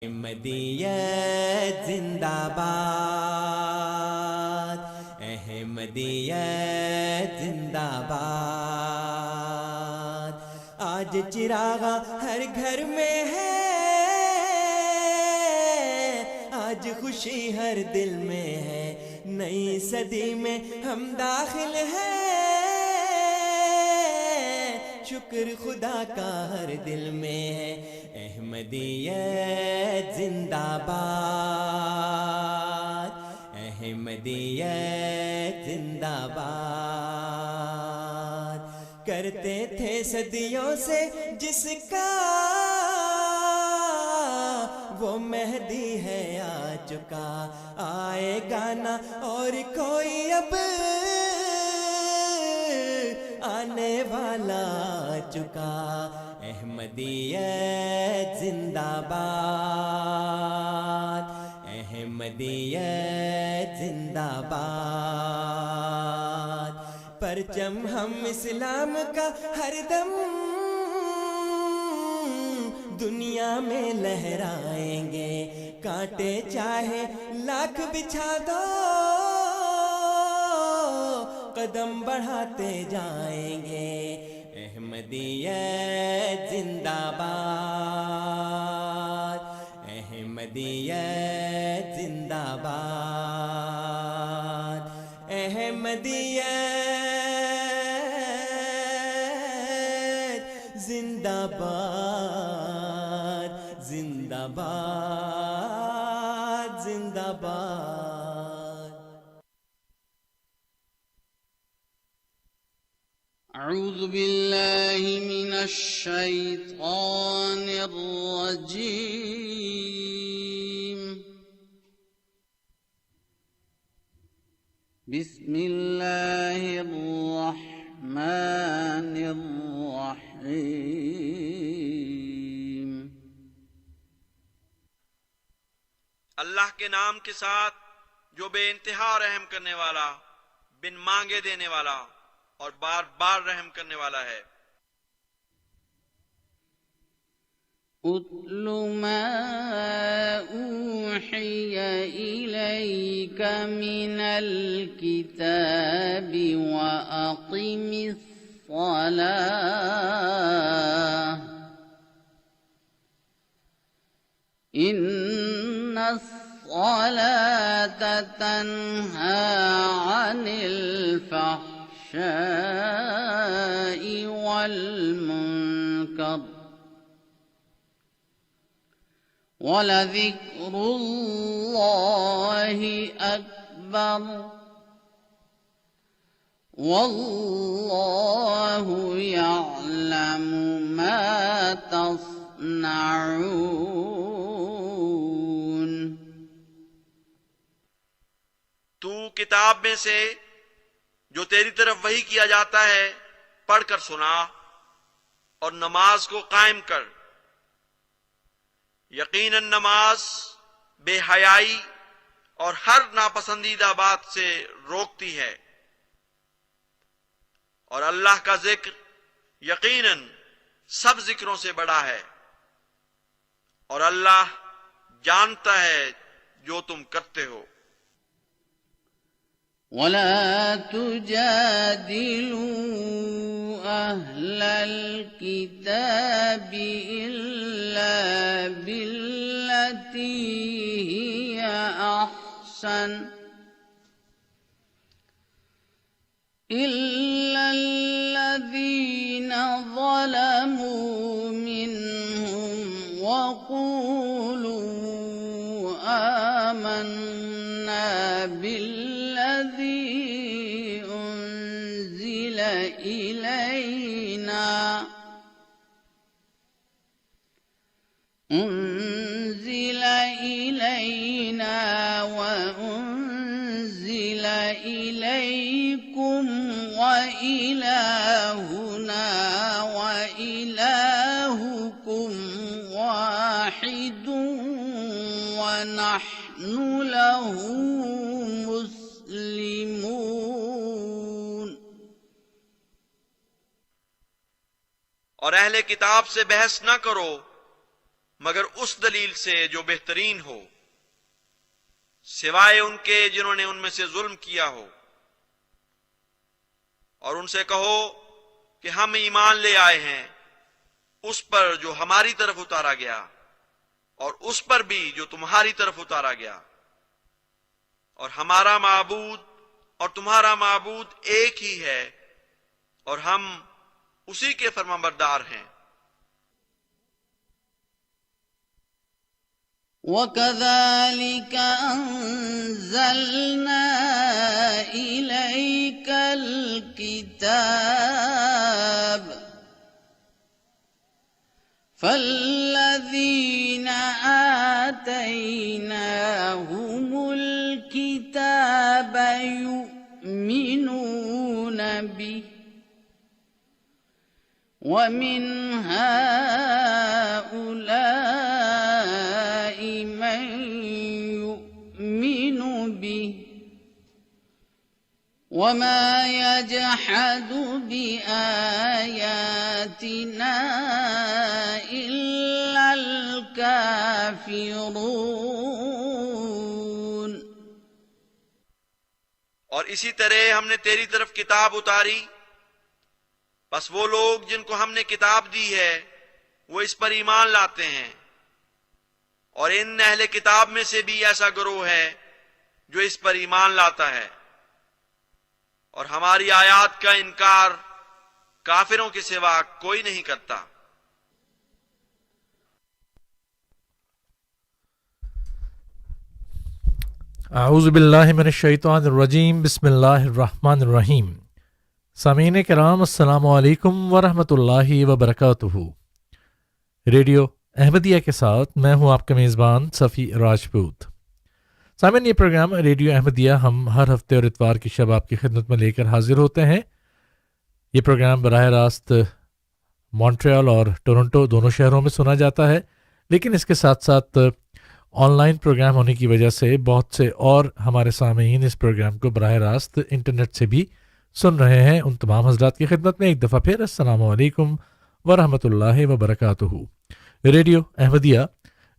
احمدیت زندہ باد، احمدیت زندہ باد۔ آج چراغاں ہر گھر میں ہے، آج خوشی ہر دل میں ہے، نئی صدی میں ہم داخل ہیں، شکر خدا کا ہر دل میں ہے۔ احمدیت زندہ باد، احمدیت زندہ باد۔ کرتے تھے صدیوں سے جس کا وہ مہدی ہے آ چکا، آئے گا نہ اور کوئی اب، آنے والا آ چکا۔ احمدیت زندہ باد، احمدیت زندہ باد۔ پرچم ہم اسلام کا ہر دم دنیا میں لہرائیں گے، کانٹے چاہے لاکھ بچھا دو، قدم بڑھاتے جائیں گے۔ احمدیت زندہ باد، احمدیت زندہ باد۔ احمدیت زندہ باد، زندہ باد، زندہ باد۔ اعوذ باللہ من الشیطان الرجیم، بسم اللہ الرحمن الرحیم۔ اللہ کے نام کے ساتھ جو بے انتہا رحم کرنے والا، بن مانگے دینے والا اور بار بار رحم کرنے والا ہے۔ اتل ما اوحی الیک من الکتاب واقم الصلاة ان الصلاة تنہی عن الفحشاء والمنکر وَلَذِكْرُ اللَّهِ أَكْبَرُ وَاللَّهُ يَعْلَمُ مَا تَصْنَعُونَ۔ تو کتاب میں سے جو تیری طرف وحی کیا جاتا ہے پڑھ کر سنا، اور نماز کو قائم کر۔ یقیناً نماز بے حیائی اور ہر ناپسندیدہ بات سے روکتی ہے، اور اللہ کا ذکر یقیناً سب ذکروں سے بڑا ہے، اور اللہ جانتا ہے جو تم کرتے ہو۔ وَلَا تُجَادِلُوا أَهْلَ الْكِتَابِ إِلَّا بِالَّتِي هِيَ أَحْسَنُ إِلَّا الَّذِينَ ظَلَمُوا مِنْهُمْ وَقُولُوا آمَنَّا بِالَّذِي أُنزِلَ إِلَيْنَا وَأُنزِلَ إِلَيْكُمْ وَإِلَٰهُنَا وَإِلَٰهُكُمْ وَاحِدٌ وَنَحْنُ لَهُ مُسْلِمُونَ۔ اور اہل کتاب سے بحث نہ کرو، مگر اس دلیل سے جو بہترین ہو، سوائے ان کے جنہوں نے ان میں سے ظلم کیا ہو، اور ان سے کہو کہ ہم ایمان لے آئے ہیں اس پر جو ہماری طرف اتارا گیا اور اس پر بھی جو تمہاری طرف اتارا گیا، اور ہمارا معبود اور تمہارا معبود ایک ہی ہے اور ہم اسی کے فرمانبردار ہیں۔ وَكَذَلِكَ أَنزَلْنَا إِلَيْكَ الْكِتَابَ فَالَّذِينَ آتَيْنَاهُمُ الْكِتَابَ يُؤْمِنُونَ بِهِ وَمِنْ هَؤُلَاءِ مَنْ يُؤْمِنُ بِهِ وَمَا يَجْحَدُ بِآيَاتِنَا إِلَّا الْكَافِرُونَ۔ اور اسی طرح ہم نے تیری طرف کتاب اتاری، بس وہ لوگ جن کو ہم نے کتاب دی ہے وہ اس پر ایمان لاتے ہیں، اور ان اہل کتاب میں سے بھی ایسا گروہ ہے جو اس پر ایمان لاتا ہے، اور ہماری آیات کا انکار کافروں کے سوا کوئی نہیں کرتا۔ اعوذ باللہ من الشیطان الرجیم، بسم اللہ الرحمن الرحیم۔ سامعین کرام، السلام علیکم ورحمۃ اللہ وبرکاتہ۔ ریڈیو احمدیہ کے ساتھ میں ہوں آپ کا میزبان صفی راجپوت۔ سامعین، یہ پروگرام ریڈیو احمدیہ ہم ہر ہفتے اور اتوار کی شب آپ کی خدمت میں لے کر حاضر ہوتے ہیں۔ یہ پروگرام براہ راست مونٹریال اور ٹورنٹو دونوں شہروں میں سنا جاتا ہے، لیکن اس کے ساتھ ساتھ آن لائن پروگرام ہونے کی وجہ سے بہت سے اور ہمارے سامعین اس پروگرام کو براہ راست انٹرنیٹ سے بھی سن رہے ہیں۔ ان تمام حضرات کی خدمت میں ایک دفعہ پھر السلام علیکم ورحمۃ اللہ وبرکاتہ۔ ریڈیو احمدیہ،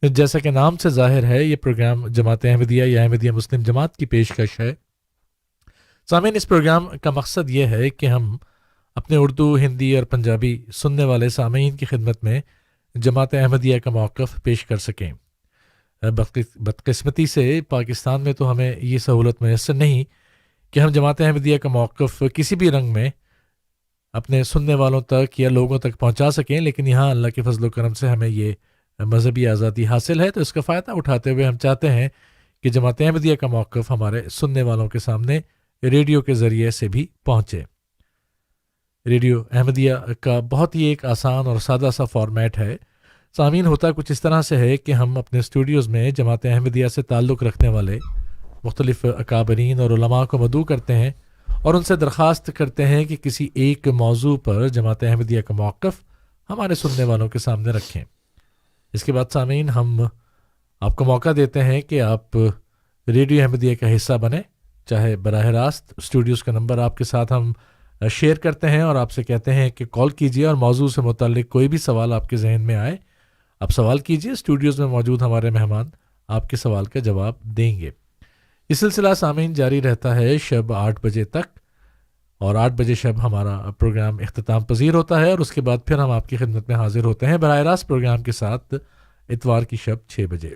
جیسا کہ نام سے ظاہر ہے، یہ پروگرام جماعت احمدیہ یا احمدیہ مسلم جماعت کی پیشکش ہے۔ سامعین، اس پروگرام کا مقصد یہ ہے کہ ہم اپنے اردو، ہندی اور پنجابی سننے والے سامعین کی خدمت میں جماعت احمدیہ کا موقف پیش کر سکیں۔ بدقسمتی سے پاکستان میں تو ہمیں یہ سہولت میسر نہیں کہ ہم جماعت احمدیہ کا موقف کسی بھی رنگ میں اپنے سننے والوں تک یا لوگوں تک پہنچا سکیں، لیکن یہاں اللہ کے فضل و کرم سے ہمیں یہ مذہبی آزادی حاصل ہے، تو اس کا فائدہ اٹھاتے ہوئے ہم چاہتے ہیں کہ جماعت احمدیہ کا موقف ہمارے سننے والوں کے سامنے ریڈیو کے ذریعے سے بھی پہنچے۔ ریڈیو احمدیہ کا بہت ہی ایک آسان اور سادہ سا فارمیٹ ہے۔ سامعین، ہوتا کچھ اس طرح سے ہے کہ ہم اپنے اسٹوڈیوز میں جماعت احمدیہ سے تعلق رکھنے والے مختلف اکابرین اور علماء کو مدعو کرتے ہیں اور ان سے درخواست کرتے ہیں کہ کسی ایک موضوع پر جماعت احمدیہ کا موقف ہمارے سننے والوں کے سامنے رکھیں۔ اس کے بعد سامعین، ہم آپ کو موقع دیتے ہیں کہ آپ ریڈیو احمدیہ کا حصہ بنیں، چاہے براہ راست اسٹوڈیوز کا نمبر آپ کے ساتھ ہم شیئر کرتے ہیں اور آپ سے کہتے ہیں کہ کال کیجیے اور موضوع سے متعلق کوئی بھی سوال آپ کے ذہن میں آئے آپ سوال کیجیے، اسٹوڈیوز میں موجود ہمارے مہمان آپ کے سوال کا جواب دیں گے۔ یہ سلسلہ سامعین جاری رہتا ہے شب 8 بجے تک، اور 8 بجے شب ہمارا پروگرام اختتام پذیر ہوتا ہے، اور اس کے بعد پھر ہم آپ کی خدمت میں حاضر ہوتے ہیں براہ راست پروگرام کے ساتھ اتوار کی شب 6 بجے۔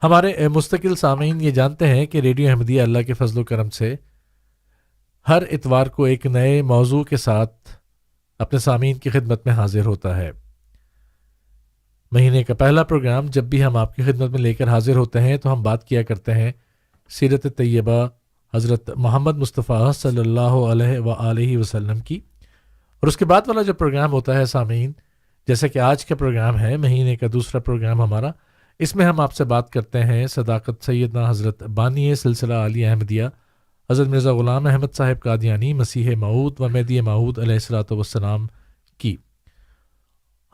ہمارے مستقل سامعین یہ جانتے ہیں کہ ریڈیو احمدیہ اللہ کے فضل و کرم سے ہر اتوار کو ایک نئے موضوع کے ساتھ اپنے سامعین کی خدمت میں حاضر ہوتا ہے۔ مہینے کا پہلا پروگرام جب بھی ہم آپ کی خدمت میں لے کر حاضر ہوتے ہیں تو ہم بات کیا کرتے ہیں سیرت طیبہ حضرت محمد مصطفیٰ صلی اللہ علیہ وآلہ وسلم کی، اور اس کے بعد والا جو پروگرام ہوتا ہے سامعین، جیسا کہ آج کا پروگرام ہے، مہینے کا دوسرا پروگرام ہمارا، اس میں ہم آپ سے بات کرتے ہیں صداقت سیدنا حضرت بانی سلسلہ علی احمدیہ حضرت مرزا غلام احمد صاحب قادیانی مسیح موعود و مہدی موعود علیہ الصلوۃ والسلام کی۔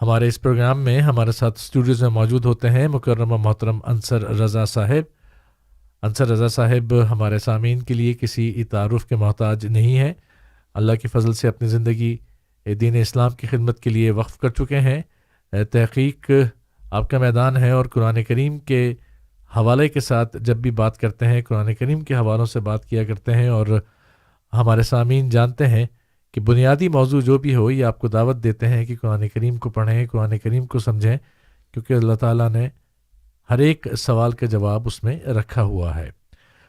ہمارے اس پروگرام میں ہمارے ساتھ اسٹوڈیوز میں موجود ہوتے ہیں مکرم و محترم انصر رضا صاحب۔ انصر رضا صاحب ہمارے سامعین کے لیے کسی تعارف کے محتاج نہیں ہے، اللہ کے فضل سے اپنی زندگی دین اسلام کی خدمت کے لیے وقف کر چکے ہیں۔ تحقیق آپ کا میدان ہے اور قرآن کریم کے حوالے کے ساتھ جب بھی بات کرتے ہیں قرآن کریم کے حوالوں سے بات کیا کرتے ہیں، اور ہمارے سامعین جانتے ہیں کہ بنیادی موضوع جو بھی ہو یہ آپ کو دعوت دیتے ہیں کہ قرآن کریم کو پڑھیں، قرآن کریم کو سمجھیں، کیونکہ اللہ تعالیٰ نے ہر ایک سوال کا جواب اس میں رکھا ہوا ہے۔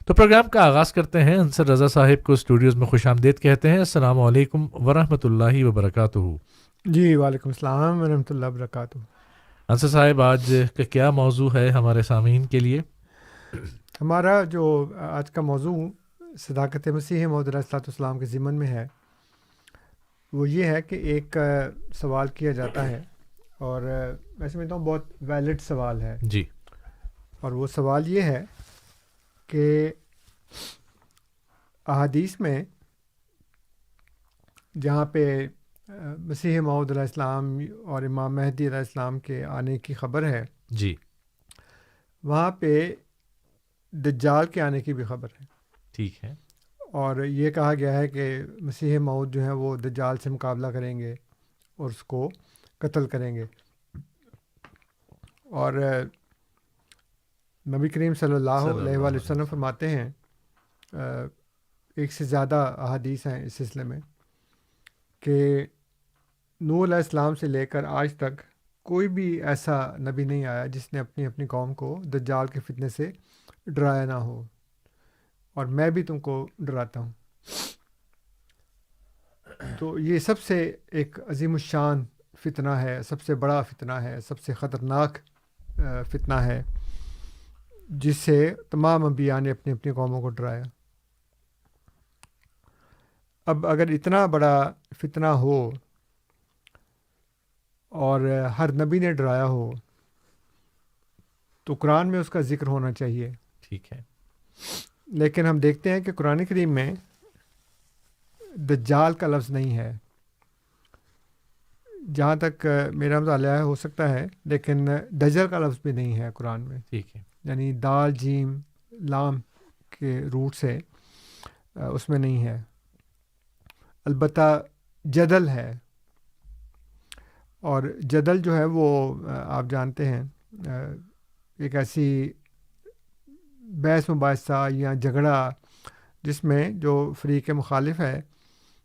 تو پروگرام کا آغاز کرتے ہیں۔ انصر رضا صاحب کو اسٹوڈیوز میں خوش آمدید کہتے ہیں۔ السلام علیکم ورحمۃ اللہ وبرکاتہ۔ جی وعلیکم السلام ورحمۃ اللہ وبرکاتہ۔ انصر صاحب آج کا کیا موضوع ہے ہمارے سامعین کے لیے؟ ہمارا جو آج کا موضوع صداقت مسیح موعود علیہ الصلوۃ والسلام کے ضمن میں ہے وہ یہ ہے کہ ایک سوال کیا جاتا ہے، اور میں سمجھتا ہوں بہت ویلڈ سوال ہے جی، اور وہ سوال یہ ہے کہ احادیث میں جہاں پہ مسیح موعود علیہ السلام اور امام مہدی علیہ السلام کے آنے کی خبر ہے، جی، وہاں پہ دجال کے آنے کی بھی خبر ہے، ٹھیک ہے، اور یہ کہا گیا ہے کہ مسیح موعود جو ہیں وہ دجال سے مقابلہ کریں گے اور اس کو قتل کریں گے، اور نبی کریم صلی اللہ علیہ وآلہ وسلم فرماتے ہیں، ایک سے زیادہ احادیث ہیں اس سلسلے میں، کہ نوح علیہ السلام سے لے کر آج تک کوئی بھی ایسا نبی نہیں آیا جس نے اپنی قوم کو دجال کے فتنے سے ڈرایا نہ ہو، اور میں بھی تم کو ڈراتا ہوں۔ تو یہ سب سے ایک عظیم الشان فتنہ ہے، سب سے بڑا فتنہ ہے، سب سے خطرناک فتنہ ہے، جس سے تمام انبیاء نے اپنی قوموں کو ڈرایا۔ اب اگر اتنا بڑا فتنہ ہو اور ہر نبی نے ڈرایا ہو تو قرآن میں اس کا ذکر ہونا چاہیے، ٹھیک ہے، لیکن ہم دیکھتے ہیں کہ قرآن کریم میں دجال کا لفظ نہیں ہے، جہاں تک میرا مطالعہ ہے، ہو سکتا ہے، لیکن دجل کا لفظ بھی نہیں ہے قرآن میں، ٹھیک ہے، یعنی دال جیم لام کے روٹ سے اس میں نہیں ہے، البتہ جدل ہے، اور جدل جو ہے وہ آپ جانتے ہیں ایک ایسی بحث مباحثہ یا جھگڑا جس میں جو فریق مخالف ہے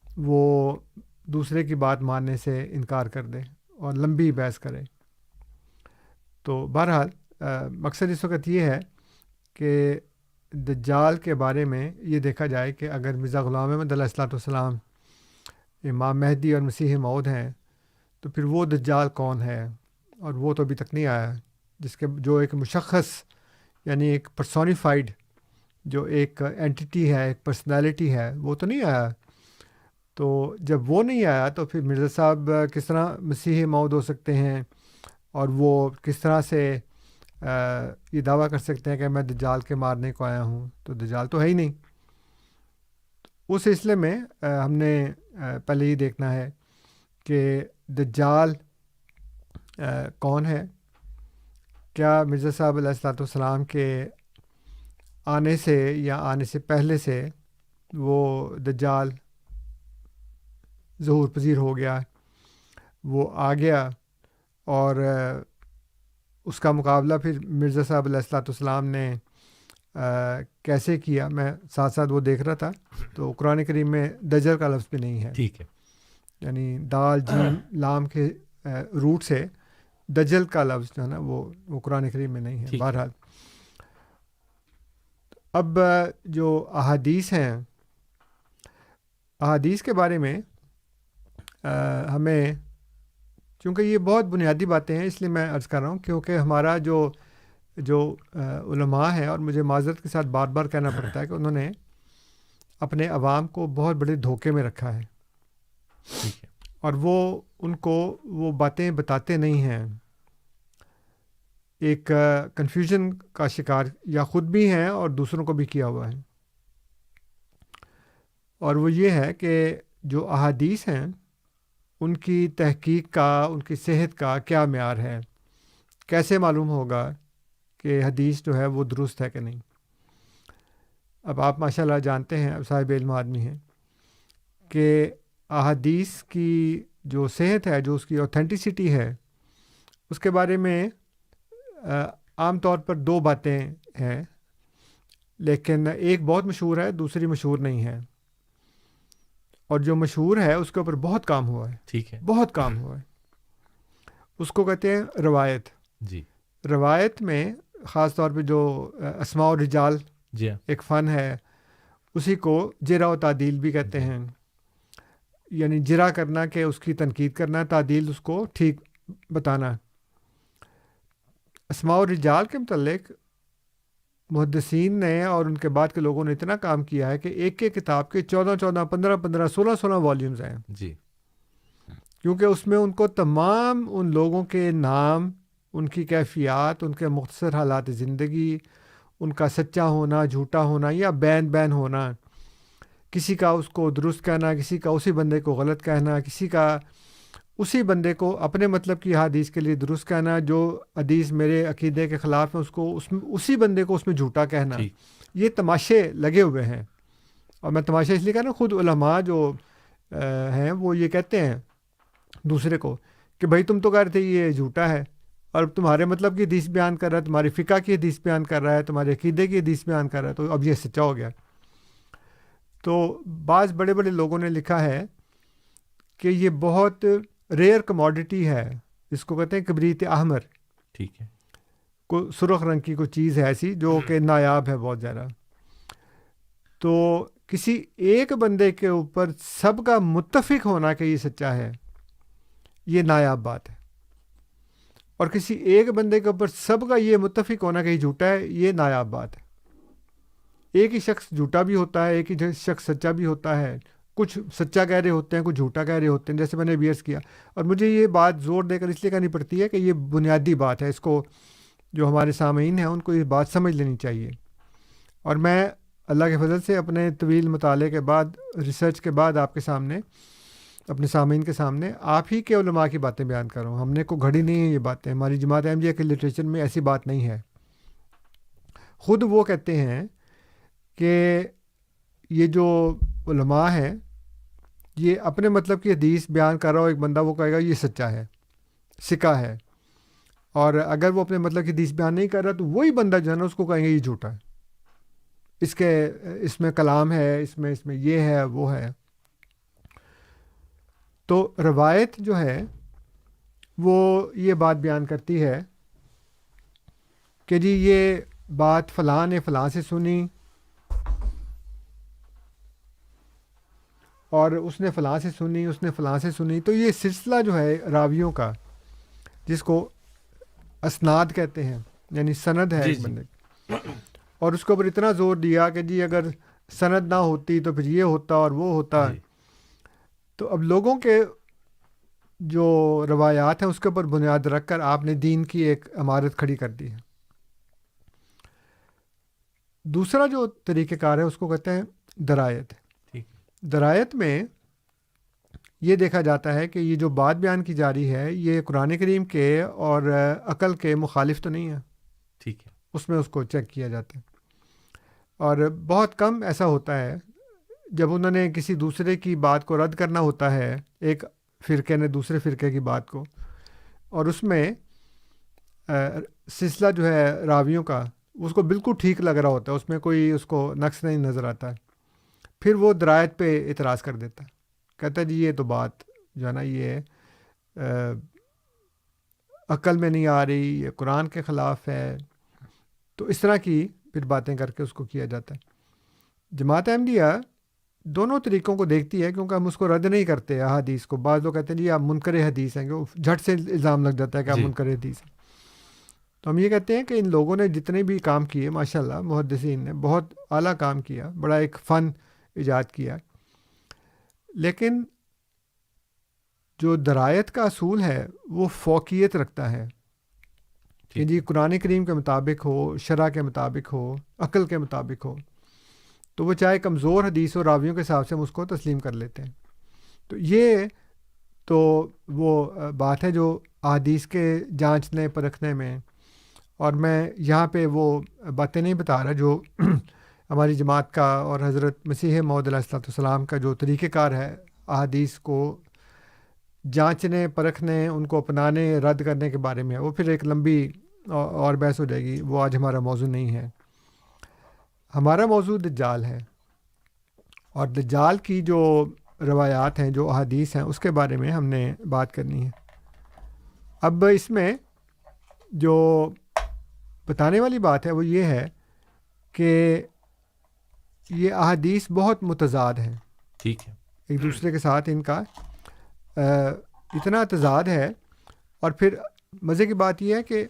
وہ دوسرے کی بات ماننے سے انکار کر دے اور لمبی بحث کرے۔ تو بہرحال مقصد اس وقت یہ ہے کہ دجال کے بارے میں یہ دیکھا جائے کہ اگر مرزا غلام احمد علیہ الصلوۃ والسلام امام مہدی اور مسیح موعود ہیں تو پھر وہ دجال کون ہے، اور وہ تو ابھی تک نہیں آیا، جس کے جو ایک مشخص یعنی ایک پرسونیفائڈ جو ایک اینٹیٹی ہے، ایک پرسنالٹی ہے، وہ تو نہیں آیا۔ تو جب وہ نہیں آیا تو پھر مرزا صاحب کس طرح مسیح موعود ہو سکتے ہیں، اور وہ کس طرح سے یہ دعویٰ کر سکتے ہیں کہ میں دجال کے مارنے کو آیا ہوں؟ تو دجال تو ہے ہی نہیں۔ اس سلسلے میں ہم نے پہلے یہ دیکھنا ہے کہ دجال کون ہے، کیا مرزا صاحب علیہ الصلوۃ والسلام کے آنے سے یا آنے سے پہلے سے وہ دجال ظہور پذیر ہو گیا، وہ آ گیا، اور اس کا مقابلہ پھر مرزا صاحب علیہ الصلوۃ والسلام نے کیسے کیا؟ میں ساتھ ساتھ وہ دیکھ رہا تھا، تو قرآن کریم میں دجل کا لفظ بھی نہیں ہے، ٹھیک ہے، یعنی دال جیم لام کے روٹ سے دجل کا لفظ جو ہے نا وہ قرآن کریم میں نہیں ہے۔ بہرحال اب جو احادیث ہیں، احادیث کے بارے میں ہمیں، چونکہ یہ بہت بنیادی باتیں ہیں اس لیے میں عرض کر رہا ہوں، کیونکہ ہمارا جو علماء ہیں، اور مجھے معذرت کے ساتھ بار بار کہنا پڑتا ہے کہ انہوں نے اپنے عوام کو بہت بڑے دھوکے میں رکھا ہے، ٹھیک ہے، اور وہ ان کو وہ باتیں بتاتے نہیں ہیں، ایک کنفیوژن کا شکار یا خود بھی ہیں اور دوسروں کو بھی کیا ہوا ہے۔ اور وہ یہ ہے کہ جو احادیث ہیں ان کی تحقیق کا، ان کی صحت کا کیا معیار ہے، کیسے معلوم ہوگا کہ حدیث جو ہے وہ درست ہے کہ نہیں؟ اب آپ ماشاءاللہ جانتے ہیں، اب صاحب علم آدمی ہیں، کہ احادیث کی جو صحت ہے، جو اس کی اوتھینٹسٹی ہے، اس کے بارے میں عام طور پر 2 باتیں ہیں، لیکن ایک بہت مشہور ہے، دوسری مشہور نہیں ہے، اور جو مشہور ہے اس کے اوپر بہت کام ہوا ہے، ٹھیک ہے، بہت کام ہوا ہے. اس کو کہتے ہیں روایت. جی روایت میں خاص طور پہ جو اسماء و رجال جی ہاں ایک فن ہے، اسی کو جرح و تعدیل بھی کہتے ہیں. یعنی جرح کرنا کہ اس کی تنقید کرنا، تعدیل اس کو ٹھیک بتانا. اسماء و رجال کے متعلق محدثین نے اور ان کے بعد کے لوگوں نے اتنا کام کیا ہے کہ ایک ایک کتاب کے 14 15 16 والیومز ہیں. جی کیونکہ اس میں ان کو تمام ان لوگوں کے نام، ان کی کیفیات، ان کے مختصر حالات زندگی، ان کا سچا ہونا، جھوٹا ہونا یا بین ہونا، کسی کا اس کو درست کہنا، کسی کا اسی بندے کو غلط کہنا، کسی کا اسی بندے کو اپنے مطلب کی حدیث کے لیے درست کہنا، جو حدیث میرے عقیدے کے خلاف ہے اس کو اسی بندے کو اس میں جھوٹا کہنا. یہ تماشے لگے ہوئے ہیں. اور میں تماشے اس لیے کہنا، خود علماء جو ہیں وہ یہ کہتے ہیں دوسرے کو کہ بھائی تم تو کہہ رہے تھے یہ جھوٹا ہے، اور تمہارے مطلب کی حدیث بیان کر رہا ہے، تمہاری فقہ کی حدیث بیان کر رہا ہے، تمہارے عقیدے کی حدیث بیان کر رہا ہے، تو اب یہ سچا ہو گیا. تو بعض بڑے بڑے لوگوں نے لکھا ہے کہ یہ بہت ریئر کموڈٹی ہے، اس کو کہتے ہیں کبریت احمر. ٹھیک ہے، کوئی سرخ رنگ کی کوئی چیز ہے ایسی جو کہ نایاب ہے بہت زیادہ. تو کسی ایک بندے کے اوپر سب کا متفق ہونا کہ یہ سچا ہے، یہ نایاب بات ہے. اور کسی ایک بندے کے اوپر سب کا یہ متفق ہونا کہ یہ جھوٹا ہے، یہ نایاب بات ہے. ایک ہی شخص جھوٹا بھی ہوتا ہے، ایک ہی شخص سچا بھی ہوتا ہے. کچھ سچا کہہ رہے ہوتے ہیں، کچھ جھوٹا کہہ رہے ہوتے ہیں، جیسے میں نے بیئرس کیا. اور مجھے یہ بات زور دے کر اس لیے کہنی پڑتی ہے کہ یہ بنیادی بات ہے، اس کو جو ہمارے سامعین ہیں ان کو یہ بات سمجھ لینی چاہیے. اور میں اللہ کے فضل سے اپنے طویل مطالعے کے بعد، ریسرچ کے بعد آپ کے سامنے، اپنے سامعین کے سامنے آپ ہی کے علماء کی باتیں بیان کر رہا ہوں. ہم نے کوئی گھڑی نہیں ہے یہ باتیں، ہماری جماعت احمدیہ کے لٹریچر میں ایسی بات نہیں ہے. خود وہ کہتے ہیں کہ یہ جو علماء ہیں یہ اپنے مطلب کی حدیث بیان کر رہا ہو ایک بندہ، وہ کہے گا یہ سچا ہے، سکہ ہے. اور اگر وہ اپنے مطلب کی حدیث بیان نہیں کر رہا تو وہی بندہ جو ہے نا اس کو کہیں گے یہ جھوٹا ہے، اس میں کلام ہے، اس میں یہ ہے وہ ہے. تو روایت جو ہے وہ یہ بات بیان کرتی ہے کہ جی یہ بات فلاں نے فلاں سے سنی، اور اس نے فلاں سے سنی، اس نے فلاں سے سنی. تو یہ سلسلہ جو ہے راویوں کا، جس کو اسناد کہتے ہیں، یعنی سند ہے ایک بندے کی. اور اس کے اوپر اتنا زور دیا کہ جی اگر سند نہ ہوتی تو پھر یہ ہوتا اور وہ ہوتا. تو اب لوگوں کے جو روایات ہیں اس کے اوپر بنیاد رکھ کر آپ نے دین کی ایک عمارت کھڑی کر دی ہے. دوسرا جو طریقہ کار ہے اس کو کہتے ہیں درایت. درایت میں یہ دیکھا جاتا ہے کہ یہ جو بات بیان کی جا رہی ہے یہ قرآن کریم کے اور عقل کے مخالف تو نہیں ہے. ٹھیک ہے، اس میں اس کو چیک کیا جاتا ہے. اور بہت کم ایسا ہوتا ہے جب انہوں نے کسی دوسرے کی بات کو رد کرنا ہوتا ہے، ایک فرقے نے دوسرے فرقے کی بات کو، اور اس میں سلسلہ جو ہے راویوں کا اس کو بالکل ٹھیک لگ رہا ہوتا ہے، اس میں کوئی اس کو نقص نہیں نظر آتا ہے، پھر وہ درایت پہ اعتراض کر دیتا ہے، کہتا ہے جی یہ تو بات جو ہے نا یہ عقل میں نہیں آ رہی، یہ قرآن کے خلاف ہے. تو اس طرح کی پھر باتیں کر کے اس کو کیا جاتا ہے. جماعت احمدیہ دونوں طریقوں کو دیکھتی ہے، کیونکہ ہم اس کو رد نہیں کرتے احادیث کو. بعض لوگ کہتے ہیں جی آپ منکر حدیث ہیں، کہ جھٹ سے الزام لگ جاتا ہے کہ آپ منکر حدیث ہیں. تو ہم یہ کہتے ہیں کہ ان لوگوں نے جتنے بھی کام کیے ماشاءاللہ، محدثین نے بہت اعلیٰ کام کیا، بڑا ایک فن ایجاد کیا. لیکن جو درایت کا اصول ہے وہ فوقیت رکھتا ہے کہ جی قرآن کریم کے مطابق ہو، شرع کے مطابق ہو، عقل کے مطابق ہو. تو وہ چاہے کمزور حدیث و راویوں کے حساب سے ہم اس کو تسلیم کر لیتے ہیں. تو یہ تو وہ بات ہے جو احادیث کے جانچنے پرکھنے میں، اور میں یہاں پہ وہ باتیں نہیں بتا رہا جو ہماری جماعت کا اور حضرت مسیح موعود علیہ السلام کا جو طریقہ کار ہے احادیث کو جانچنے پرکھنے، ان کو اپنانے رد کرنے کے بارے میں ہے، وہ پھر ایک لمبی اور بحث ہو جائے گی، وہ آج ہمارا موضوع نہیں ہے۔ ہمارا موضوع دجال ہے، اور دجال کی جو روایات ہیں، جو احادیث ہیں، اس کے بارے میں ہم نے بات کرنی ہے۔ اب اس میں جو بتانے والی بات ہے وہ یہ ہے کہ یہ احادیث بہت متضاد ہیں، ٹھیک ہے، ایک دوسرے کے ساتھ ان کا اتنا تضاد ہے۔ اور پھر مزے کی بات یہ ہے کہ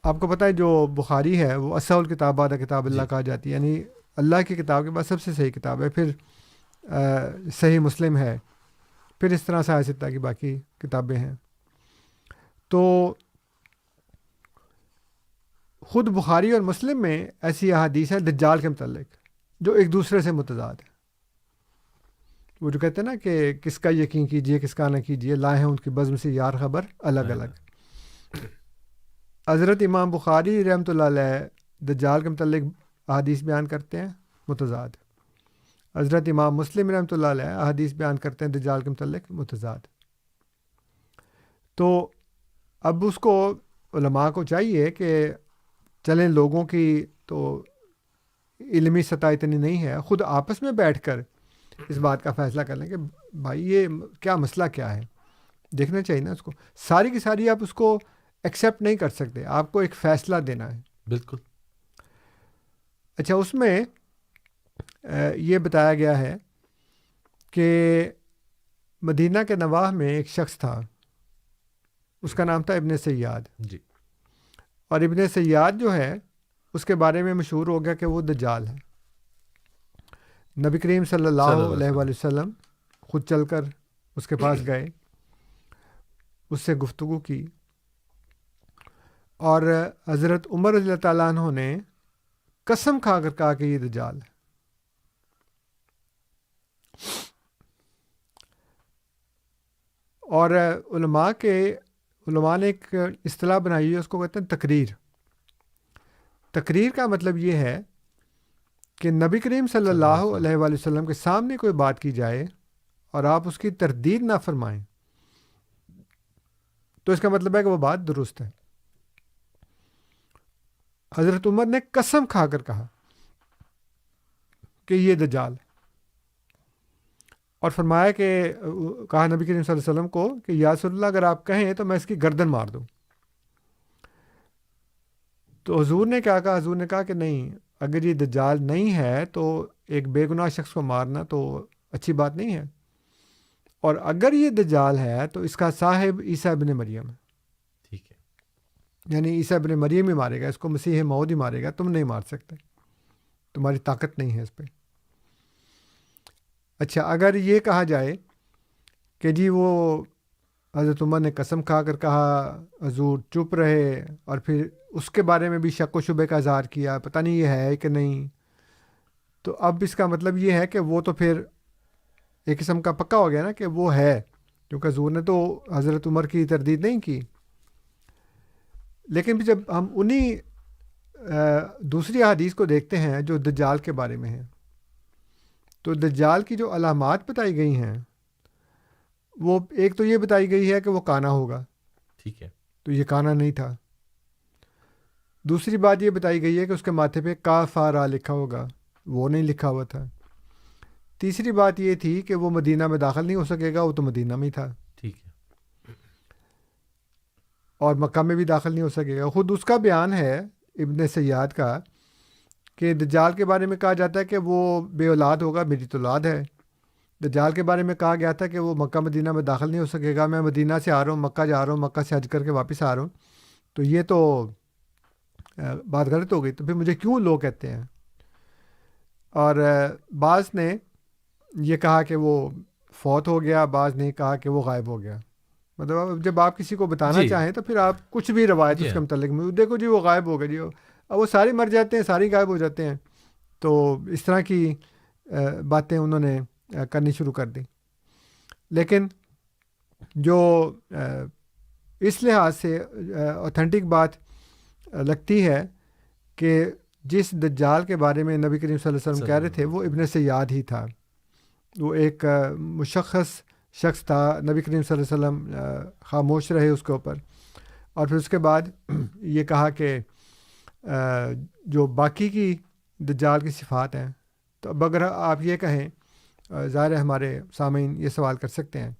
آپ کو پتہ ہے جو بخاری ہے وہ اصح الکتاب بعد کتاب اللہ کہا جاتی ہے، یعنی اللہ کی کتاب کے بعد سب سے صحیح کتاب ہے، پھر صحیح مسلم ہے، پھر اس طرح سے ستہ کی باقی کتابیں ہیں۔ تو خود بخاری اور مسلم میں ایسی احادیث ہے دجال کے متعلق جو ایک دوسرے سے متضاد ہے۔ وہ جو کہتے ہیں نا کہ کس کا یقین کیجئے کس کا نہ کیجئے، لائے ہیں ان کی بزم سے یار خبر الگ الگ۔ حضرت امام بخاری رحمۃ اللہ علیہ دجال کے متعلق احادیث بیان کرتے ہیں متضاد، حضرت امام مسلم رحمۃ اللہ علیہ احادیث بیان کرتے ہیں دجال کے متعلق متضاد۔ تو اب اس کو علماء کو چاہیے کہ چلیں، لوگوں کی تو علمی سطح اتنی نہیں ہے، خود آپس میں بیٹھ کر اس بات کا فیصلہ کر لیں کہ بھائی یہ کیا مسئلہ کیا ہے، دیکھنا چاہیے نا اس کو۔ ساری کی ساری آپ اس کو ایکسیپٹ نہیں کر سکتے، آپ کو ایک فیصلہ دینا ہے۔ بالکل۔ اچھا، اس میں یہ بتایا گیا ہے کہ مدینہ کے نواح میں ایک شخص تھا، اس کا نام تھا ابن سیاد جی۔ اور ابن سیاد جو ہے اس کے بارے میں مشہور ہو گیا کہ وہ دجال ہے۔ نبی کریم صلی اللہ علیہ وآلہ وسلم خود چل کر اس کے پاس گئے، اس سے گفتگو کی، اور حضرت عمر رضی اللہ تعالیٰ عنہ نے قسم کھا کر کہا کہ یہ دجال ہے۔ اور علماء نے ایک اصطلاح بنائی ہے، اس کو کہتے ہیں تقریر۔ تقریر کا مطلب یہ ہے کہ نبی کریم صلی اللہ علیہ وآلہ وسلم کے سامنے کوئی بات کی جائے اور آپ اس کی تردید نہ فرمائیں، تو اس کا مطلب ہے کہ وہ بات درست ہے۔ حضرت عمر نے قسم کھا کر کہا کہ یہ دجال ہے، اور فرمایا کہ کہا نبی کریم صلی اللہ علیہ وسلم کو کہ یا رسول اللہ اگر آپ کہیں تو میں اس کی گردن مار دوں۔ تو حضور نے کیا کہا؟ حضور نے کہا کہ نہیں، اگر یہ دجال نہیں ہے تو ایک بے گناہ شخص کو مارنا تو اچھی بات نہیں ہے، اور اگر یہ دجال ہے تو اس کا صاحب عیسیٰ ابن مریم ہے، ٹھیک ہے، یعنی عیسیٰ ابن مریم ہی مارے گا اس کو، مسیح موعود ہی مارے گا، تم نہیں مار سکتے، تمہاری طاقت نہیں ہے اس پہ۔ اچھا، اگر یہ کہا جائے کہ جی وہ حضرت عمر نے قسم کھا کر کہا، حضور چپ رہے، اور پھر اس کے بارے میں بھی شک و شبے کا اظہار کیا، پتہ نہیں یہ ہے کہ نہیں، تو اب اس کا مطلب یہ ہے کہ وہ تو پھر ایک قسم کا پکا ہو گیا نا کہ وہ ہے، کیونکہ حضور نے تو حضرت عمر کی تردید نہیں کی۔ لیکن جب ہم انہی دوسری احادیث کو دیکھتے ہیں جو دجال کے بارے میں ہیں، تو دجال کی جو علامات بتائی گئی ہیں، وہ ایک تو یہ بتائی گئی ہے کہ وہ کانا ہوگا، ٹھیک ہے، تو یہ کانا نہیں تھا۔ دوسری بات یہ بتائی گئی ہے کہ اس کے ماتھے پہ کاف را لکھا ہوگا، وہ نہیں لکھا ہوا تھا۔ تیسری بات یہ تھی کہ وہ مدینہ میں داخل نہیں ہو سکے گا، وہ تو مدینہ میں ہی تھا، ٹھیک ہے، اور مکہ میں بھی داخل نہیں ہو سکے گا۔ خود اس کا بیان ہے ابن سیاد کا کہ دجال کے بارے میں کہا جاتا ہے کہ وہ بے اولاد ہوگا، میری تو اولاد ہے۔ دجال کے بارے میں کہا گیا تھا کہ وہ مکہ مدینہ میں داخل نہیں ہو سکے گا، میں مدینہ سے آ رہا ہوں، مکہ جا رہا ہوں، مکہ سے حج کر کے واپس آ رہا ہوں، تو یہ تو بات غلط ہو گئی، تو پھر مجھے کیوں لوگ کہتے ہیں۔ اور بعض نے یہ کہا کہ وہ فوت ہو گیا، بعض نے کہا کہ وہ غائب ہو گیا۔ مطلب جب آپ کسی کو بتانا چاہیں تو پھر آپ کچھ بھی روایت اس کے متعلق میں دیکھو جی وہ غائب ہو گیا جی، اب وہ سارے مر جاتے ہیں، ساری غائب ہو جاتے ہیں، تو اس طرح کی باتیں انہوں نے کرنی شروع کر دی۔ لیکن جو اس لحاظ سے اوتھینٹک بات لگتی ہے کہ جس دجال کے بارے میں نبی کریم صلی اللہ علیہ وسلم کہہ رہے تھے وہ ابن سیاد ہی تھا، وہ ایک مشخص شخص تھا. نبی کریم صلی اللہ علیہ وسلم خاموش رہے اس کے اوپر. اور پھر اس کے بعد یہ کہا کہ جو باقی کی دجال کی صفات ہیں، تو اب اگر آپ یہ کہیں، ظاہر ہے ہمارے سامعین یہ سوال کر سکتے ہیں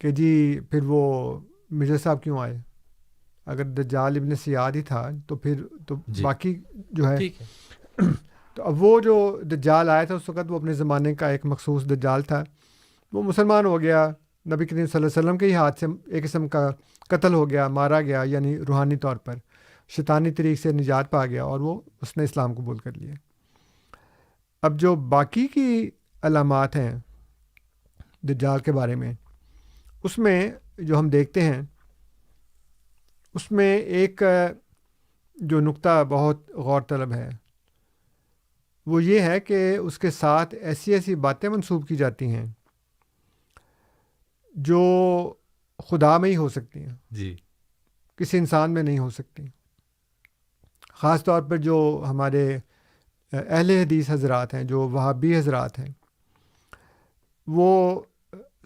کہ جی پھر وہ مرزا صاحب کیوں آئے؟ اگر دجال ابن سیاد ہی تھا تو پھر تو باقی جو ہے تو اب وہ جو دجال آیا تھا اس وقت وہ اپنے زمانے کا ایک مخصوص دجال تھا. وہ مسلمان ہو گیا، نبی کریم صلی اللہ علیہ وسلم کے ہی ہاتھ سے ایک قسم کا قتل ہو گیا، مارا گیا، یعنی روحانی طور پر شیطانی طریق سے نجات پا گیا اور وہ اس نے اسلام قبول کر لیا. اب جو باقی کی علامات ہیں دجال کے بارے میں، اس میں جو ہم دیکھتے ہیں، اس میں ایک جو نقطہ بہت غور طلب ہے وہ یہ ہے کہ اس کے ساتھ ایسی ایسی باتیں منسوب کی جاتی ہیں جو خدا میں ہی ہو سکتی ہیں، جی کسی انسان میں نہیں ہو سکتی. خاص طور پر جو ہمارے اہل حدیث حضرات ہیں، جو وہابی حضرات ہیں، وہ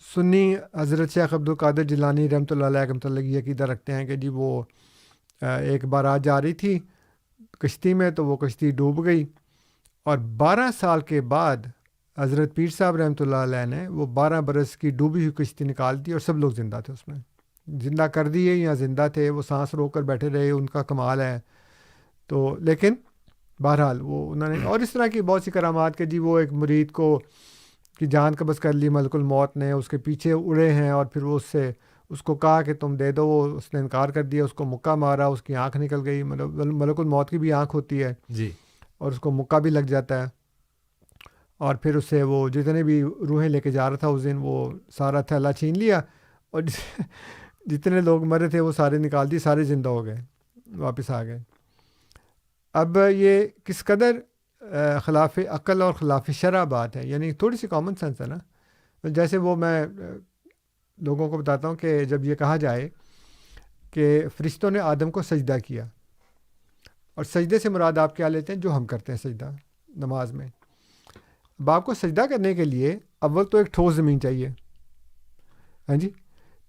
سنی حضرت شیخ عبدالقادر جیلانی رحمۃ اللہ علیہ رحمۃ اللہ کی عقیدہ رکھتے ہیں کہ جی وہ ایک بارات جا رہی تھی کشتی میں، تو وہ کشتی ڈوب گئی، اور 12 سال کے بعد حضرت پیر صاحب رحمۃ اللہ علیہ نے وہ 12 برس کی ڈوبی ہوئی کشتی نکال دی اور سب لوگ زندہ تھے، اس میں زندہ کر دیے یا زندہ تھے، وہ سانس روک کر بیٹھے رہے، ان کا کمال ہے. تو لیکن بہرحال وہ انہوں نے، اور اس طرح کی بہت سی کرامات کہ جی وہ ایک مرید کو کی جان قبض کر لی ملک الموت نے، اس کے پیچھے اڑے ہیں اور پھر وہ اس کو کہا کہ تم دے دو، وہ اس نے انکار کر دیا، اس کو مکہ مارا، اس کی آنکھ نکل گئی. مطلب ملک الموت کی بھی آنکھ ہوتی ہے جی، اور اس کو مکہ بھی لگ جاتا ہے. اور پھر اس سے وہ جتنے بھی روحیں لے کے جا رہا تھا اس دن، وہ سارا تھیلا چھین لیا اور جتنے لوگ مرے تھے وہ سارے نکال دیے، سارے زندہ ہو گئے، واپس آ گئے. اب یہ کس قدر خلاف عقل اور خلاف شرع بات ہے، یعنی تھوڑی سی کامن سینس ہے نا. جیسے وہ میں لوگوں کو بتاتا ہوں کہ جب یہ کہا جائے کہ فرشتوں نے آدم کو سجدہ کیا، اور سجدے سے مراد آپ کیا لیتے ہیں؟ جو ہم کرتے ہیں سجدہ نماز میں. اب آپ کو سجدہ کرنے کے لیے اول تو ایک ٹھوس زمین چاہیے، ہاں جی،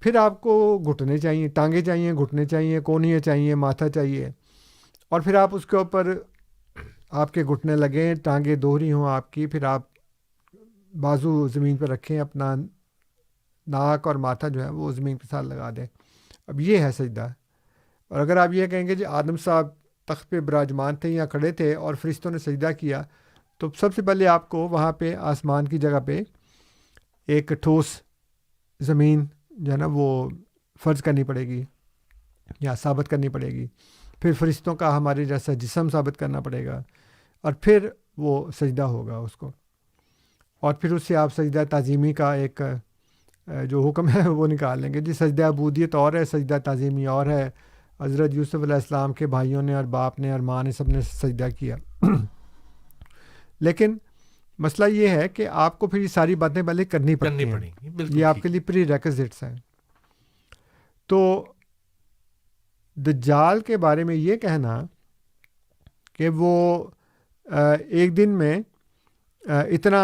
پھر آپ کو گھٹنے چاہیے، ٹانگیں چاہیے، گھٹنے چاہیے، کونیاں چاہیے، ماتھا چاہیے، اور پھر آپ اس کے اوپر آپ کے گھٹنے لگیں، ٹانگیں دوہری ہوں آپ کی، پھر آپ بازو زمین پہ رکھیں، اپنا ناک اور ماتھا جو ہے وہ زمین کے ساتھ لگا دیں. اب یہ ہے سجدہ. اور اگر آپ یہ کہیں گے جی آدم صاحب تخت پہ براجمان تھے یا کھڑے تھے اور فرشتوں نے سجدہ کیا، تو سب سے پہلے آپ کو وہاں پہ آسمان کی جگہ پہ ایک ٹھوس زمین جو ہے نا وہ فرض کرنی پڑے گی یا ثابت کرنی پڑے گی. پھر فرشتوں کا ہمارے جیسا جسم ثابت کرنا پڑے گا، اور پھر وہ سجدہ ہوگا اس کو. اور پھر اس سے آپ سجدہ تعظیمی کا ایک جو حکم ہے وہ نکال لیں گے. جی سجدہ عبودیت اور ہے، سجدہ تعظیمی اور ہے. حضرت یوسف علیہ السلام کے بھائیوں نے اور باپ نے اور ماں نے سب نے سجدہ کیا. لیکن مسئلہ یہ ہے کہ آپ کو پھر یہ ساری باتیں پہلے کرنی پڑیں گی، یہ آپ کے لیے پری ریکوزٹس ہیں. تو دجال کے بارے میں یہ کہنا کہ وہ ایک دن میں اتنا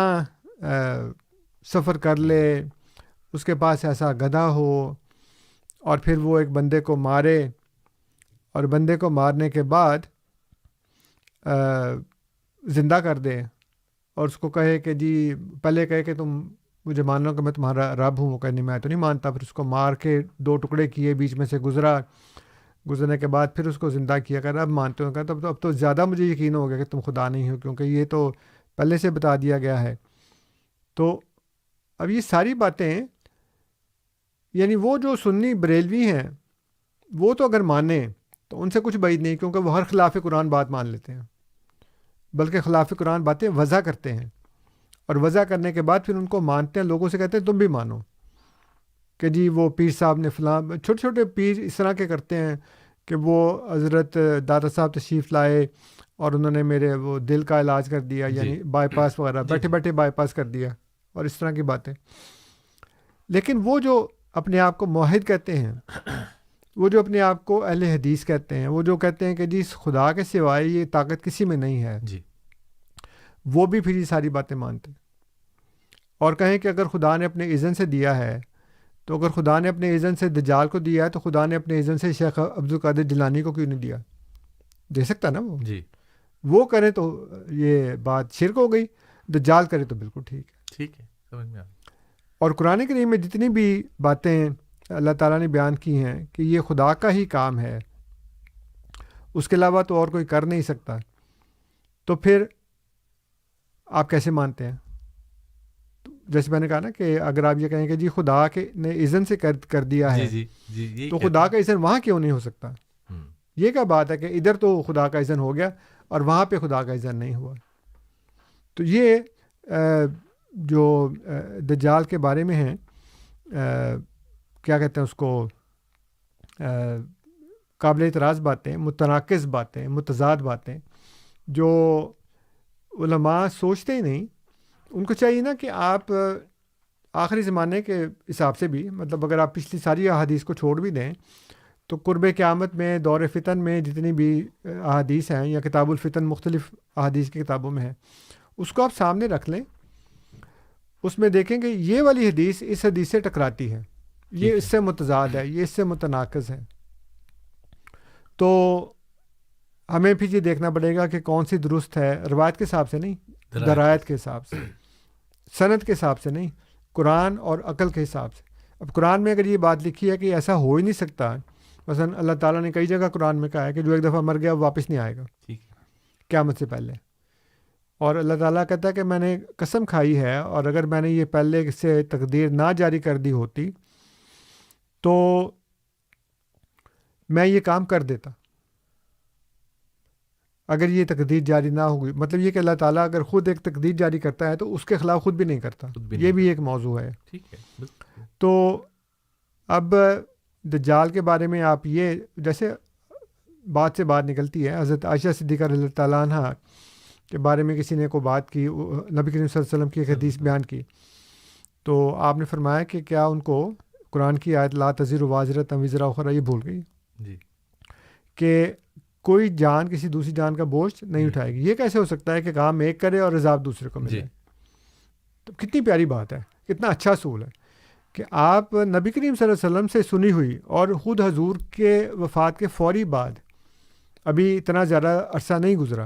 سفر کر لے، اس کے پاس ایسا گدھا ہو، اور پھر وہ ایک بندے کو مارے، اور بندے کو مارنے کے بعد زندہ کر دے، اور اس کو کہے کہ جی پہلے کہے کہ تم مجھے مان لو کہ میں تمہارا رب ہوں. وہ کہنے میں تو نہیں مانتا. پھر اس کو مار کے 2 ٹکڑے کیے، بیچ میں سے گزرنے کے بعد پھر اس کو زندہ کیا. کہہ رہا اب مانتے ہو؟ کہا اب تو زیادہ مجھے یقین ہو گیا کہ تم خدا نہیں ہو، کیونکہ یہ تو پہلے سے بتا دیا گیا ہے. تو اب یہ ساری باتیں، یعنی وہ جو سنی بریلوی ہیں وہ تو اگر مانیں تو ان سے کچھ بعید نہیں، کیونکہ وہ ہر خلاف قرآن بات مان لیتے ہیں، بلکہ خلاف قرآن باتیں وضع کرتے ہیں، اور وضع کرنے کے بعد پھر ان کو مانتے ہیں. لوگوں سے کہتے ہیں تم بھی مانو کہ جی وہ پیر صاحب نے فلاں. چھوٹے چھوٹے پیر اس طرح کے کرتے ہیں کہ وہ حضرت دادا صاحب تشریف لائے اور انہوں نے میرے وہ دل کا علاج کر دیا، یعنی بائی پاس وغیرہ، بیٹھے بیٹھے بائی پاس کر دیا، اور اس طرح کی باتیں. لیکن وہ جو اپنے آپ کو موحد کہتے ہیں، وہ جو اپنے آپ کو اہل حدیث کہتے ہیں، وہ جو کہتے ہیں کہ جی خدا کے سوائے یہ طاقت کسی میں نہیں ہے، جی، وہ بھی پھر یہ ساری باتیں مانتے ہیں. اور کہیں کہ اگر خدا نے اپنے اذن سے دیا ہے تو اگر خدا نے اپنے اذن سے دجال کو دیا ہے تو خدا نے اپنے اذن سے شیخ عبدالقادر جیلانی کو کیوں نہیں دیا؟ دے سکتا نا وہ. جی وہ کرے تو یہ بات شرک ہو گئی، دجال کرے تو بالکل ٹھیک ہے. ٹھیک ہے، سمجھ میں آ گیا. اور قرآن کریم میں جتنی بھی باتیں اللہ تعالیٰ نے بیان کی ہیں کہ یہ خدا کا ہی کام ہے، اس کے علاوہ تو اور کوئی کر نہیں سکتا، تو پھر آپ کیسے مانتے ہیں؟ جیسے میں نے کہا نا کہ اگر آپ یہ کہیں کہ جی خدا کے نے اذن سے کر دیا ہے، جی تو خدا کا اذن وہاں کیوں نہیں ہو سکتا؟ یہ کیا بات ہے کہ ادھر تو خدا کا اذن ہو گیا اور وہاں پہ خدا کا اذن نہیں ہوا؟ تو یہ جو دجال کے بارے میں ہیں، کیا کہتے ہیں اس کو، قابل اعتراض باتیں، متناقض باتیں، متضاد باتیں جو علماء سوچتے ہی نہیں. ان کو چاہیے نا کہ آپ آخری زمانے کے حساب سے بھی، مطلب اگر آپ پچھلی ساری احادیث کو چھوڑ بھی دیں تو قرب قیامت میں، دور فتن میں جتنی بھی احادیث ہیں یا کتاب الفتن مختلف احادیث کی کتابوں میں ہیں، اس کو آپ سامنے رکھ لیں. اس میں دیکھیں کہ یہ والی حدیث اس حدیث سے ٹکراتی ہے، یہ اس سے متضاد ہے، یہ اس سے متناقض ہے. تو ہمیں پھر یہ دیکھنا پڑے گا کہ کون سی درست ہے، روایت کے حساب سے نہیں، درایت کے حساب سے، سند کے حساب سے نہیں، قرآن اور عقل کے حساب سے. اب قرآن میں اگر یہ بات لکھی ہے کہ ایسا ہو ہی نہیں سکتا، مثلا اللہ تعالیٰ نے کئی جگہ قرآن میں کہا ہے کہ جو ایک دفعہ مر گیا وہ واپس نہیں آئے گا قیامت سے پہلے، اور اللہ تعالیٰ کہتا ہے کہ میں نے قسم کھائی ہے اور اگر میں نے یہ پہلے سے تقدیر نہ جاری کر دی ہوتی تو میں یہ کام کر دیتا. اگر یہ تقدیر جاری نہ ہوگی، مطلب یہ کہ اللہ تعالیٰ اگر خود ایک تقدیر جاری کرتا ہے تو اس کے خلاف خود بھی نہیں کرتا. یہ بھی ایک موضوع ہے. تو اب دجال کے بارے میں آپ یہ جیسے بات سے بات نکلتی ہے، حضرت عائشہ صدیقہ رضی اللہ تعالیٰ عنہ کے بارے میں کسی نے کو بات کی، نبی کریم صلی اللہ علیہ وسلم کی ایک حدیث بیان کی، تو آپ نے فرمایا کہ کیا ان کو قرآن کی آیت لا تزر وازرۃ وزر اخرى یہ بھول گئی جی کہ کوئی جان کسی دوسری جان کا بوجھ نہیں اٹھائے گی؟ یہ کیسے ہو سکتا ہے کہ کام ایک کرے اور عذاب دوسرے کو ملے؟ تو کتنی پیاری بات ہے، کتنا اچھا اصول ہے کہ آپ نبی کریم صلی اللہ علیہ وسلم سے سنی ہوئی اور خود حضور کے وفات کے فوری بعد، ابھی اتنا زیادہ عرصہ نہیں گزرا،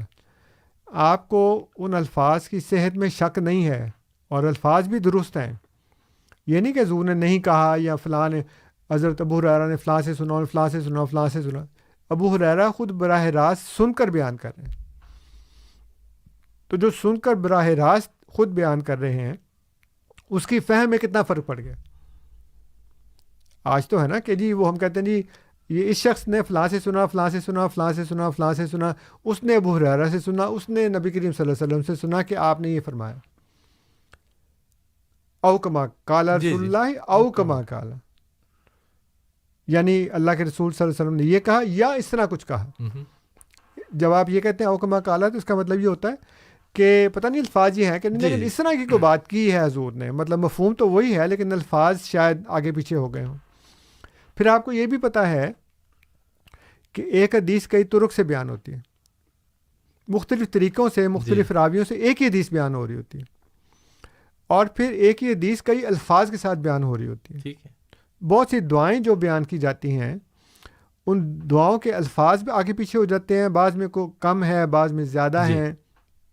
آپ کو ان الفاظ کی صحت میں شک نہیں ہے اور الفاظ بھی درست ہیں. یہ نہیں کہ حضور نے نہیں کہا یا فلاں نے، حضرت ابو ہریرہ نے فلاں سے سنا، فلاں سے سنا، فلاں سے سنا. ابو ہریرہ خود براہ راست سن کر بیان کر رہے ہیں. تو جو سن کر براہ راست خود بیان کر رہے ہیں اس کی فہم میں کتنا فرق پڑ گیا. آج تو ہے نا کہ جی وہ ہم کہتے ہیں جی یہ اس شخص نے فلاں سے سنا، فلاں سے سنا، فلاں سے سنا، فلاں سے سنا، اس نے ابو ہریرہ سے سنا، اس نے نبی کریم صلی اللہ علیہ وسلم سے سنا کہ آپ نے یہ فرمایا. او کما قال رسول اللہ، او کما قال، یعنی اللہ کے رسول صلی اللہ علیہ وسلم نے یہ کہا یا اس طرح کچھ کہا. جب آپ یہ کہتے ہیں او کما قال تو اس کا مطلب یہ ہوتا ہے کہ پتہ نہیں الفاظ یہ ہیں کہ لیکن اس طرح کی کوئی بات کی ہے حضور نے، مطلب مفہوم تو وہی ہے لیکن الفاظ شاید آگے پیچھے ہو گئے ہوں. پھر آپ کو یہ بھی پتہ ہے کہ ایک حدیث کئی طرق سے بیان ہوتی ہے، مختلف طریقوں سے، مختلف راویوں سے ایک ہی حدیث بیان ہو رہی ہوتی ہے، اور پھر ایک ہی حدیث کئی الفاظ کے ساتھ بیان ہو رہی ہوتی ہے. بہت سی دعائیں جو بیان کی جاتی ہیں ان دعاؤں کے الفاظ بھی آگے پیچھے ہو جاتے ہیں، بعض میں کو کم ہے، بعض میں زیادہ ہیں.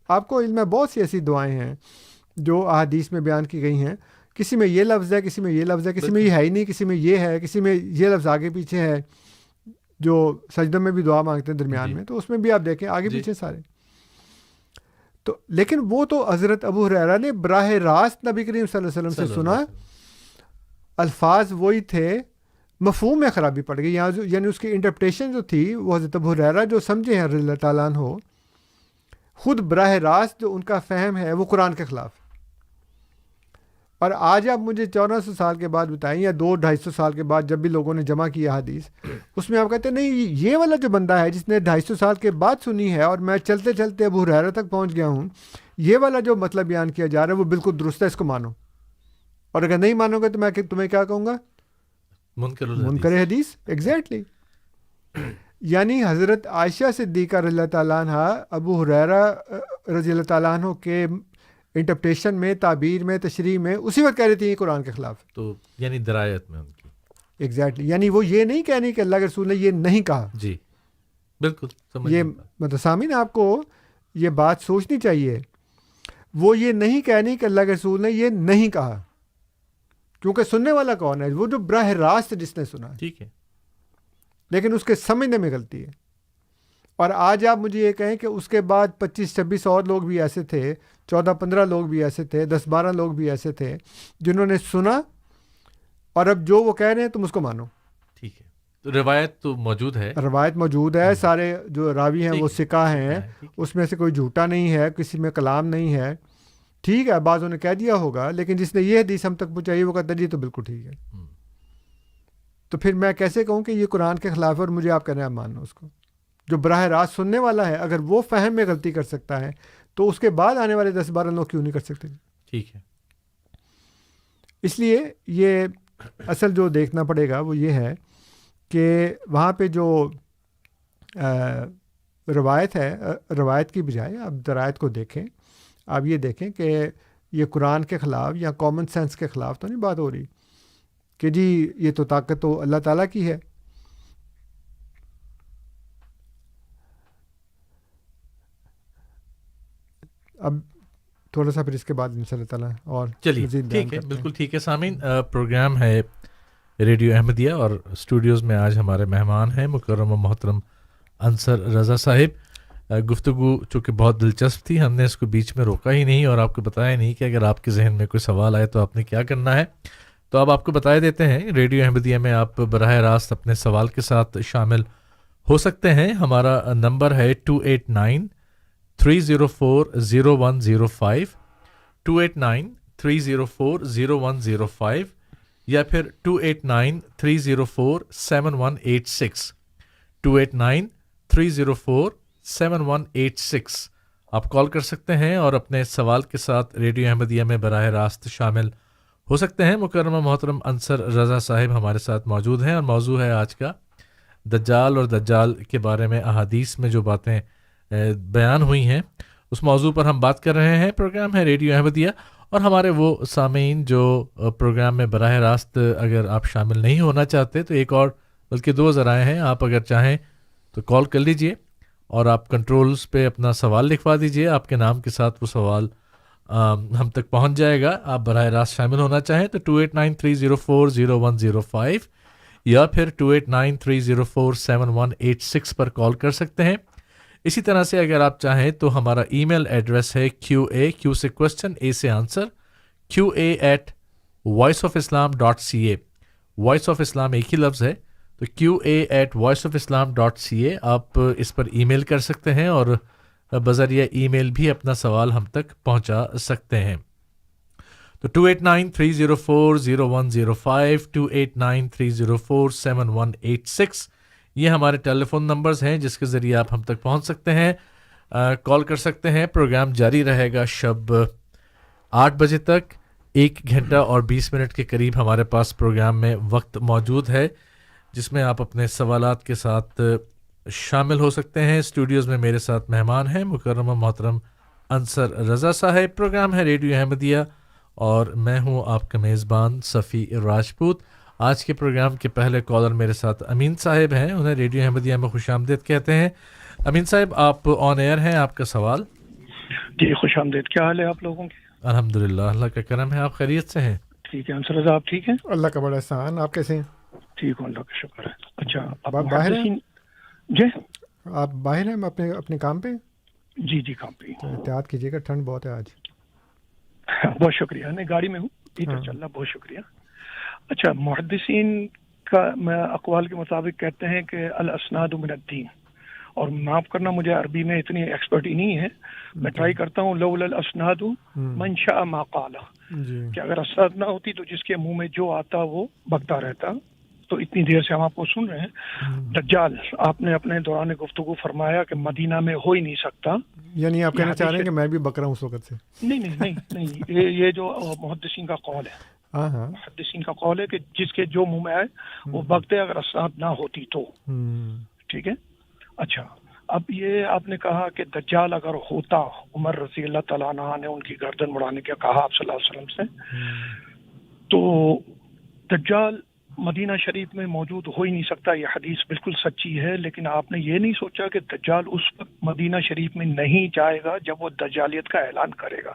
آپ کو علم ہے بہت سی ایسی دعائیں ہیں جو احادیث میں بیان کی گئی ہیں، کسی میں یہ لفظ ہے، کسی میں یہ لفظ ہے، کسی میں یہ ہے ہی نہیں، کسی میں یہ ہے، کسی میں یہ لفظ آگے پیچھے ہے. جو سجدوں میں بھی دعا مانگتے ہیں درمیان میں، تو اس میں بھی آپ دیکھیں آگے پیچھے سارے. تو لیکن وہ تو حضرت ابو ہریرہ نے براہ راست نبی کریم صلی اللہ علیہ وسلم سے سنا، الفاظ وہی تھے، مفہوم میں خرابی پڑ گئی یہاں، یعنی اس کی انٹرپریٹیشن جو تھی وہ حضرت ابو ہریرہ جو سمجھے ہیں رضی اللہ تعالیٰ عنہ، خود براہ راست جو ان کا فہم ہے وہ قرآن کے خلاف. اور آج آپ مجھے 1400 سال کے بعد بتائیں یا 200-250 سال کے بعد جب بھی لوگوں نے جمع کیا حدیث، اس میں آپ کہتے ہیں نہیں یہ والا جو بندہ ہے جس نے 250 سال کے بعد سنی ہے اور میں چلتے چلتے ابو ہریرہ تک پہنچ گیا ہوں، یہ والا جو مطلب بیان کیا جا رہا ہے وہ بالکل درست ہے، اس کو مانو. اور اگر نہیں مانو گے تو میں تمہیں کیا کہوں گا؟ منکر حدیث. ایگزیکٹلی. یعنی حضرت عائشہ صدیقہ رضی اللہ تعالیٰ عنہ ابو ہریرہ رضی اللہ تعالیٰ عنہ کے انٹرپریشن میں، تعبیر میں، تشریح میں، اسی وقت کہہ رہی تھی یہ قرآن کے خلاف ہے. تو یعنی درایت میں ان کی ایگزیکٹلی یعنی وہ یہ نہیں کہنے کہ اللہ کے رسول نے یہ نہیں کہا. جی بالکل سمجھ یہ مطلب سامعین آپ کو یہ بات سوچنی چاہیے. وہ یہ نہیں کہنی کہ اللہ کے رسول نے یہ نہیں کہا، کیونکہ سننے والا کون ہے؟ وہ جو براہ راست جس نے سنا ہے، ٹھیک ہے، لیکن اس کے سمجھنے میں غلطی ہے. اور آج آپ مجھے یہ کہیں کہ اس کے بعد 25-26 اور لوگ بھی ایسے تھے، 14-15 لوگ بھی ایسے تھے، 10-12 لوگ بھی ایسے تھے جنہوں نے سنا، اور اب جو وہ کہہ رہے ہیں تم اس کو مانو. ٹھیک ہے. تو روایت تو موجود ہے، روایت موجود ہے، سارے جو راوی ہیں وہ ثقہ ہیں، ٹھیک اس میں سے کوئی جھوٹا نہیں ہے، کسی میں کلام نہیں ہے. ٹھیک ہے، بعضوں نے کہہ دیا ہوگا، لیکن جس نے یہ حدیث ہم تک پہنچائی وہ کہتا جی تو بالکل ٹھیک ہے. تو پھر میں کیسے کہوں کہ یہ قرآن کے خلاف ہے اور مجھے آپ کہنا ہے مانو اس کو؟ جو براہ راست سننے والا ہے اگر وہ فہم میں غلطی کر سکتا ہے تو اس کے بعد آنے والے 10-12 لوگ کیوں نہیں کر سکتے؟ ٹھیک ہے. اس لیے یہ اصل جو دیکھنا پڑے گا وہ یہ ہے کہ وہاں پہ جو روایت ہے، روایت کی بجائے آپ درایت کو دیکھیں. آپ یہ دیکھیں کہ یہ قرآن کے خلاف یا کامن سینس کے خلاف تو نہیں بات ہو رہی کہ جی یہ تو طاقت تو اللہ تعالیٰ کی ہے. اب تھوڑا سا پھر اس کے بعد ان شاء اللہ تعالیٰ اور چلیے مزید ٹھیک ہے، بالکل ٹھیک ہے. سامعین، پروگرام ہے ریڈیو احمدیہ اور اسٹوڈیوز میں آج ہمارے مہمان ہیں مکرم و محترم انصر رضا صاحب. گفتگو چونکہ بہت دلچسپ تھی، ہم نے اس کو بیچ میں روکا ہی نہیں اور آپ کو بتایا نہیں کہ اگر آپ کے ذہن میں کوئی سوال آئے تو آپ نے کیا کرنا ہے. تو اب آپ کو بتائے دیتے ہیں، ریڈیو احمدیہ میں آپ براہ راست اپنے سوال کے ساتھ شامل ہو سکتے ہیں. ہمارا نمبر ہے 289-304-0105 289-304-0105 یا پھر 289-304-7186 289-304-7186 آپ کال کر سکتے ہیں اور اپنے سوال کے ساتھ ریڈیو احمدیہ میں براہ راست شامل ہو سکتے ہیں. مکرم محترم انصر رضا صاحب ہمارے ساتھ موجود ہیں اور موضوع ہے آج کا دجال اور دجال کے بارے میں احادیث میں جو باتیں بیان ہوئی ہیں اس موضوع پر ہم بات کر رہے ہیں. پروگرام ہے ریڈیو احمدیہ اور ہمارے وہ سامعین جو پروگرام میں براہ راست اگر آپ شامل نہیں ہونا چاہتے تو ایک اور بلکہ 2 ذرائع ہیں. آپ اگر چاہیں تو کال کر لیجئے اور آپ کنٹرولز پہ اپنا سوال لکھوا دیجئے، آپ کے نام کے ساتھ وہ سوال ہم تک پہنچ جائے گا. آپ براہ راست شامل ہونا چاہیں تو 289-304-0105 یا پھر 289-304-7186 پر کال کر سکتے ہیں. اسی طرح سے اگر آپ چاہیں تو ہمارا ای میل ایڈریس ہے QA سے کوسچن، A سے آنسر، QA@voiceofislam.ca. وائس آف اسلام ایک ہی لفظ ہے تو QA@voiceofislam.ca. آپ اس پر ای میل کر سکتے ہیں اور بذریعہ ای میل بھی اپنا سوال ہم تک پہنچا سکتے ہیں. تو 289-304-0105 289-304-7186 یہ ہمارے ٹیلی فون نمبرز ہیں جس کے ذریعے آپ ہم تک پہنچ سکتے ہیں، کال کر سکتے ہیں. پروگرام جاری رہے گا شب 8 بجے تک. 1 گھنٹہ اور 20 منٹ کے قریب ہمارے پاس پروگرام میں وقت موجود ہے جس میں آپ اپنے سوالات کے ساتھ شامل ہو سکتے ہیں. اسٹوڈیوز میں میرے ساتھ مہمان ہیں مکرم محترم انصر رضا صاحب. پروگرام ہے ریڈیو احمدیہ اور میں ہوں آپ کا میزبان صفی راجپوت. آج کے پروگرام کے پہلے کالر میرے ساتھ امین صاحب ہیں، انہیں ریڈیو احمدیہ میں خوش آمدید کہتے ہیں. امین صاحب آپ آن ایئر ہیں، آپ کا سوال. جی خوش آمدید، کیا حال ہے آپ لوگوں کے؟ الحمدللہ، اللہ کا کرم ہے. آپ خیریت سے ہیں؟ ٹھیک ہے. انصر رضا آپ ٹھیک ہیں؟ اللہ کا بڑا احسان. آپ کیسے ہیں؟ ٹھیک ہوں، اللہ کا شکر ہے. اچھا آپ باہر ہیں؟ جی آپ باہر ہیں اپنے کام پہ؟ جی کام پہ. احتیاط کیجیے گا، ٹھنڈ بہت ہے آج. بہت شکریہ. نہیں گاڑی میں ہوں، ٹھیک چل رہا، بہت شکریہ. اچھا، محدثین کا اقوال کے مطابق کہتے ہیں کہ الاسناد من الدین، اور معاف کرنا مجھے عربی میں اتنی ایکسپرٹی نہیں ہے، میں ٹرائی کرتا ہوں. لولا الاسناد من شاء ما قال، کہ اگر اسناد نہ ہوتی تو جس کے منہ میں جو آتا وہ بکتا رہتا. تو اتنی دیر سے ہم آپ کو سن رہے ہیں. دجال آپ نے اپنے دوران گفتگو فرمایا کہ مدینہ میں ہو ہی نہیں سکتا، یعنی آپ کہنا چاہ رہے ہیں کہ میں بھی بک رہا ہوں اس وقت سے؟ نہیں یہ جو محدثین کا قول ہے، محدثین کا قول ہے کہ جس کے جو منہ میں آئے وہ بکتے اگر اسناد نہ ہوتی تو. ٹھیک ہے. اچھا، اب یہ آپ نے کہا کہ دجال اگر ہوتا، عمر رضی اللہ تعالیٰ عنہ نے ان کی گردن مڑانے کا کہا آپ صلی اللہ علیہ وسلم سے، تو دجال مدینہ شریف میں موجود ہو ہی نہیں سکتا، یہ حدیث بالکل سچی ہے، لیکن آپ نے یہ نہیں سوچا کہ دجال اس وقت مدینہ شریف میں نہیں جائے گا جب وہ دجالیت کا اعلان کرے گا.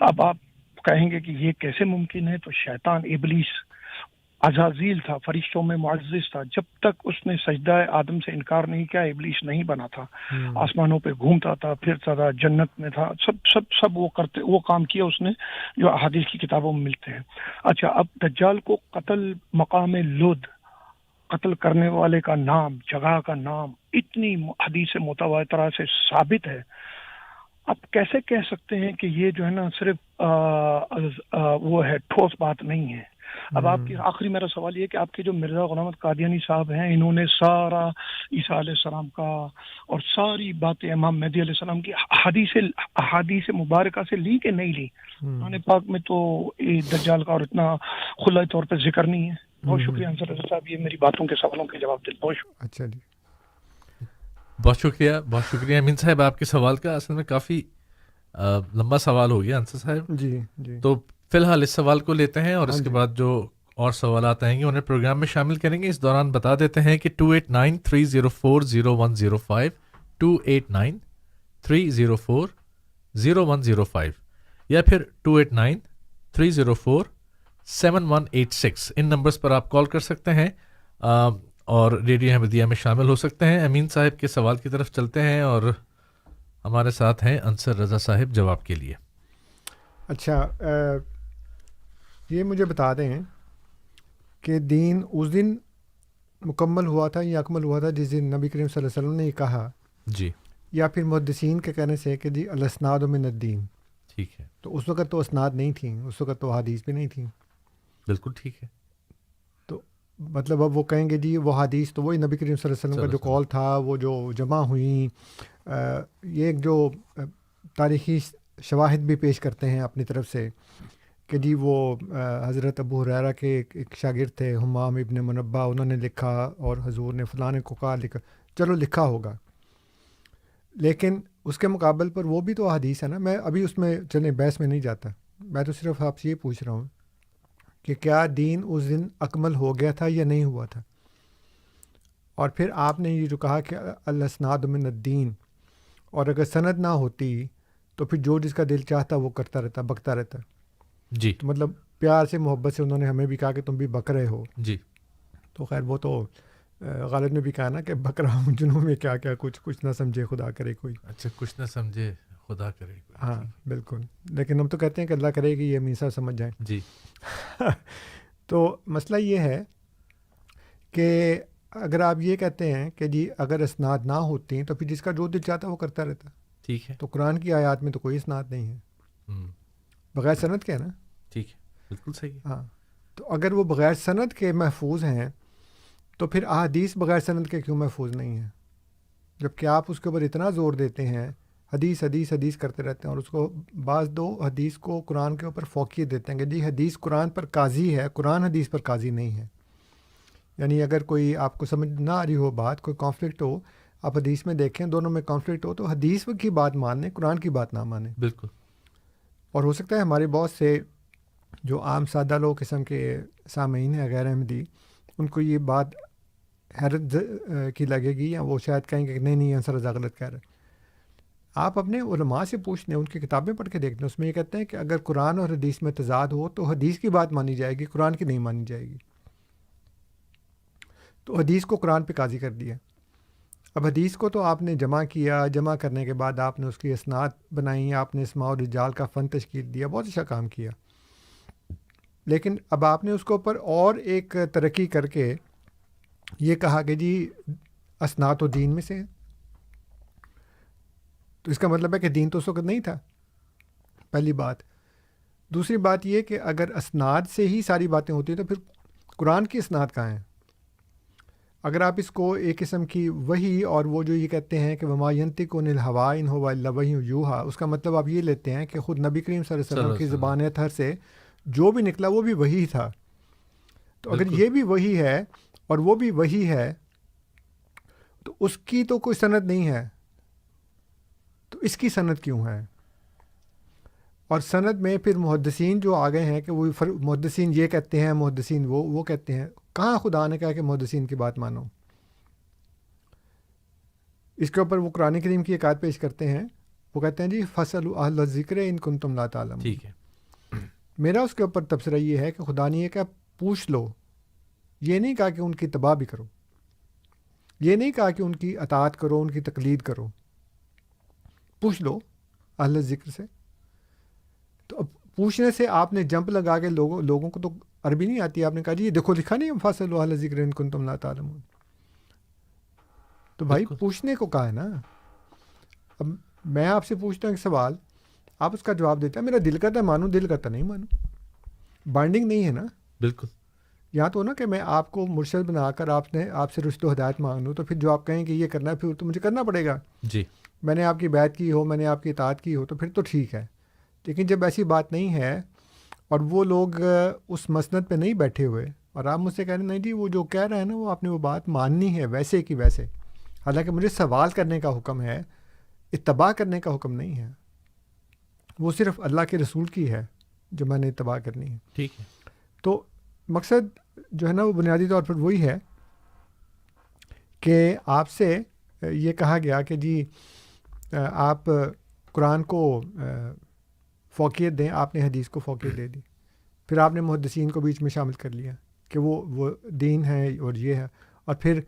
اب آپ کہیں گے کہ یہ کیسے ممکن ہے؟ تو شیطان ابلیس عزازیل تھا، فرشتوں میں معزز تھا، جب تک اس نے سجدہ آدم سے انکار نہیں کیا ابلیس نہیں بنا تھا. آسمانوں پہ گھومتا تھا، پھرتا تھا، جنت میں تھا، سب وہ کام کیا اس نے جو احادیث کی کتابوں میں ملتے ہیں. اچھا، اب دجال کو قتل مقام لد، قتل کرنے والے کا نام، جگہ کا نام اتنی حدیث متواترہ سے ثابت ہے. آپ کیسے کہہ سکتے ہیں کہ یہ جو ہے نا صرف وہ ہے، ٹھوس بات نہیں ہے؟ اب آپ کی آخری میرا سوال یہ کہ آپ کے جو مرزا غلام احمد قادیانی صاحب ہیں، انہوں نے سارا عیسیٰ علیہ السلام کا اور ساری باتیں امام مہدی علیہ السلام کی احادیث مبارکہ سے لی کہ نہیں لی؟ قرآن پاک میں تو دجال کا اور اتنا کھلا طور پہ ذکر نہیں ہے. بہت شکریہ انصر رضا صاحب، یہ میری باتوں کے سوالوں کے جواب دیں. بہت شکریہ. اچھا جی، بہت شکریہ امین صاحب آپ کے سوال کا. اصل میں کافی لمبا سوال ہو گیا انصر صاحب. جی جی، تو فی الحال اس سوال کو لیتے ہیں اور اس کے بعد جو اور سوالات آئیں گے انہیں پروگرام میں شامل کریں گے. اس دوران بتا دیتے ہیں کہ 2893040105 2893040105 یا پھر 2893047186 ان نمبرز پر آپ کال کر سکتے ہیں اور ریڈیو احمدیہ میں شامل ہو سکتے ہیں. امین صاحب کے سوال کی طرف چلتے ہیں اور ہمارے ساتھ ہیں انصر رضا صاحب جواب کے لیے. اچھا، یہ مجھے بتا دیں کہ دین اس دن مکمل ہوا تھا یا اکمل ہوا تھا جس دن نبی کریم صلی اللہ علیہ وسلم نے یہ کہا، جی، یا پھر محدثین کے کہنے سے کہ جی الاسناد من الدین؟ ٹھیک ہے، تو اس وقت تو اسناد نہیں تھیں، اس وقت تو حدیث بھی نہیں تھیں. بالکل ٹھیک ہے. تو مطلب اب وہ کہیں گے جی وہ حدیث تو وہی نبی کریم صلی اللہ علیہ وسلم کا جو قول تھا، وہ جو جمع ہوئیں، یہ ایک جو تاریخی شواہد بھی پیش کرتے ہیں اپنی طرف سے کہ جی وہ حضرت ابو ہریرہ کے ایک شاگرد تھے حمام ابن منبہ، انہوں نے لکھا اور حضور نے فلاں کو کہا، لکھا، چلو لکھا ہوگا، لیکن اس کے مقابل پر وہ بھی تو حدیث ہے نا. میں ابھی اس میں چلیں بحث میں نہیں جاتا، میں تو صرف آپ سے یہ پوچھ رہا ہوں کہ کیا دین اس دن اکمل ہو گیا تھا یا نہیں ہوا تھا؟ اور پھر آپ نے یہ جو کہا کہ الاسناد من الدین، اور اگر سند نہ ہوتی تو پھر جو جس کا دل چاہتا وہ کرتا رہتا، بکتا رہتا. جی، تو مطلب پیار سے محبت سے انہوں نے ہمیں بھی کہا کہ تم بھی بک رہے ہو. جی، تو خیر وہ تو غالب نے بھی کہا نا کہ بک رہا ہوں جنہوں میں کیا کیا کچھ نہ سمجھے خدا کرے کوئی. اچھا، کچھ نہ سمجھے خدا کرے کوئی. ہاں بالکل، لیکن ہم تو کہتے ہیں کہ اللہ کرے کہ یہ میسا سمجھ جائیں. جی. تو مسئلہ یہ ہے کہ اگر آپ یہ کہتے ہیں کہ جی اگر اسناد نہ ہوتی ہیں تو پھر جس کا جو دل چاہتا وہ کرتا رہتا. ٹھیک ہے. تو قرآن کی آیات میں تو کوئی اسناد نہیں ہے، بغیر سند کے ہے نا. ٹھیک ہے، بالکل صحیح ہے. ہاں، تو اگر وہ بغیر سند کے محفوظ ہیں تو پھر احادیث بغیر سند کے کیوں محفوظ نہیں ہیں؟ جبکہ آپ اس کے اوپر اتنا زور دیتے ہیں، حدیث حدیث حدیث کرتے رہتے ہیں، اور اس کو بعض دو حدیث کو قرآن کے اوپر فوقیت دیتے ہیں کہ جی حدیث قرآن پر قاضی ہے، قرآن حدیث پر قاضی نہیں ہے. یعنی اگر کوئی آپ کو سمجھ نہ آ رہی ہو بات، کوئی کانفلکٹ ہو، آپ حدیث میں دیکھیں دونوں میں کانفلکٹ ہو تو حدیث کی بات مانیں، قرآن کی بات نہ مانیں. بالکل. اور ہو سکتا ہے ہمارے بہت سے جو عام سادہ لوگ قسم کے سامعین ہیں غیر احمدی، ان کو یہ بات حیرت کی لگے گی، یا وہ شاید کہیں کہ نہیں انصر رضا غلط کہہ رہے. آپ اپنے علماء سے پوچھ لیں، ان کی کتابیں پڑھ کے دیکھ لیں، اس میں یہ کہتے ہیں کہ اگر قرآن اور حدیث میں تضاد ہو تو حدیث کی بات مانی جائے گی، قرآن کی نہیں مانی جائے گی. تو حدیث کو قرآن پہ قاضی کر دیا. اب حدیث کو تو آپ نے جمع کیا، جمع کرنے کے بعد آپ نے اس کی اسناد بنائی، آپ نے اسماء و رجال کا فن تشکیل دیا، بہت اچھا کام کیا. لیکن اب آپ نے اس کے اوپر اور ایک ترقی کر کے یہ کہا کہ جی اسناد و دین میں سے ہے. تو اس کا مطلب ہے کہ دین تو اس وقت نہیں تھا، پہلی بات. دوسری بات یہ کہ اگر اسناد سے ہی ساری باتیں ہوتی ہیں تو پھر قرآن کی اسناد کہاں ہیں؟ اگر آپ اس کو ایک قسم کی وحی، اور وہ جو یہ کہتے ہیں کہ وما ینطق عن الہویٰ ان ھو الا وحی یوحیٰ، اس کا مطلب آپ یہ لیتے ہیں کہ خود نبی کریم صلی اللہ علیہ وسلم کی زبان اطہر سے جو بھی نکلا وہ بھی وحی تھا. تو اگر یہ بھی وحی ہے اور وہ بھی وحی ہے تو اس کی تو کوئی سند نہیں ہے. اس کی سند کیوں ہے؟ اور سند میں پھر محدثین جو آگے ہیں کہ وہ محدثین یہ کہتے ہیں، محدثین وہ کہتے ہیں. کہاں خدا نے کہا کہ محدثین کی بات مانو؟ اس کے اوپر وہ قرآن کریم کی ایک آیت پیش کرتے ہیں. وہ کہتے ہیں جی فَاسْأَلُوا أَهْلَ الذِّكْرِ إِن كُنتُمْ لَا تَعْلَمُونَ. ٹھیک ہے. میرا اس کے اوپر تبصرہ یہ ہے کہ خدا نے یہ کہا پوچھ لو. یہ نہیں کہا کہ ان کی اتباع بھی کرو، یہ نہیں کہا کہ ان کی اطاعت کرو، ان کی تقلید کرو. پوچھ لو اہل ذکر سے. تو اب پوچھنے سے آپ نے جمپ لگا کے لوگوں کو تو عربی نہیں آتی، آپ نے کہا جی یہ دیکھو لکھا نہیں فَاسْأَلُوا أَهْلَ الذِّكْرِ إِن كُنتُمْ لَا تَعْلَمُونَ. تو بھائی پوچھنے کو کہا ہے نا. اب میں آپ سے پوچھتا ہوں ایک سوال، آپ اس کا جواب دیتے ہیں میرا دل کرتا ہے مانوں، دل کرتا نہیں مانوں. بائنڈنگ نہیں ہے نا. بالکل. یہاں تو نا کہ میں آپ کو مرشد بنا کر آپ سے رشد و ہدایت مانگ لوں، تو پھر جو آپ کہیں کہ یہ کرنا ہے پھر تو مجھے کرنا پڑے گا. جی میں نے آپ کی بیعت کی ہو، میں نے آپ کی اطاعت کی ہو تو پھر تو ٹھیک ہے. لیکن جب ایسی بات نہیں ہے اور وہ لوگ اس مسند پہ نہیں بیٹھے ہوئے اور آپ مجھ سے کہہ رہے ہیں نہیں جی وہ جو کہہ رہے ہیں نا وہ آپ نے وہ بات ماننی ہے ویسے کی ویسے، حالانکہ مجھے سوال کرنے کا حکم ہے، اتباع کرنے کا حکم نہیں ہے. وہ صرف اللہ کے رسول کی ہے جو میں نے اتباع کرنی ہے. ٹھیک ہے. تو مقصد جو ہے نا وہ بنیادی طور پر وہی ہے کہ آپ سے یہ کہا گیا کہ جی آپ قرآن کو فوقیت دیں، آپ نے حدیث کو فوقیت دے دی. پھر آپ نے محدثین کو بیچ میں شامل کر لیا کہ وہ دین ہے اور یہ ہے، اور پھر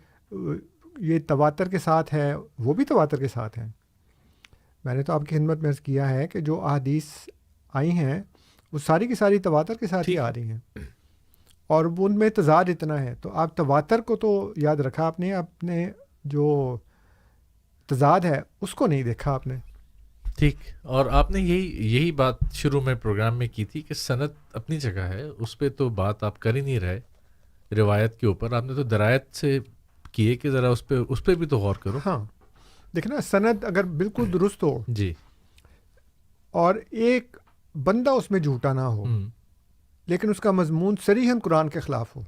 یہ تواتر کے ساتھ ہے، وہ بھی تواتر کے ساتھ ہیں. میں نے تو آپ کی خدمت میں عرض کیا ہے کہ جو احادیث آئی ہیں وہ ساری کی ساری تواتر کے ساتھ ہی آ رہی ہیں، اور ان میں تضاد اتنا ہے. تو آپ تواتر کو تو یاد رکھا آپ نے جو تضاد ہے اس کو نہیں دیکھا آپ نے. ٹھیک. اور آپ نے یہی بات شروع میں پروگرام میں کی تھی کہ سند اپنی جگہ ہے، اس پہ تو بات آپ کر ہی نہیں رہے. روایت کے اوپر آپ نے تو درایت سے کیے کہ ذرا اس پہ بھی تو غور کرو. ہاں دیکھنا، سند اگر بالکل درست ہو جی اور ایک بندہ اس میں جھوٹا نہ ہو، لیکن اس کا مضمون صریحاً قرآن کے خلاف ہو،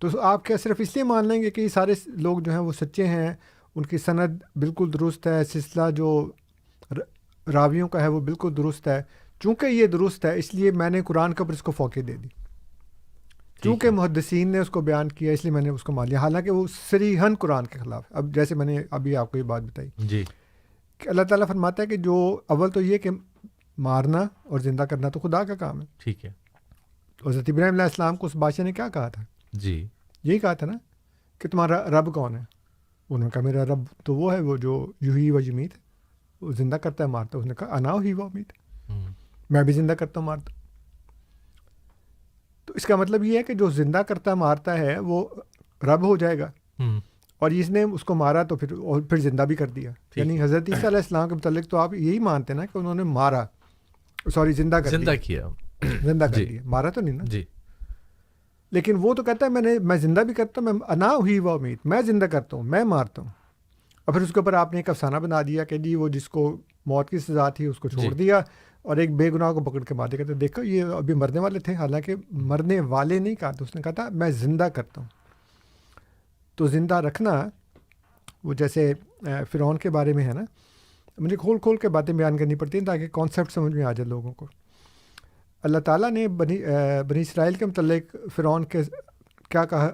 تو آپ کیا صرف اس لیے مان لیں گے کہ یہ سارے لوگ جو ہیں وہ سچے ہیں، ان کی سند بالکل درست ہے، سلسلہ جو راویوں کا ہے وہ بالکل درست ہے، چونکہ یہ درست ہے اس لیے میں نے قرآن کے اوپر اس کو فوقیت دے دی، چونکہ محدثین نے اس کو بیان کیا اس لیے میں نے اس کو مان لیا، حالانکہ وہ صریحاً قرآن کے خلاف. اب جیسے میں نے ابھی آپ کو یہ بات بتائی جی کہ اللہ تعالیٰ فرماتا ہے کہ جو اول تو یہ کہ مارنا اور زندہ کرنا تو خدا کا کام ہے. ٹھیک ہے. حضرت ابراہیم علیہ السلام کو اس بادشاہ نے کیا کہا تھا؟ جی یہی کہا تھا نا کہ تمہارا رب کون ہے؟ انہوں نے کہا میرا رب تو وہ ہے وہ جو یحیی و یمیت، وہ زندہ کرتا ہے مارتا ہے. اس نے کہا انا احیی و امیت، میں بھی زندہ کرتا ہوں مارتا ہوں. تو اس کا مطلب یہ ہے کہ جو زندہ کرتا مارتا ہے وہ رب ہو جائے گا، اور اس نے اس کو مارا تو پھر زندہ بھی کر دیا. یعنی حضرت عیسیٰ علیہ السلام کے متعلق تو آپ یہی مانتے نا کہ انہوں نے مارا، زندہ کر دیا، مارا تو نہیں نا. جی. لیکن وہ تو کہتا ہے میں زندہ بھی کرتا ہوں، میں انا احیی و امیت، میں زندہ کرتا ہوں، میں مارتا ہوں. اور پھر اس کے اوپر آپ نے ایک افسانہ بنا دیا کہ جی وہ جس کو موت کی سزا تھی اس کو چھوڑ دیا اور ایک بے گناہ کو پکڑ کے مار دیا. کہتے دیکھو یہ ابھی مرنے والے تھے، حالانکہ مرنے والے نہیں کہا تھا، اس نے کہا تھا میں زندہ کرتا ہوں. تو زندہ رکھنا وہ جیسے فرعون کے بارے میں ہے نا، مجھے کھول کے باتیں بیان کرنی پڑتی ہیں تاکہ کانسیپٹ سمجھ میں آ جائے لوگوں کو. اللہ تعالیٰ نے بنی اسرائیل کے متعلق فرعون کے کیا کہا،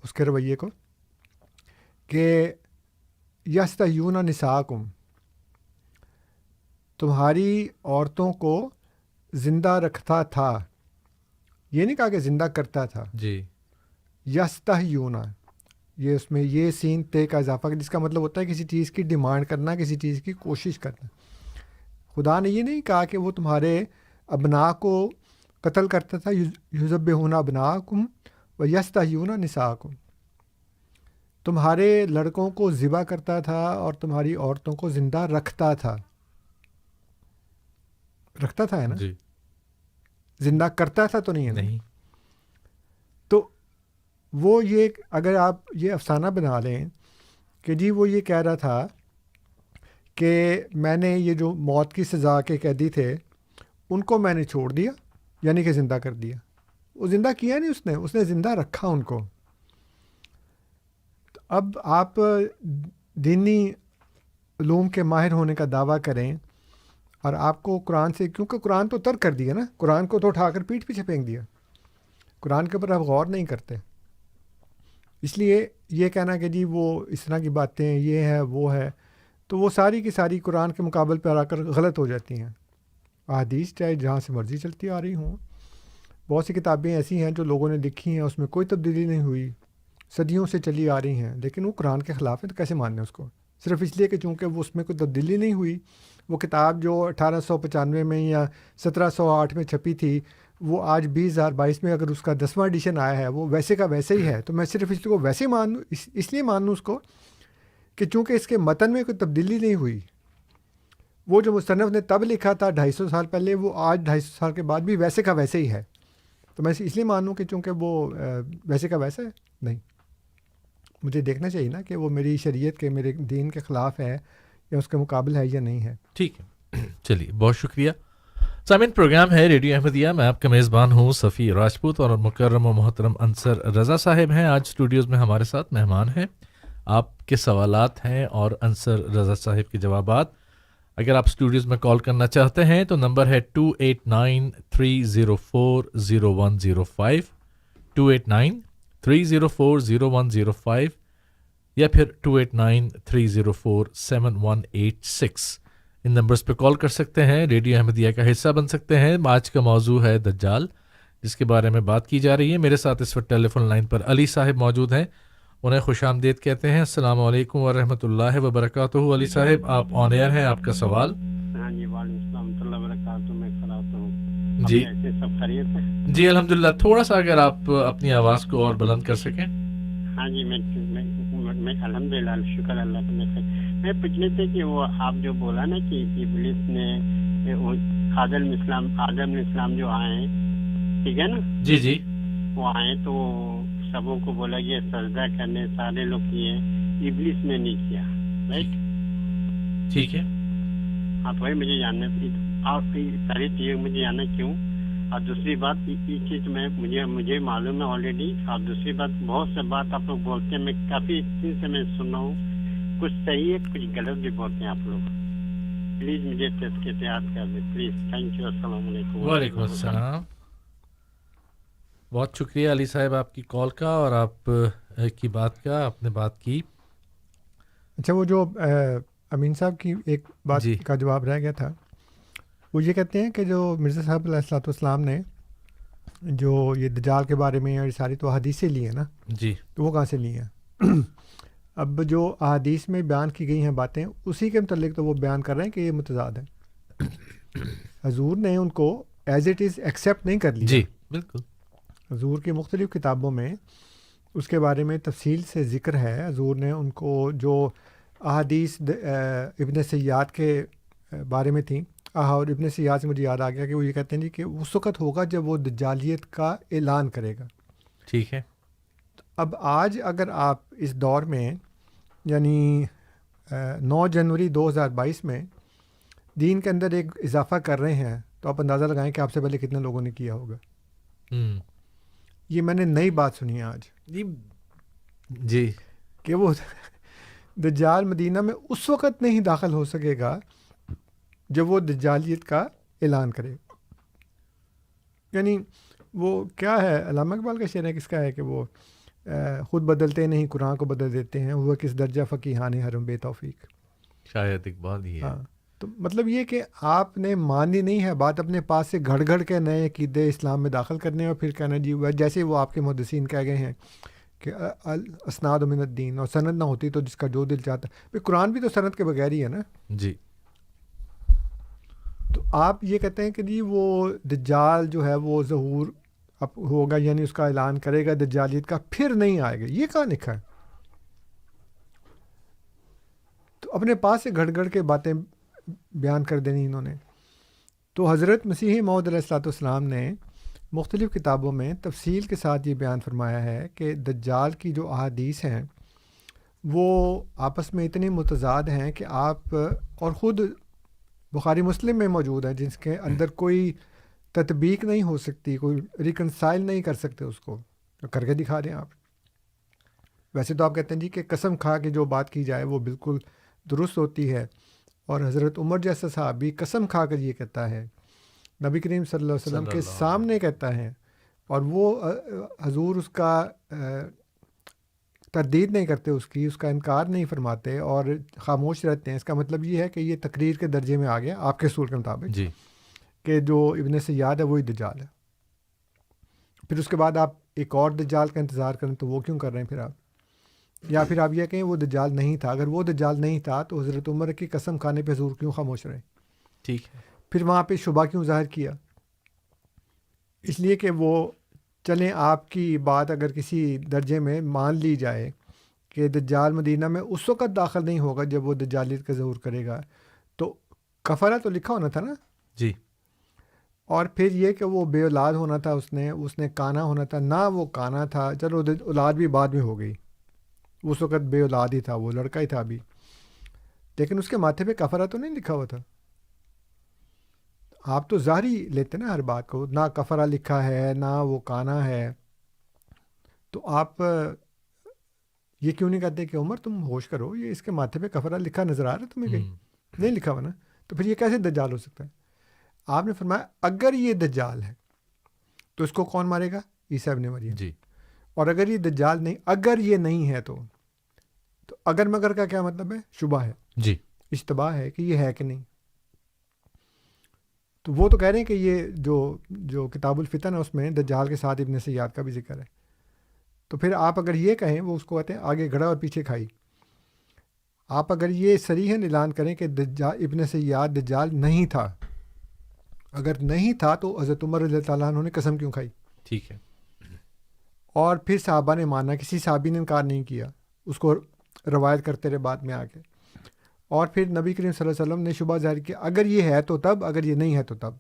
اس کے رویے کو، کہ یستحیون نساءکم، تمہاری عورتوں کو زندہ رکھتا تھا. یہ نہیں کہا کہ زندہ کرتا تھا. جی. یستحیون، یہ اس میں یہ سین تے کا اضافہ، جس کا مطلب ہوتا ہے کسی چیز کی ڈیمانڈ کرنا، کسی چیز کی کوشش کرنا. خدا نے یہ نہیں کہا کہ وہ تمہارے ابناء کو قتل کرتا تھا، یذبحون ابناءکم و یستحیون نساءکم، تمہارے لڑکوں کو ذبح کرتا تھا اور تمہاری عورتوں کو زندہ رکھتا تھا. رکھتا تھا ہے نا، جی. زندہ کرتا تھا تو نہیں ہے. نہیں. تو وہ یہ اگر آپ یہ افسانہ بنا لیں کہ جی وہ یہ کہہ رہا تھا کہ میں نے یہ جو موت کی سزا کے قیدی تھے ان کو میں نے چھوڑ دیا، یعنی کہ زندہ کر دیا. وہ زندہ کیا نہیں، اس نے زندہ رکھا ان کو. اب آپ دینی علوم کے ماہر ہونے کا دعویٰ کریں اور آپ کو قرآن سے، کیونکہ قرآن تو ترک کر دیا نا، قرآن کو تو اٹھا کر پیٹھ پیچھے پھینک دیا، قرآن کے اوپر آپ غور نہیں کرتے، اس لیے یہ کہنا کہ جی وہ اس طرح کی باتیں یہ ہے وہ ہے، تو وہ ساری کی ساری قرآن کے مقابل پہ آ کر غلط ہو جاتی ہیں۔ احادیث چاہے جہاں سے مرضی چلتی آ رہی ہوں، بہت سی کتابیں ایسی ہیں جو لوگوں نے لکھی ہیں، اس میں کوئی تبدیلی نہیں ہوئی، صدیوں سے چلی آ رہی ہیں، لیکن وہ قرآن کے خلاف ہے، تو کیسے ماننے اس کو؟ صرف اس لیے کہ چونکہ وہ اس میں کوئی تبدیلی نہیں ہوئی، وہ کتاب جو 1895 میں یا 1708 میں چھپی تھی، وہ آج 2022 میں اگر اس کا 10واں ایڈیشن آیا ہے، وہ ویسے کا ویسے ہی ہے، تو میں صرف اس کو ویسے مانوں، اس لیے مانوں اس کو کہ چونکہ اس کے متن میں کوئی تبدیلی نہیں ہوئی، وہ جو مصنف نے تب لکھا تھا 250 سال پہلے، وہ آج 250 سال کے بعد بھی ویسے کا ویسے ہی ہے، تو میں اس لیے مانوں کہ چونکہ وہ ویسے کا ویسا ہے، نہیں، مجھے دیکھنا چاہیے نا کہ وہ میری شریعت کے، میرے دین کے خلاف ہے یا اس کے مقابل ہے یا نہیں ہے۔ ٹھیک ہے، چلیے بہت شکریہ۔ سامعین، پروگرام ہے ریڈیو احمدیہ، میں آپ کا میزبان ہوں صفی راجپوت، اور مکرم و محترم انصر رضا صاحب ہیں آج اسٹوڈیوز میں ہمارے ساتھ مہمان ہیں۔ آپ کے سوالات ہیں اور انصر رضا صاحب کے جوابات، اگر آپ اسٹوڈیوز میں کال کرنا چاہتے ہیں تو نمبر ہے 2893040105 2893040105 یا پھر 2893047186۔ ان نمبرز پہ کال کر سکتے ہیں، ریڈیو احمدیہ کا حصہ بن سکتے ہیں۔ آج کا موضوع ہے دجال، جس کے بارے میں بات کی جا رہی ہے۔ میرے ساتھ اس وقت ٹیلی فون لائن پر علی صاحب موجود ہیں، انہیں خوش آمدید کہتے ہیں۔ السلام علیکم ورحمۃ اللہ وبرکاتہ۔ علی صاحب، آپ آن ایئر ہیں، آپ کا سوال۔ ہاں جی، وعلیکم السلام ورحمۃ اللہ وبرکاتہ، میں خیریت ہوں جی سب خیریت ہے؟ جی الحمدللہ، تھوڑا سا اگر آپ اپنی آواز کو اور بلند کر سکیں۔ ہاں جی، میں الحمدللہ، شکر اللہ کا۔ میں پوچھنے تھے کہ وہ آپ جو بولا نا کہ ابلیس نے آدم علیہ السلام جو آئے، ٹھیک ہے نا، جی جی، وہ آئے تو سبوں کو بولا گیا سجدہ کرنے، سارے لوگ کیے، ابلیس نے نہیں کیا، رائٹ؟ ٹھیک ہے، ہاں، تو وہی مجھے جاننا تھی، آپ کی ساری چیزیں مجھے جاننا کیوں۔ اور دوسری بات، یہ چیز مجھے معلوم ہے آلریڈی، اور دوسری بات، بہت سے بات آپ لوگ بولتے ہیں، میں کافی دن سے میں سن رہا ہوں، کچھ صحیح ہے کچھ غلط بھی بولتے ہیں آپ لوگ، پلیز مجھے احتیاط کر دیں پلیز۔ تھینک یو، السلام علیکم۔ وعلیکم السلام، بہت شکریہ علی صاحب آپ کی کال کا اور آپ کی بات کا، آپ نے بات کی۔ اچھا، وہ جو امین صاحب کی ایک بات جی کا جواب رہ گیا تھا، وہ یہ کہتے ہیں کہ جو مرزا صاحب علیہ الصلوۃ والسلام نے جو یہ دجال کے بارے میں اور ساری تو احادیثیں لی ہیں نا، جی، تو وہ کہاں سے لی ہیں؟ اب جو احادیث میں بیان کی گئی ہیں باتیں، اسی کے متعلق تو وہ بیان کر رہے ہیں کہ یہ متضاد ہیں۔ حضور نے ان کو ایز اٹ از ایکسیپٹ نہیں کر لیا۔ جی بالکل، حضور کی مختلف کتابوں میں اس کے بارے میں تفصیل سے ذکر ہے۔ حضور نے ان کو جو احادیث ابن سیاد کے بارے میں تھیں، اور ابن سیاد سے مجھے یاد آ گیا کہ وہ یہ کہتے ہیں جی کہ اس وقت ہوگا جب وہ دجالیت کا اعلان کرے گا۔ ٹھیک ہے، اب آج اگر آپ اس دور میں یعنی 9 جنوری 2022 میں دین کے اندر ایک اضافہ کر رہے ہیں، تو آپ اندازہ لگائیں کہ آپ سے پہلے کتنے لوگوں نے کیا ہوگا۔ یہ میں نے نئی بات سنی ہے آج جی، کہ وہ دجال مدینہ میں اس وقت نہیں داخل ہو سکے گا جب وہ دجالیت کا اعلان کرے۔ یعنی وہ کیا ہے، علامہ اقبال کا شعر ہے، کس کا ہے کہ وہ خود بدلتے نہیں قرآن کو بدل دیتے ہیں، وہ کس درجہ فقیہان حرم بے توفیق۔ شاید اقبال ہی ہے۔ ہاں، تو مطلب یہ کہ آپ نے مانی نہیں ہے بات، اپنے پاس سے گھڑ گھڑ کے نئے عقیدے اسلام میں داخل کرنے، اور پھر کہنا جی جیسے وہ آپ کے محدثین کہہ گئے ہیں کہ اسناد من الدین، اور سند نہ ہوتی تو جس کا جو دل چاہتا۔ بھائی قرآن بھی تو سند کے بغیر ہی ہے نا۔ جی، تو آپ یہ کہتے ہیں کہ جی وہ دجال جو ہے وہ ظہور اب ہوگا، یعنی اس کا اعلان کرے گا دجالیت کا، پھر نہیں آئے گا، یہ کہاں لکھا ہے؟ تو اپنے پاس سے گھڑ گھڑ کے باتیں بیان کر دینی انہوں نے۔ تو حضرت مسیح موعود علیہ الصلوۃ والسلام نے مختلف کتابوں میں تفصیل کے ساتھ یہ بیان فرمایا ہے کہ دجال کی جو احادیث ہیں وہ آپس میں اتنی متضاد ہیں کہ آپ، اور خود بخاری مسلم میں موجود ہے، جس کے اندر کوئی تطبیق نہیں ہو سکتی، کوئی ریکنسائل نہیں کر سکتے اس کو، کر کے دکھا دیں آپ۔ ویسے تو آپ کہتے ہیں جی کہ قسم کھا کے جو بات کی جائے وہ بالکل درست ہوتی ہے. اور حضرت عمر جیسا صحابی قسم کھا کر یہ کہتا ہے، نبی کریم صلی اللہ علیہ وسلم کے سامنے کہتا ہے، اور وہ حضور اس کا تردید نہیں کرتے، اس کا انکار نہیں فرماتے اور خاموش رہتے ہیں. اس کا مطلب یہ ہے کہ یہ تقریر کے درجے میں آ گیا آپ کے اصول کے مطابق جی کہ جو ابن سیاد ہے وہی دجال ہے. پھر اس کے بعد آپ ایک اور دجال کا انتظار کریں تو وہ کیوں کر رہے ہیں پھر آپ؟ یا پھر آپ یہ کہیں وہ دجال نہیں تھا. اگر وہ دجال نہیں تھا تو حضرت عمر کی قسم کھانے پہ حضور کیوں خاموش رہے؟ ٹھیک ہے. پھر وہاں پہ شبہ کیوں ظاہر کیا؟ اس لیے کہ وہ چلیں آپ کی بات اگر کسی درجے میں مان لی جائے کہ دجال مدینہ میں اس وقت داخل نہیں ہوگا جب وہ دجالیت کا ظہور کرے گا، تو کفرہ تو لکھا ہونا تھا نا جی. اور پھر یہ کہ وہ بے اولاد ہونا تھا، اس نے کانا ہونا تھا، نہ وہ کانا تھا، چلو اولاد بھی بعد میں ہو گئی، اس وقت بے اولاد ہی تھا، وہ لڑکا ہی تھا ابھی، لیکن اس کے ماتھے پہ کفرہ تو نہیں لکھا ہوا تھا. آپ تو ظاہری لیتے نا ہر بات کو، نہ کفرہ لکھا ہے نہ وہ کانا ہے، تو آپ یہ کیوں نہیں کہتے کہ عمر تم ہوش کرو، یہ اس کے ماتھے پہ کفرہ لکھا نظر آ رہا ہے تمہیں کہیں؟ نہیں لکھا ہوا نا، تو پھر یہ کیسے دجال ہو سکتا ہے؟ آپ نے فرمایا اگر یہ دجال ہے تو اس کو کون مارے گا؟ عیسیٰ ابن مریم. جی. اور اگر یہ دجال نہیں، اگر یہ نہیں ہے تو اگر مگر کا کیا مطلب ہے؟ شبہ ہے، جی، اشتباہ ہے کہ یہ ہے کہ نہیں. تو وہ تو کہہ رہے ہیں کہ یہ جو کتاب الفتن ہے اس میں دجال کے ساتھ ابن سیاد کا بھی ذکر ہے. تو پھر آپ اگر یہ کہیں، وہ اس کو کہتے ہیں آگے گھڑا اور پیچھے کھائی. آپ اگر یہ صریحاً اعلان کریں کہ ابن سیاد دجال نہیں تھا، اگر نہیں تھا تو حضرت عمر رضی اللہ تعالیٰ عنہ نے قسم کیوں کھائی؟ ٹھیک ہے. اور پھر صحابہ نے مانا، کسی صحابی نے انکار نہیں کیا، اس کو روایت کرتے رہے بعد میں آ کے. اور پھر نبی کریم صلی اللہ علیہ وسلم نے شبہ ظاہر کیا، اگر یہ ہے تو تب، اگر یہ نہیں ہے تو تب.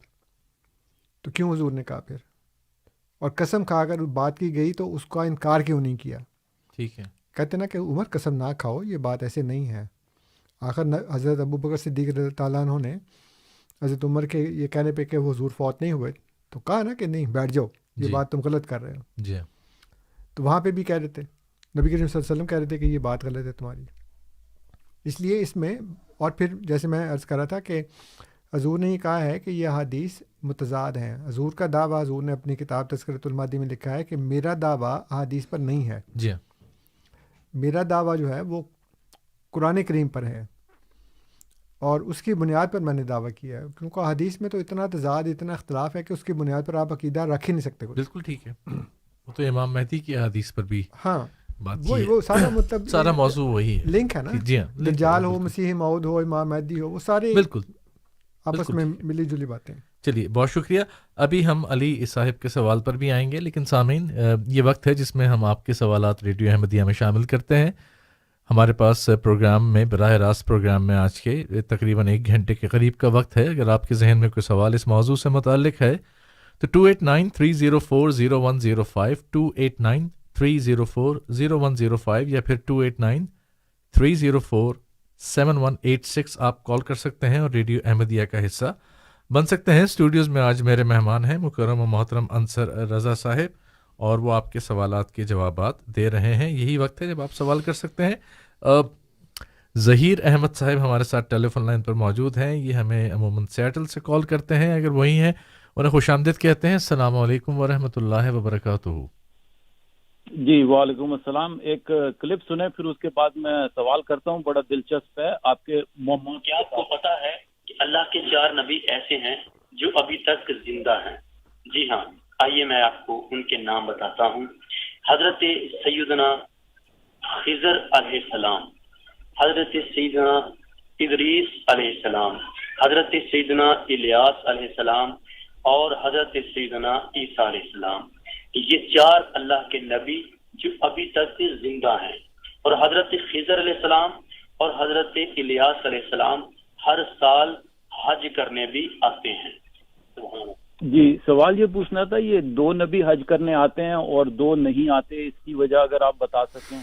تو کیوں حضور نے کہا پھر؟ اور قسم کھا کر بات کی گئی تو اس کا انکار کیوں نہیں کیا؟ ٹھیک ہے. کہتے نا کہ عمر قسم نہ کھاؤ، یہ بات ایسے نہیں ہے. آخر حضرت ابو بکر صدیق رضی اللہ تعالیٰ عنہ نے حضرت عمر کے یہ کہنے پہ کہ وہ حضور فوت نہیں ہوئے تو کہا نا کہ نہیں بیٹھ جاؤ، یہ بات تم غلط کر رہے ہو. جی. تو وہاں پہ بھی کہہ دیتے، نبی کریم صلی اللہ علیہ وسلم کہہ رہے تھے کہ یہ بات غلط ہے تمہاری. اس لیے اس میں، اور پھر جیسے میں عرض کر رہا تھا کہ حضور نے یہ کہا ہے کہ یہ احادیث متضاد ہیں. حضور کا دعویٰ، حضور نے اپنی کتاب تذکرۃ المادی میں لکھا ہے کہ میرا دعویٰ احادیث پر نہیں ہے. جی. میرا دعویٰ جو ہے وہ قرآن کریم پر ہے، اور اس کی بنیاد پر میں نے دعویٰ کیا ہے، کیونکہ حدیث میں تو اتنا تضاد، اتنا اختلاف ہے کہ اس کی بنیاد پر آپ عقیدہ رکھ ہی نہیں سکتے. بالکل ٹھیک ہے. وہ تو امام مہدی کی حدیث پر بھی ہاں بات وہ سارا مطلب سارا موضوع وہی ہے، لنک ہے نا. جی ہاں، دجال ہو، مسیح موعود ہو، امام مہدی ہو، وہ سارے بالکل آپس میں ملی جلی باتیں. چلیے، بہت شکریہ. ابھی ہم علی صاحب کے سوال پر بھی آئیں گے، لیکن سامعین یہ وقت ہے جس میں ہم آپ کے سوالات ریڈیو احمدیہ میں شامل کرتے ہیں. ہمارے پاس پروگرام میں، براہ راست پروگرام میں آج کے تقریباً 1 گھنٹے کے قریب کا وقت ہے. اگر آپ کے ذہن میں کوئی سوال اس موضوع سے متعلق ہے تو 2893040105 2893040105 یا پھر 2893047186 آپ کال کر سکتے ہیں اور ریڈیو احمدیہ کا حصہ بن سکتے ہیں. اسٹوڈیوز میں آج میرے مہمان ہیں مکرم و محترم انصر رضا صاحب، اور وہ آپ کے سوالات کے جوابات دے رہے ہیں. یہی وقت ہے جب آپ سوال کر سکتے ہیں. ظہیر احمد صاحب ہمارے ساتھ ٹیلی فون لائن پر موجود ہیں. یہ ہمیں عموماً سیٹل سے کال کرتے ہیں. اگر وہی ہیں انہیں خوش آمدید کہتے ہیں. السلام علیکم ورحمۃ اللہ وبرکاتہ. جی وعلیکم السلام. ایک کلپ سنیں پھر اس کے بعد میں سوال کرتا ہوں، بڑا دلچسپ ہے. آپ کے کیا آپ کو پتا ہے کہ اللہ کے 4 نبی ایسے ہیں جو ابھی تک زندہ ہیں؟ جی ہاں، آئیے میں آپ کو ان کے نام بتاتا ہوں. حضرت سیدنا خضر علیہ السلام، حضرت سیدنا ادریس علیہ السلام، حضرت سیدنا الیاس علیہ السلام اور حضرت سیدنا عیسیٰ علیہ السلام. یہ 4 اللہ کے نبی جو ابھی تک زندہ ہیں، اور حضرت خضر علیہ السلام اور حضرت الیاس علیہ السلام ہر سال حج کرنے بھی آتے ہیں. جی سوال یہ پوچھنا تھا، یہ 2 نبی حج کرنے آتے ہیں اور 2 نہیں آتے، اس کی وجہ اگر آپ بتا سکیں.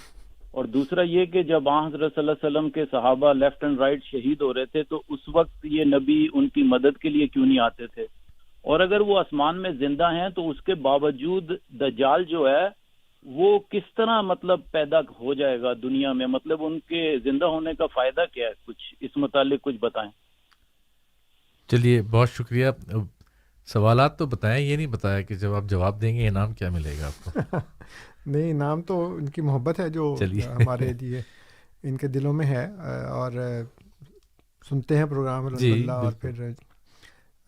اور دوسرا یہ کہ جب حضرت صلی اللہ علیہ وسلم کے صحابہ لیفٹ اینڈ رائٹ شہید ہو رہے تھے تو اس وقت یہ نبی ان کی مدد کے لیے کیوں نہیں آتے تھے؟ اور اگر وہ آسمان میں زندہ ہیں تو اس کے باوجود دجال جو ہے وہ کس طرح مطلب پیدا ہو جائے گا دنیا میں؟ مطلب ان کے زندہ ہونے کا فائدہ کیا ہے؟ کچھ اس متعلق کچھ بتائیں. چلیے بہت شکریہ. سوالات تو بتائیں, یہ نہیں بتایا کہ جب آپ جواب دیں گے انعام کیا ملے گا آپ کو. نہیں, انعام تو ان کی محبت ہے جو ہمارے لیے ان کے دلوں میں ہے, اور سنتے ہیں پروگرام الحمد للہ, اور پھر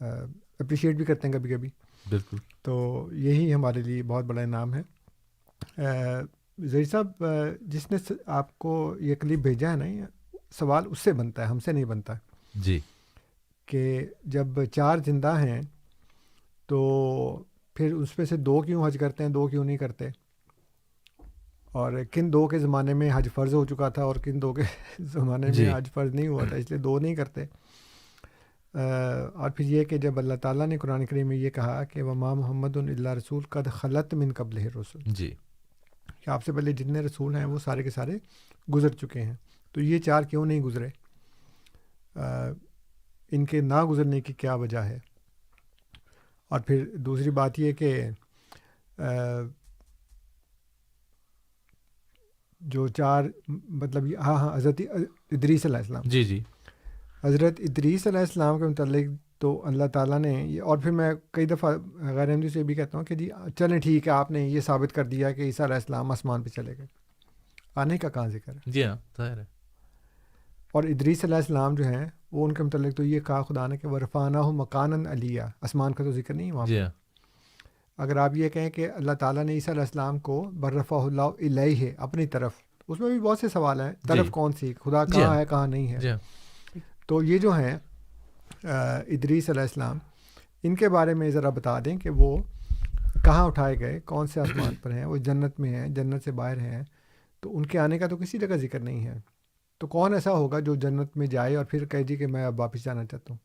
اپریشیٹ بھی کرتے ہیں کبھی کبھی. بالکل, تو یہی ہمارے لیے بہت بڑا انعام ہے. ظہیر صاحب, جس نے آپ کو یہ کلپ بھیجا ہے نا, یہ سوال اس سے بنتا ہے, ہم سے نہیں بنتا. جی, کہ جب 4 زندہ ہیں تو پھر اس میں سے 2 کیوں حج کرتے ہیں, 2 کیوں نہیں کرتے, اور کن 2 کے زمانے میں حج فرض ہو چکا تھا اور کن 2 کے زمانے میں حج فرض نہیں ہوا تھا, اس لیے 2 نہیں کرتے. اور پھر یہ کہ جب اللہ تعالیٰ نے قرآن کریم میں یہ کہا کہ وما محمد الا رسول قد خلت من قبلہ الرسل, جی, کہ آپ سے پہلے جتنے رسول ہیں وہ سارے کے سارے گزر چکے ہیں, تو یہ 4 کیوں نہیں گزرے, ان کے نہ گزرنے کی کیا وجہ ہے. اور پھر دوسری بات یہ کہ جو 4 مطلب ہاں حضرت ادریس علیہ السلام, جی جی, حضرت ادریس علیہ السلام کے متعلق تو اللہ تعالیٰ نے یہ, اور پھر میں کئی دفعہ غیر احمدی سے بھی کہتا ہوں کہ جی چلیں ٹھیک ہے, آپ نے یہ ثابت کر دیا کہ عیسیٰ علیہ السلام آسمان پہ چلے گئے, آنے کا کہاں ذکر ہے؟ جی ہاں, ظاہر ہے. اور ادریس علیہ السلام جو ہیں وہ ان کے متعلق تو یہ کہا خدا نے کہ ورفعناہ مکانا علیہ, آسمان کا تو ذکر نہیں وہاں. جی ہاں, اگر آپ یہ کہیں کہ اللہ تعالیٰ نے عیسیٰ علیہ السلام کو برفعہ اللہ الیہ اپنی طرف, اس میں بھی بہت سے سوال ہیں, طرف کون سی, خدا کہاں ہے کہاں نہیں ہے. تو یہ جو ہیں ادریس علیہ السلام, ان کے بارے میں ذرا بتا دیں کہ وہ کہاں اٹھائے گئے, کون سے آسمان پر ہیں, وہ جنت میں ہیں, جنت سے باہر ہیں, تو ان کے آنے کا تو کسی جگہ ذکر نہیں ہے. تو کون ایسا ہوگا جو جنت میں جائے اور پھر کہے جی کہ میں اب واپس جانا چاہتا ہوں؟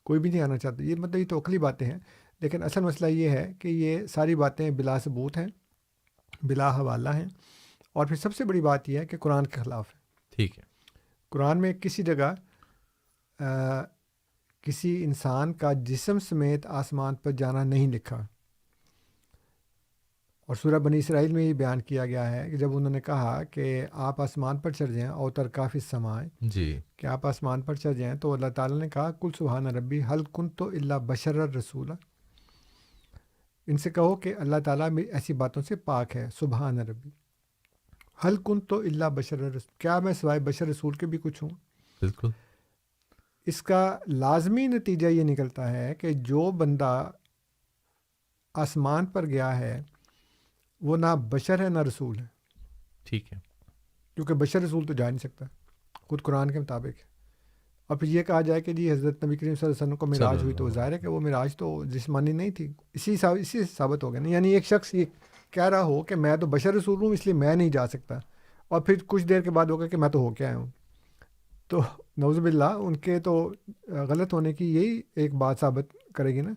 کوئی بھی نہیں آنا چاہتا. یہ مطلب یہ تو عقلی باتیں ہیں, لیکن اصل مسئلہ یہ ہے کہ یہ ساری باتیں بلا ثبوت ہیں, بلا حوالہ ہیں, اور پھر سب سے بڑی بات یہ ہے کہ قرآن کے خلاف ہے. ٹھیک ہے, قرآن میں کسی جگہ کسی انسان کا جسم سمیت آسمان پر جانا نہیں لکھا. اور سورہ بنی اسرائیل میں یہ بیان کیا گیا ہے کہ جب انہوں نے کہا کہ آپ آسمان پر چڑھ جائیں, اوتر کافی سمائیں, جی, کہ آپ آسمان پر چڑھ جائیں, تو اللہ تعالیٰ نے کہا کل سبحان ربی حل کنت الا بشر الرسول, ان سے کہو کہ اللہ تعالیٰ ایسی باتوں سے پاک ہے. سبحان ربی حل کنت الا بشر الرسول, کیا میں سوائے بشر رسول کے بھی کچھ ہوں؟ بالکل. اس کا لازمی نتیجہ یہ نکلتا ہے کہ جو بندہ آسمان پر گیا ہے وہ نہ بشر ہے نہ رسول ہے. ٹھیک ہے, کیونکہ بشر رسول تو جا نہیں سکتا خود قرآن کے مطابق. اور پھر یہ کہا جائے کہ جی حضرت نبی کریم صلی اللہ علیہ وسلم کو معراج ہوئی, تو ظاہر ہے کہ وہ معراج تو جسمانی نہیں تھی. اسی سے ثابت ہو گیا نا. یعنی ایک شخص یہ کہہ رہا ہو کہ میں تو بشر رسول ہوں اس لیے میں نہیں جا سکتا, اور پھر کچھ دیر کے بعد ہوگا کہ میں تو ہو کے آیا ہوں, تو نعوذ باللہ ان کے تو غلط ہونے کی یہی ایک بات ثابت کرے گی نا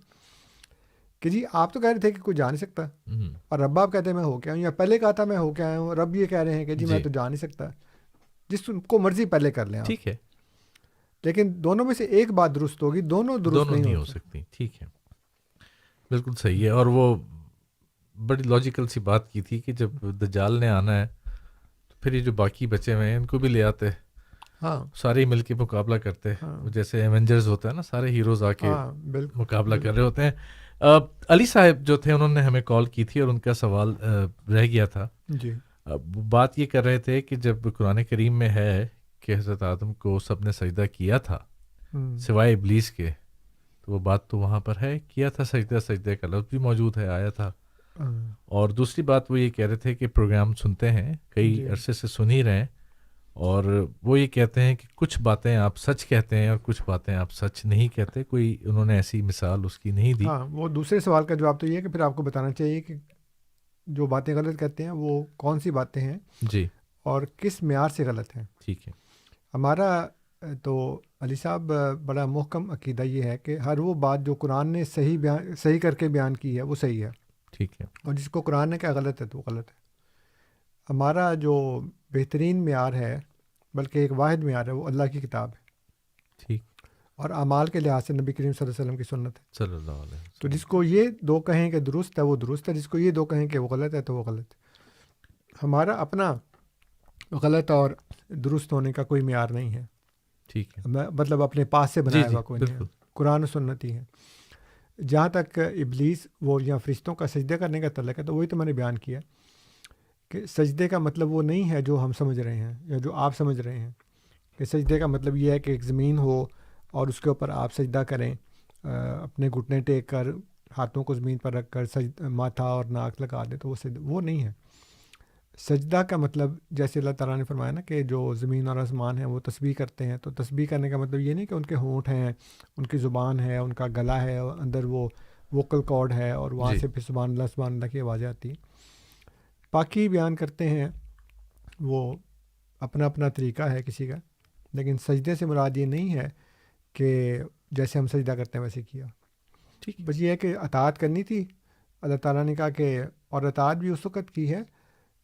کہ جی آپ تو کہہ رہے تھے کہ کوئی جا نہیں سکتا, اور رب آپ کہتے ہیں میں ہو کے آیا ہوں, یا پہلے کہا تھا میں ہو کے آیا ہوں, رب یہ کہہ رہے ہیں کہ جی میں تو جا نہیں سکتا. جس کو مرضی پہلے کر لیں, ٹھیک ہے, لیکن دونوں میں سے ایک بات درست ہوگی, دونوں درست نہیں ہو سکتی. ٹھیک ہے, بالکل صحیح ہے. اور وہ بڑی لاجیکل سی بات کی تھی کہ جب دجال نے آنا ہے تو پھر یہ جو باقی بچے ہوئے ہیں ان کو بھی لے آتے, ہاں سارے مل کے مقابلہ کرتے, جیسے ایونجرز ہوتا ہے نا, سارے ہیروز آ کے مقابلہ کر رہے ہوتے ہیں. علی صاحب جو تھے انہوں نے ہمیں کال کی تھی اور ان کا سوال رہ گیا تھا. جی, بات یہ کر رہے تھے کہ جب قرآن کریم میں ہے کہ حضرت آدم کو سب نے سجدہ کیا تھا سوائے ابلیس کے, تو وہ بات تو وہاں پر ہے, کیا تھا سجدہ, سجدے کا لفظ بھی موجود ہے, آیا تھا. اور دوسری بات وہ یہ کہہ رہے تھے کہ پروگرام سنتے ہیں, کئی عرصے سے سن ہی رہے ہیں, اور وہ یہ کہتے ہیں کہ کچھ باتیں آپ سچ کہتے ہیں اور کچھ باتیں آپ سچ نہیں کہتے. کوئی انہوں نے ایسی مثال اس کی نہیں دی. ہاں, وہ دوسرے سوال کا جواب تو یہ ہے کہ پھر آپ کو بتانا چاہیے کہ جو باتیں غلط کہتے ہیں وہ کون سی باتیں ہیں, جی, اور کس معیار سے غلط ہیں. ٹھیک ہے. ہمارا تو علی صاحب بڑا محکم عقیدہ یہ ہے کہ ہر وہ بات جو قرآن نے صحیح کر کے بیان کی ہے وہ صحیح ہے. ٹھیک ہے. اور جس کو قرآن نے کہا غلط ہے تو غلط ہے. ہمارا جو بہترین معیار ہے, بلکہ ایک واحد معیار ہے, وہ اللہ کی کتاب ہے. ٹھیک. اور اعمال کے لحاظ سے نبی کریم صلی اللہ علیہ وسلم کی سنت ہے. صلی اللہ علیہ وسلم. تو جس کو یہ 2 کہیں کہ درست ہے وہ درست ہے, جس کو یہ 2 کہیں کہ وہ غلط ہے تو وہ غلط ہے. ہمارا اپنا غلط اور درست ہونے کا کوئی معیار نہیں ہے. ٹھیک ہے, مطلب اپنے پاس سے بنایا ہوا کوئی نہیں ہے, قرآن و سنت ہی ہے. جہاں تک ابلیس وہ یا فرشتوں کا سجدہ کرنے کا تعلق ہے تو وہی تو میں نے بیان کیا کہ سجدے کا مطلب وہ نہیں ہے جو ہم سمجھ رہے ہیں یا جو آپ سمجھ رہے ہیں کہ سجدے کا مطلب یہ ہے کہ ایک زمین ہو اور اس کے اوپر آپ سجدہ کریں, اپنے گھٹنے ٹیک کر ہاتھوں کو زمین پر رکھ کر ماتھا اور ناک لگا دیں, تو وہ نہیں ہے. سجدہ کا مطلب جیسے اللہ تعالیٰ نے فرمایا نا کہ جو زمین اور آسمان ہیں وہ تسبیح کرتے ہیں, تو تسبیح کرنے کا مطلب یہ نہیں کہ ان کے ہونٹ ہیں, ان کی زبان ہے, ان کا گلا ہے, اندر وہ ووکل کارڈ ہے اور وہاں سے پھر سبحان اللہ کی آوازیں آتی ہیں. باقی بیان کرتے ہیں وہ اپنا اپنا طریقہ ہے کسی کا, لیکن سجدے سے مراد یہ نہیں ہے کہ جیسے ہم سجدہ کرتے ہیں ویسے کیا. ٹھیک, بس یہ ہے کہ اطاعت کرنی تھی. اللہ تعالیٰ نے کہا کہ اور اطاعت بھی اس وقت کی ہے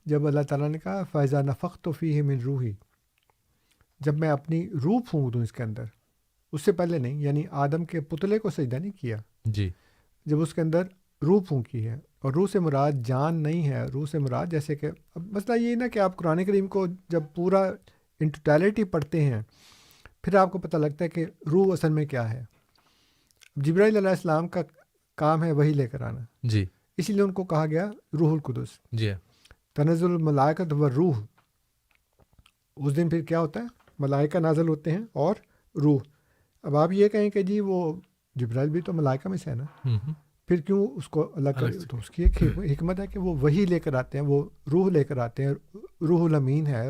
جب اللہ تعالیٰ نے کہا فَإِذَا نَفَخْتُ فِيهِ مِن رُوحِي, جب میں اپنی روح پھونک دوں اس کے اندر. اس سے پہلے نہیں, یعنی آدم کے پتلے کو سجدہ نہیں کیا جی, جب اس کے اندر روح پھونکی ہے. اور روح سے مراد جان نہیں ہے, روح سے مراد جیسے کہ اب مسئلہ یہ نا کہ آپ قرآن کریم کو جب پورا ان ٹوٹیلٹی پڑھتے ہیں پھر آپ کو پتہ لگتا ہے کہ روح اصل میں کیا ہے. جبرائیل علیہ السلام کا کام ہے وہی لے کر آنا جی, اسی لیے ان کو کہا گیا روح القدس. جی, تنزل الملائکۃ والروح. اس دن پھر کیا ہوتا ہے, ملائکہ نازل ہوتے ہیں اور روح. اب آپ یہ کہیں کہ جی وہ جبرائیل بھی تو ملائکہ میں سے ہے نا, پھر کیوں اس کو اللہ کا, تو اس کی ایک حکمت ہے کہ وہ وہی لے کر آتے ہیں, وہ روح لے کر آتے ہیں. روح الامین ہے,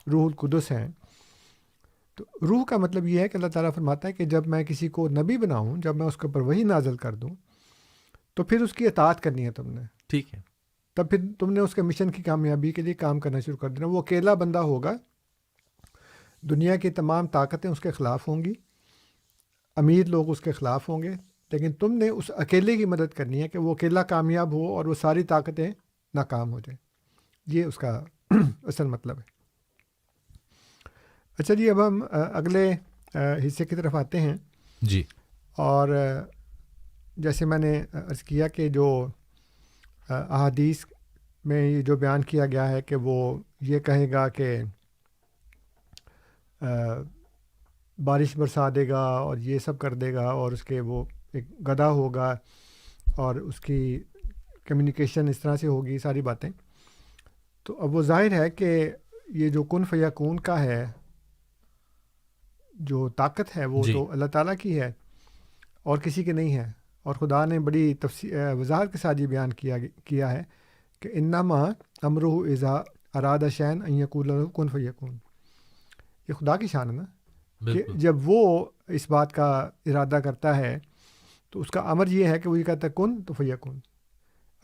روح القدس ہیں. تو روح کا مطلب یہ ہے کہ اللہ تعالیٰ فرماتا ہے کہ جب میں کسی کو نبی بناؤں, جب میں اس کے اوپر وہی نازل کر دوں تو پھر اس کی اطاعت کرنی ہے تم نے. ٹھیک ہے, تب پھر تم نے اس کے مشن کی کامیابی کے لیے کام کرنا شروع کر دینا. وہ اکیلا بندہ ہوگا, دنیا کی تمام طاقتیں اس کے خلاف ہوں گی, امیر لوگ اس کے خلاف ہوں گے, لیکن تم نے اس اکیلے کی مدد کرنی ہے کہ وہ اکیلا کامیاب ہو اور وہ ساری طاقتیں ناکام ہو جائیں. یہ اس کا اصل مطلب ہے. اچھا جی, اب ہم اگلے حصے کی طرف آتے ہیں جی. اور جیسے میں نے عرض کیا کہ جو احادیث میں یہ جو بیان کیا گیا ہے کہ وہ یہ کہے گا کہ بارش برسا دے گا اور یہ سب کر دے گا, اور اس کے وہ ایک گدھا ہوگا اور اس کی کمیونیکیشن اس طرح سے ہوگی, ساری باتیں. تو اب وہ ظاہر ہے کہ یہ جو کن فیکون کا ہے جو طاقت ہے وہ تو اللہ تعالیٰ کی ہے اور کسی کے نہیں ہے. اور خدا نے بڑی وضاحت کے ساتھ یہ بیان کیا ہے کہ انما امرہ اذا اراد شیئا ان یقول له کن فیکون. یہ خدا کی شان ہے نا کہ جب وہ اس بات کا ارادہ کرتا ہے تو اس کا امر یہ ہے کہ وہ یہ کہتا ہے کن تو فیکون.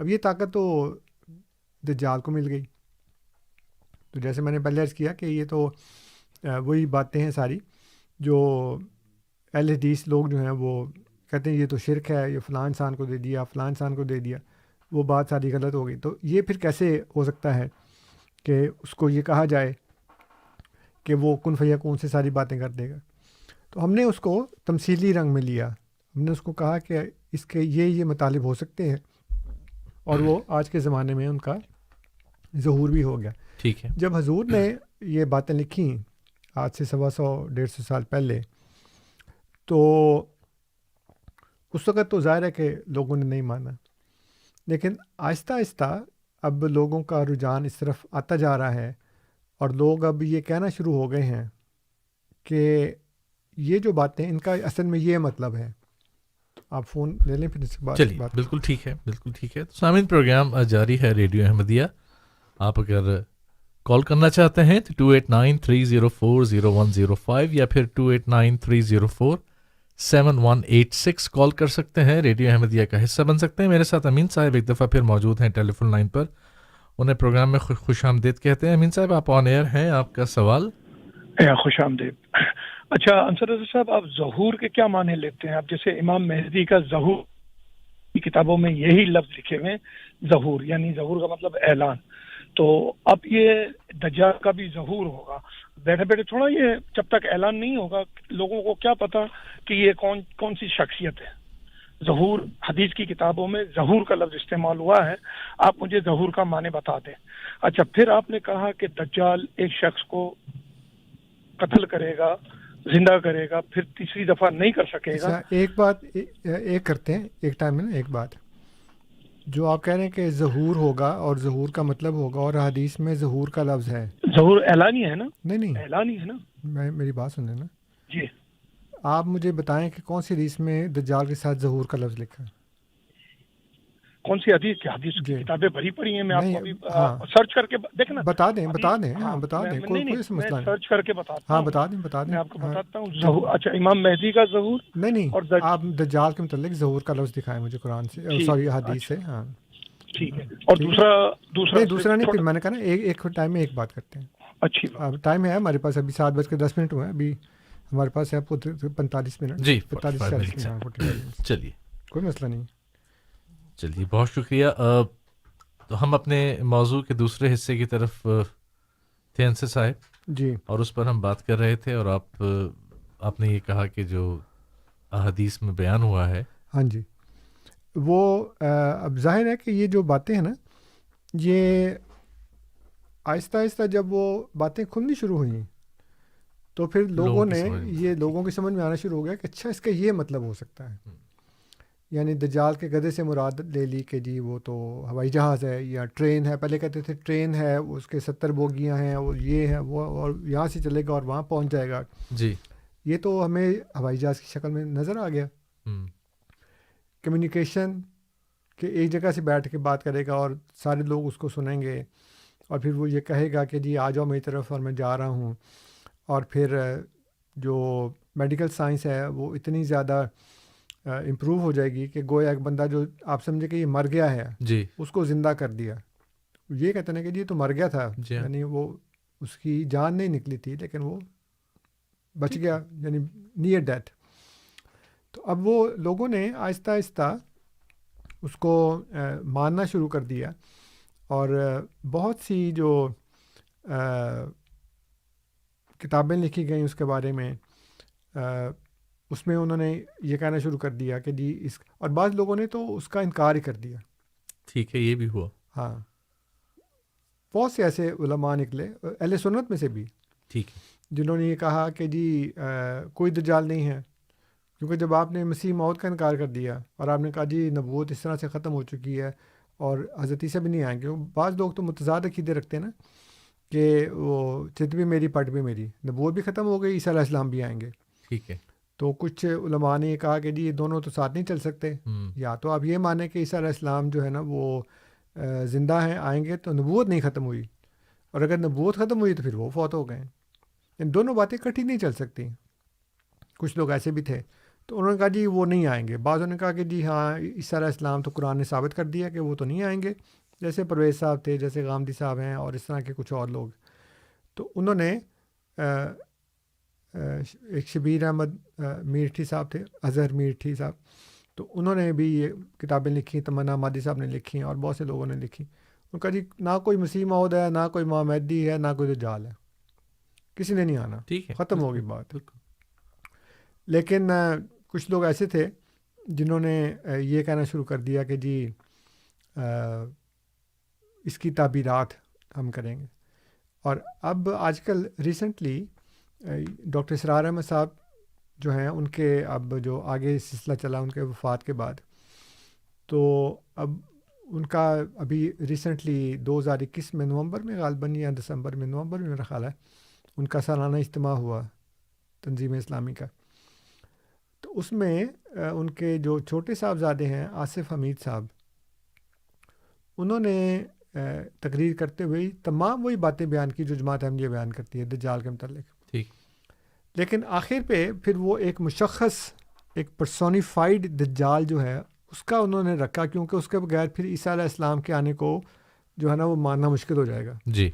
اب یہ طاقت تو دجال کو مل گئی. تو جیسے میں نے پہلے عرض کیا کہ یہ تو وہی باتیں ہیں ساری جو اہل حدیث لوگ جو ہیں وہ کہتے ہیں یہ تو شرک ہے, یہ فلاں انسان کو دے دیا, فلاں انسان کو دے دیا, وہ بات ساری غلط ہو گئی. تو یہ پھر کیسے ہو سکتا ہے کہ اس کو یہ کہا جائے کہ وہ کن فیکون سے ساری باتیں کر دے گا. تو ہم نے اس کو تمثیلی رنگ میں لیا, ہم نے اس کو کہا کہ اس کے یہ مطالب ہو سکتے ہیں, اور وہ آج کے زمانے میں ان کا ظہور بھی ہو گیا. ٹھیک ہے, جب حضور نے یہ باتیں لکھیں آج سے 125-150 سال پہلے, تو اس وقت تو ظاہر ہے کہ لوگوں نے نہیں مانا, لیکن آہستہ آہستہ اب لوگوں کا رجحان اس طرف آتا جا رہا ہے, اور لوگ اب یہ کہنا شروع ہو گئے ہیں کہ یہ جو باتیں ان کا اصل میں یہ مطلب ہے. آپ فون لے لیں پھر اس کے بعد. چلیے, بالکل ٹھیک ہے, بالکل ٹھیک ہے. تو سامعین, پروگرام جاری ہے ریڈیو احمدیہ. آپ اگر کال کرنا چاہتے ہیں تو 2893040105 یا پھر 2893047186 کال کر سکتے ہیں, ریڈیو احمدیہ کا حصہ بن سکتے ہیں. میرے ساتھ امین صاحب ایک دفعہ پھر موجود ہیں ٹیلی فون لائن پر, انہیں پروگرام میں خوش آمدید کہتے ہیں. امین صاحب, آپ آن ایئر ہیں, آپ کا سوال. خوش آمدید. اچھا انصر رضا صاحب, آپ ظہور کے کیا معنی لیتے ہیں؟ آپ جیسے امام مہدی کا ظہور کی کتابوں میں یہی لفظ لکھے ہوئے, ظہور یعنی ظہور کا مطلب اعلان. تو اب یہ دجال کا بھی ظہور ہوگا, بیٹھے بیٹھے تھوڑا, یہ جب تک اعلان نہیں ہوگا لوگوں کو کیا پتا کہ یہ کون سی شخصیت ہے. ظہور حدیث کی کتابوں میں ظہور کا لفظ استعمال ہوا ہے، آپ مجھے ظہور کا معنی بتا دیں۔ اچھا، پھر آپ نے کہا کہ دجال ایک شخص کو قتل کرے گا، زندہ کرے گا، پھر تیسری دفعہ نہیں کر سکے گا۔ ایک بات ایک کرتے ہیں ایک ٹائم میں نا، ایک بات جو آپ کہہ رہے ہیں کہ ظہور ہوگا اور ظہور کا مطلب ہوگا، اور حدیث میں ظہور کا لفظ ہے، ظہور اعلانی ہے نا؟ نہیں اعلانی ہے نا؟ میری بات سن لینا، جی آپ مجھے بتائیں کہ کون سی حدیث میں دجال کے ساتھ ظہور کا لفظ لکھا ہے؟ کون سی حدیث کی کتابیں بھری پڑی ہیں، میں آپ کو ابھی سرچ کر کے دیکھنا بتا دیں ہاں بتا دیں، کوئی مسئلہ نہیں، سرچ کر کے بتا ہاں بتا دیں میں آپ کو بتاتا ہوں۔ اچھا، امام مہدی کا ظہور نہیں آپ دجال کے متعلق ظہور کا لفظ دکھائیں مجھے قرآن سے، سوری حدیث سے۔ ہاں ٹھیک ہے، اور دوسرا نہیں، پھر میں نے کہا نا ایک ٹائم میں ایک بات کرتے ہیں۔ اچھی ٹائم ہے ہمارے پاس، ابھی 7:10 ہوئے ہیں، ابھی ہمارے پاس ہے 45 منٹ، جی 45 چلیے کوئی مسئلہ نہیں۔ چلیے بہت شکریہ۔ تو ہم اپنے موضوع کے دوسرے حصے کی طرف تھے انصر صاحب جی، اور اس پر ہم بات کر رہے تھے، اور آپ نے یہ کہا کہ جو احادیث میں بیان ہوا ہے، ہاں جی، وہ اب ظاہر ہے کہ یہ جو باتیں ہیں نا، یہ آہستہ آہستہ جب وہ باتیں کھلنی شروع ہوئیں تو پھر لوگوں کی سمجھ میں آنا شروع ہو گیا کہ اچھا اس کا یہ مطلب ہو سکتا ہے۔ یعنی دجال کے گدھے سے مراد لے لی کہ جی وہ تو ہوائی جہاز ہے یا ٹرین ہے، پہلے کہتے تھے ٹرین ہے، اس کے 70 بوگیاں ہیں، وہ یہ ہے وہ، اور یہاں سے چلے گا اور وہاں پہنچ جائے گا۔ جی، یہ تو ہمیں ہوائی جہاز کی شکل میں نظر آ گیا۔ کمیونیکیشن کہ ایک جگہ سے بیٹھ کے بات کرے گا اور سارے لوگ اس کو سنیں گے، اور پھر وہ یہ کہے گا کہ جی آ جاؤ میری طرف اور میں جا رہا ہوں، اور پھر جو میڈیکل سائنس ہے وہ اتنی زیادہ امپروو ہو جائے گی کہ گویا ایک بندہ جو آپ سمجھے کہ یہ مر گیا ہے جی، اس کو زندہ کر دیا۔ یہ کہتے ہیں کہ جی تو مر گیا تھا، یعنی وہ اس کی جان نہیں نکلی تھی لیکن وہ بچ گیا، یعنی نیئر ڈیتھ۔ تو اب وہ لوگوں نے آہستہ آہستہ اس کو ماننا شروع کر دیا، اور بہت سی جو کتابیں لکھی گئیں اس کے بارے میں، اس میں انہوں نے یہ کہنا شروع کر دیا کہ جی اور بعض لوگوں نے تو اس کا انکار ہی کر دیا۔ ٹھیک ہے، یہ بھی ہوا۔ ہاں، بہت سے ایسے علماء نکلے اہل سنت میں سے بھی، ٹھیک ہے، جنہوں نے یہ کہا کہ جی کوئی دجال نہیں ہے، کیونکہ جب آپ نے مسیح موعود کا انکار کر دیا اور آپ نے کہا جی نبوت اس طرح سے ختم ہو چکی ہے اور حضرت عیسیٰ بھی نہیں آئیں گے، بعض لوگ تو متضاد عقیدے رکھتے ہیں نا کہ وہ چت بھی میری پٹ بھی میری، نبوت بھی ختم ہو گئی، عیسیٰ علیہ السلام بھی آئیں گے۔ ٹھیک ہے، تو کچھ علماء نے یہ کہا کہ جی یہ دونوں تو ساتھ نہیں چل سکتے، یا تو آپ یہ مانیں کہ عیسیٰ علیہ السلام جو ہے نا وہ زندہ ہیں، آئیں گے تو نبوت نہیں ختم ہوئی، اور اگر نبوت ختم ہوئی تو پھر وہ فوت ہو گئے۔ ان دونوں باتیں اکٹھی نہیں چل سکتی۔ کچھ لوگ ایسے بھی تھے، تو انہوں نے کہا جی وہ نہیں آئیں گے۔ بعضوں نے کہا کہ جی ہاں عیسیٰ علیہ السلام تو قرآن نے ثابت کر دیا کہ وہ تو نہیں آئیں گے، جیسے پرویز صاحب تھے، جیسے غامدی صاحب ہیں، اور اس طرح کے کچھ اور لوگ۔ تو انہوں نے ایک شبیر احمد میرٹھی صاحب تھے، اظہر میرٹھی صاحب، تو انہوں نے بھی یہ کتابیں لکھی، تمنا مادی صاحب نے لکھی، اور بہت سے لوگوں نے لکھی۔ ان کا جی نہ کوئی مسیح موعود ہے، نہ کوئی امام مہدی ہے، نہ کوئی دجال ہے، کسی نے نہیں آنا، ٹھیک ہے، ختم ہوگی بات۔ لیکن کچھ لوگ ایسے تھے جنہوں نے یہ کہنا شروع کر دیا کہ جی اس کی تعبیرات ہم کریں گے۔ اور اب آج کل ریسنٹلی ڈاکٹر اسرار احمد صاحب جو ہیں، ان کے اب جو آگے سلسلہ چلا ان کے وفات کے بعد، تو اب ان کا ابھی ریسنٹلی 2021 میں نومبر میں غالباً یا دسمبر میں، نومبر میں میرا خیال ہے، ان کا سالانہ اجتماع ہوا تنظیم اسلامی کا۔ تو اس میں ان کے جو چھوٹے صاحبزادے ہیں آصف حمید صاحب، انہوں نے تقریر کرتے ہوئے تمام وہی باتیں بیان کی جو جماعت احمدیہ بیان کرتی ہے دجال کے متعلق، ٹھیک، لیکن آخر پہ پھر وہ ایک مشخص، ایک پرسونیفائڈ دجال جو ہے اس کا انہوں نے رکھا، کیونکہ اس کے بغیر پھر عیسیٰ علیہ السلام کے آنے کو جو ہے نا وہ ماننا مشکل ہو جائے گا۔ جی،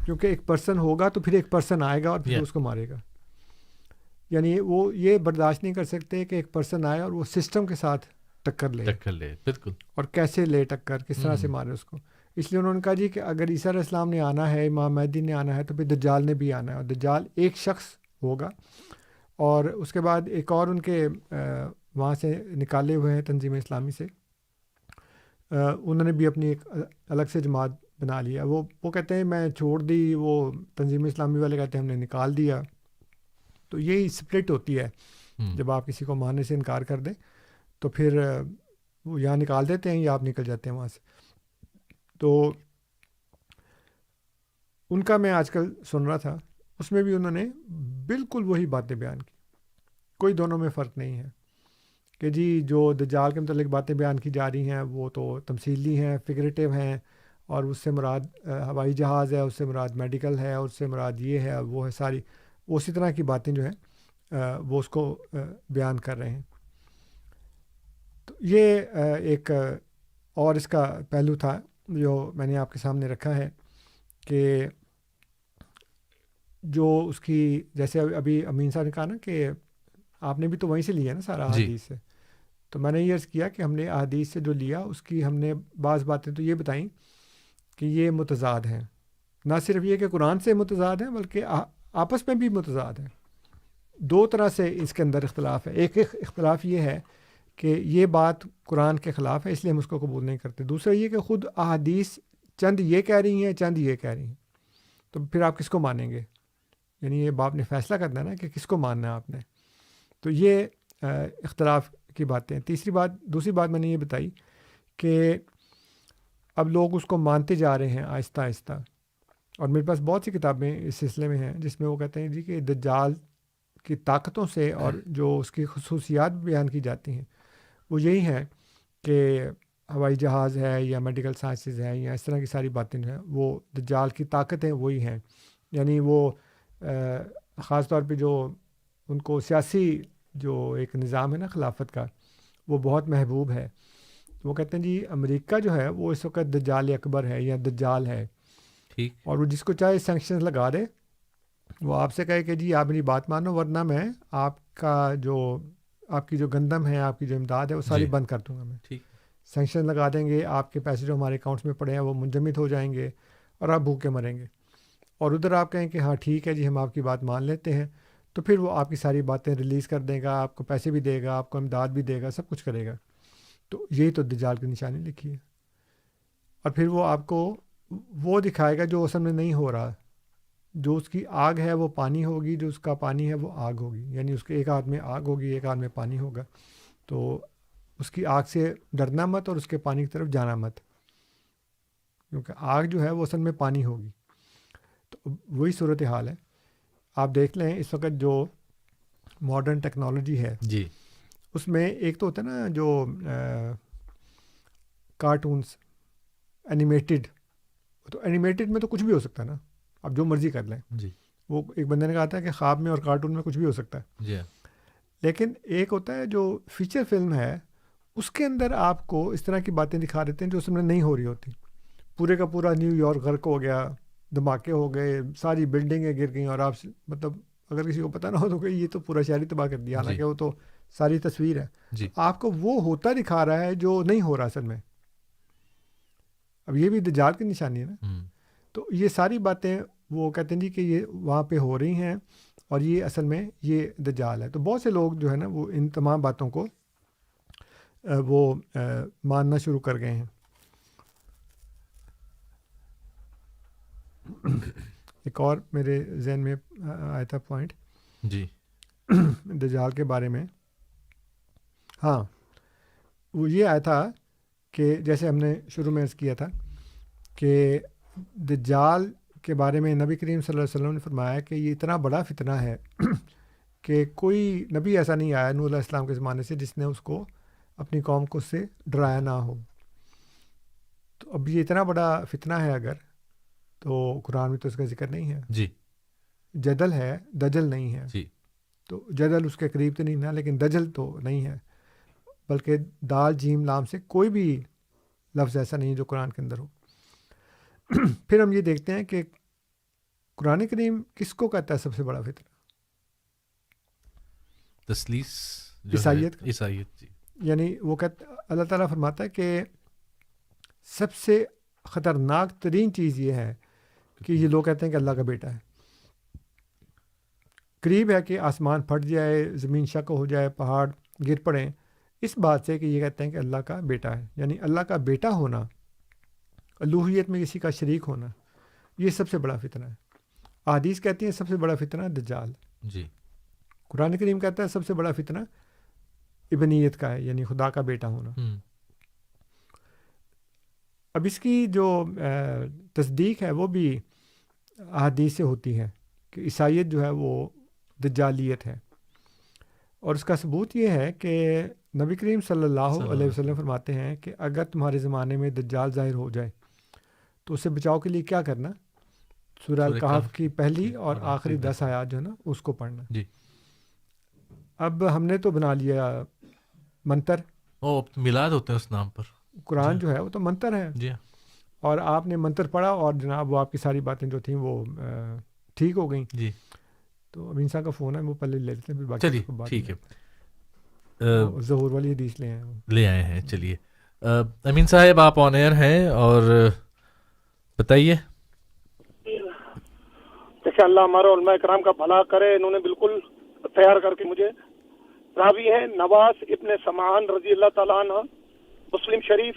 کیونکہ ایک پرسن ہوگا تو پھر ایک پرسن آئے گا اور پھر اس کو مارے گا۔ یعنی وہ یہ برداشت نہیں کر سکتے کہ ایک پرسن آئے اور وہ سسٹم کے ساتھ ٹکر لے، بالکل، اور کیسے لے ٹکر، کس طرح سے مارے اس کو۔ اس لیے انہوں نے کہا جی کہ اگر عیسیٰ علیہ السلام نے آنا ہے، امام مہدی نے آنا ہے، تو پھر دجال نے بھی آنا ہے، اور دجال ایک شخص ہوگا اور اس کے بعد ایک اور ان کے وہاں سے نکالے ہوئے ہیں تنظیم اسلامی سے، انہوں نے بھی اپنی ایک الگ سے جماعت بنا لیا. وہ کہتے ہیں میں چھوڑ دی، وہ تنظیم اسلامی والے کہتے ہیں ہم نے نکال دیا. تو یہی سپلٹ ہوتی ہے جب آپ کسی کو ماننے سے انکار کر دیں تو پھر وہ یا نکال دیتے ہیں یا آپ نکل جاتے ہیں وہاں سے. تو ان کا میں آج کل سن رہا تھا، اس میں بھی انہوں نے بالکل وہی باتیں بیان کی، کوئی دونوں میں فرق نہیں ہے کہ جی جو دجال کے متعلق باتیں بیان کی جا رہی ہیں وہ تو تمثیلی ہیں، فگریٹو ہیں، اور اس سے مراد ہوائی جہاز ہے، اس سے مراد میڈیکل ہے، اس سے مراد یہ ہے وہ ہے، ساری اسی طرح کی باتیں جو ہیں وہ اس کو بیان کر رہے ہیں. تو یہ ایک اور اس کا پہلو تھا جو میں نے آپ کے سامنے رکھا ہے کہ جو اس کی جیسے ابھی امین صاحب نے کہا نا کہ آپ نے بھی تو وہیں سے لیا نا سارا احادیث سے. تو میں نے یہ عرض کیا کہ ہم نے احادیث سے جو لیا اس کی ہم نے بعض باتیں تو یہ بتائیں کہ یہ متضاد ہیں، نہ صرف یہ کہ قرآن سے متضاد ہیں بلکہ آپس میں بھی متضاد ہیں. دو طرح سے اس کے اندر اختلاف ہے. ایک اختلاف یہ ہے کہ یہ بات قرآن کے خلاف ہے اس لیے ہم اس کو قبول نہیں کرتے. دوسرا یہ کہ خود احادیث چند یہ کہہ رہی ہیں چند یہ کہہ رہی ہیں، تو پھر آپ کس کو مانیں گے؟ یعنی یہ باپ نے فیصلہ کرنا ہے نا کہ کس کو ماننا ہے آپ نے. تو یہ اختلاف کی باتیں ہیں. دوسری بات میں نے یہ بتائی کہ اب لوگ اس کو مانتے جا رہے ہیں آہستہ آہستہ، اور میرے پاس بہت سی کتابیں اس سلسلے میں ہیں جس میں وہ کہتے ہیں جی کہ دجال کی طاقتوں سے اور جو اس کی خصوصیات بیان کی جاتی ہیں وہ یہی ہیں کہ ہوائی جہاز ہے یا میڈیکل سائنسز ہے یا اس طرح کی ساری باتیں جو ہیں وہ دجال کی طاقتیں وہی ہیں. یعنی وہ خاص طور پہ جو ان کو سیاسی جو ایک نظام ہے نا خلافت کا وہ بہت محبوب ہے. وہ کہتے ہیں جی امریکہ جو ہے وہ اس وقت دجال اکبر ہے یا دجال ہے، اور وہ جس کو چاہے سینکشنز لگا دے، وہ آپ سے کہے کہ جی آپ میری بات مانو ورنہ میں آپ کی جو گندم ہے، آپ کی جو امداد ہے وہ ساری بند کر دوں گا. میں سینکشن لگا دیں گے، آپ کے پیسے جو ہمارے اکاؤنٹس میں پڑے ہیں وہ منجمد ہو جائیں گے اور آپ بھوکے مریں گے. اور ادھر آپ کہیں کہ ہاں ٹھیک ہے جی ہم آپ کی بات مان لیتے ہیں، تو پھر وہ آپ کی ساری باتیں ریلیز کر دے گا، آپ کو پیسے بھی دے گا، آپ کو امداد بھی دے گا، سب کچھ کرے گا. تو یہی تو دجال کی نشانی لکھی ہے. اور پھر وہ آپ کو وہ دکھائے گا جو اصل میں نہیں ہو رہا. جو اس کی آگ ہے وہ پانی ہوگی، جو اس کا پانی ہے وہ آگ ہوگی. یعنی اس کے ایک ہاتھ میں آگ ہوگی، ایک ہاتھ میں پانی ہوگا. تو اس کی آگ سے ڈرنا مت اور اس کے پانی کی طرف جانا مت، کیونکہ آگ جو ہے وہ اصل میں پانی ہوگی. تو وہی صورتحال ہے. آپ دیکھ لیں اس وقت جو ماڈرن ٹیکنالوجی ہے جی، اس میں ایک تو ہوتا ہے نا جو کارٹونس اینیمیٹڈ، تو اینیمیٹڈ میں تو کچھ بھی ہو سکتا ہے نا، آپ جو مرضی کر لیں. جی، وہ ایک بندے نے کہا تھا کہ خواب میں اور کارٹون میں کچھ بھی ہو سکتا ہے. جی. لیکن ایک ہوتا ہے جو فیچر فلم ہے، اس کے اندر آپ کو اس طرح کی باتیں دکھا دیتے ہیں جو اس میں نہیں ہو رہی ہوتی. پورے کا پورا نیو یارک غرق ہو گیا، دھماکے ہو گئے، ساری بلڈنگیں گر گئیں، اور آپ مطلب اگر کسی کو پتہ نہ ہو تو کہ یہ تو پورا شہر ہی تباہ کر دیا، حالانکہ وہ تو ساری تصویر ہے. آپ کو وہ ہوتا دکھا رہا ہے جو نہیں ہو رہا اصل میں. اب یہ بھی دجال کی نشانی ہے نا. تو یہ ساری باتیں وہ کہتے ہیں جی کہ یہ وہاں پہ ہو رہی ہیں اور یہ اصل میں یہ دجال ہے. تو بہت سے لوگ جو ہے نا وہ ان تمام باتوں کو وہ ماننا شروع کر گئے ہیں. ایک اور میرے ذہن میں آیا تھا پوائنٹ جی دجال کے بارے میں. ہاں، وہ یہ آیا تھا کہ جیسے ہم نے شروع میں عرض کیا تھا کہ دجال کے بارے میں نبی کریم صلی اللہ علیہ وسلم نے فرمایا کہ یہ اتنا بڑا فتنہ ہے کہ کوئی نبی ایسا نہیں آیا نوح علیہ السلام کے زمانے سے جس نے اس کو اپنی قوم کو اس سے ڈرایا نہ ہو. تو اب یہ اتنا بڑا فتنہ ہے اگر، تو قرآن میں تو اس کا ذکر نہیں ہے. جی، جدل ہے، دجل نہیں ہے. جی، تو جدل اس کے قریب تو نہیں نا، لیکن دجل تو نہیں ہے، بلکہ دال جیم لام سے کوئی بھی لفظ ایسا نہیں جو قرآن کے اندر ہو. پھر ہم یہ دیکھتے ہیں کہ قرآن کریم کس کو کہتا ہے سب سے بڑا فتنہ؟ تسلیس، عیسائیت. عیسائیت. جی، یعنی وہ کہتا، اللہ تعالیٰ فرماتا ہے کہ سب سے خطرناک ترین چیز یہ ہے کہ یہ لوگ کہتے ہیں کہ اللہ کا بیٹا ہے. قریب ہے کہ آسمان پھٹ جائے، زمین شق ہو جائے، پہاڑ گر پڑیں، اس بات سے کہ یہ کہتے ہیں کہ اللہ کا بیٹا ہے. یعنی اللہ کا بیٹا ہونا، الوہیت میں کسی کا شریک ہونا، یہ سب سے بڑا فتنہ ہے. احادیث کہتی ہیں سب سے بڑا فتنہ دجال. جی. قرآن کریم کہتا ہے سب سے بڑا فتنہ ابنیت کا ہے، یعنی خدا کا بیٹا ہونا. اب اس کی جو تصدیق ہے وہ بھی احادیث سے ہوتی ہے کہ عیسائیت جو ہے وہ دجالیت ہے. اور اس کا ثبوت یہ ہے کہ نبی کریم صلی اللہ علیہ وسلم فرماتے ہیں کہ اگر تمہارے زمانے میں دجال ظاہر ہو جائے تو اسے بچاؤ کے لیے کیا کرنا؟ سورہ الکہف کی پہلی اور آخری 10 آیات جو ہے نا اس کو پڑھنا. جی. اب ہم نے تو بنا لیا منتر، میلاد ہوتے ہیں اس نام پر. قرآن جو ہے وہ تو منتر ہے. جی. اور آپ نے منتر پڑھا اور جناب وہ آپ کی ساری باتیں جو تھیں وہ ٹھیک ہو گئیں. جی. تو امین صاحب کا فون ہے، وہ پہلے لے لیتے ہیں، پھر باقی چلیے ٹھیک ہے. ظہور والی حدیث لے آئے ہیں. چلیے امین صاحب آپ آن ایئر ہیں اور بتائیے. جیسے اللہ ہمارے علماء کرام کا بھلا کرے، انہوں نے بالکل تیار کر کے مجھے. راوی ہیں نواس ابن سمعان رضی اللہ تعالیٰ عنہ، مسلم شریف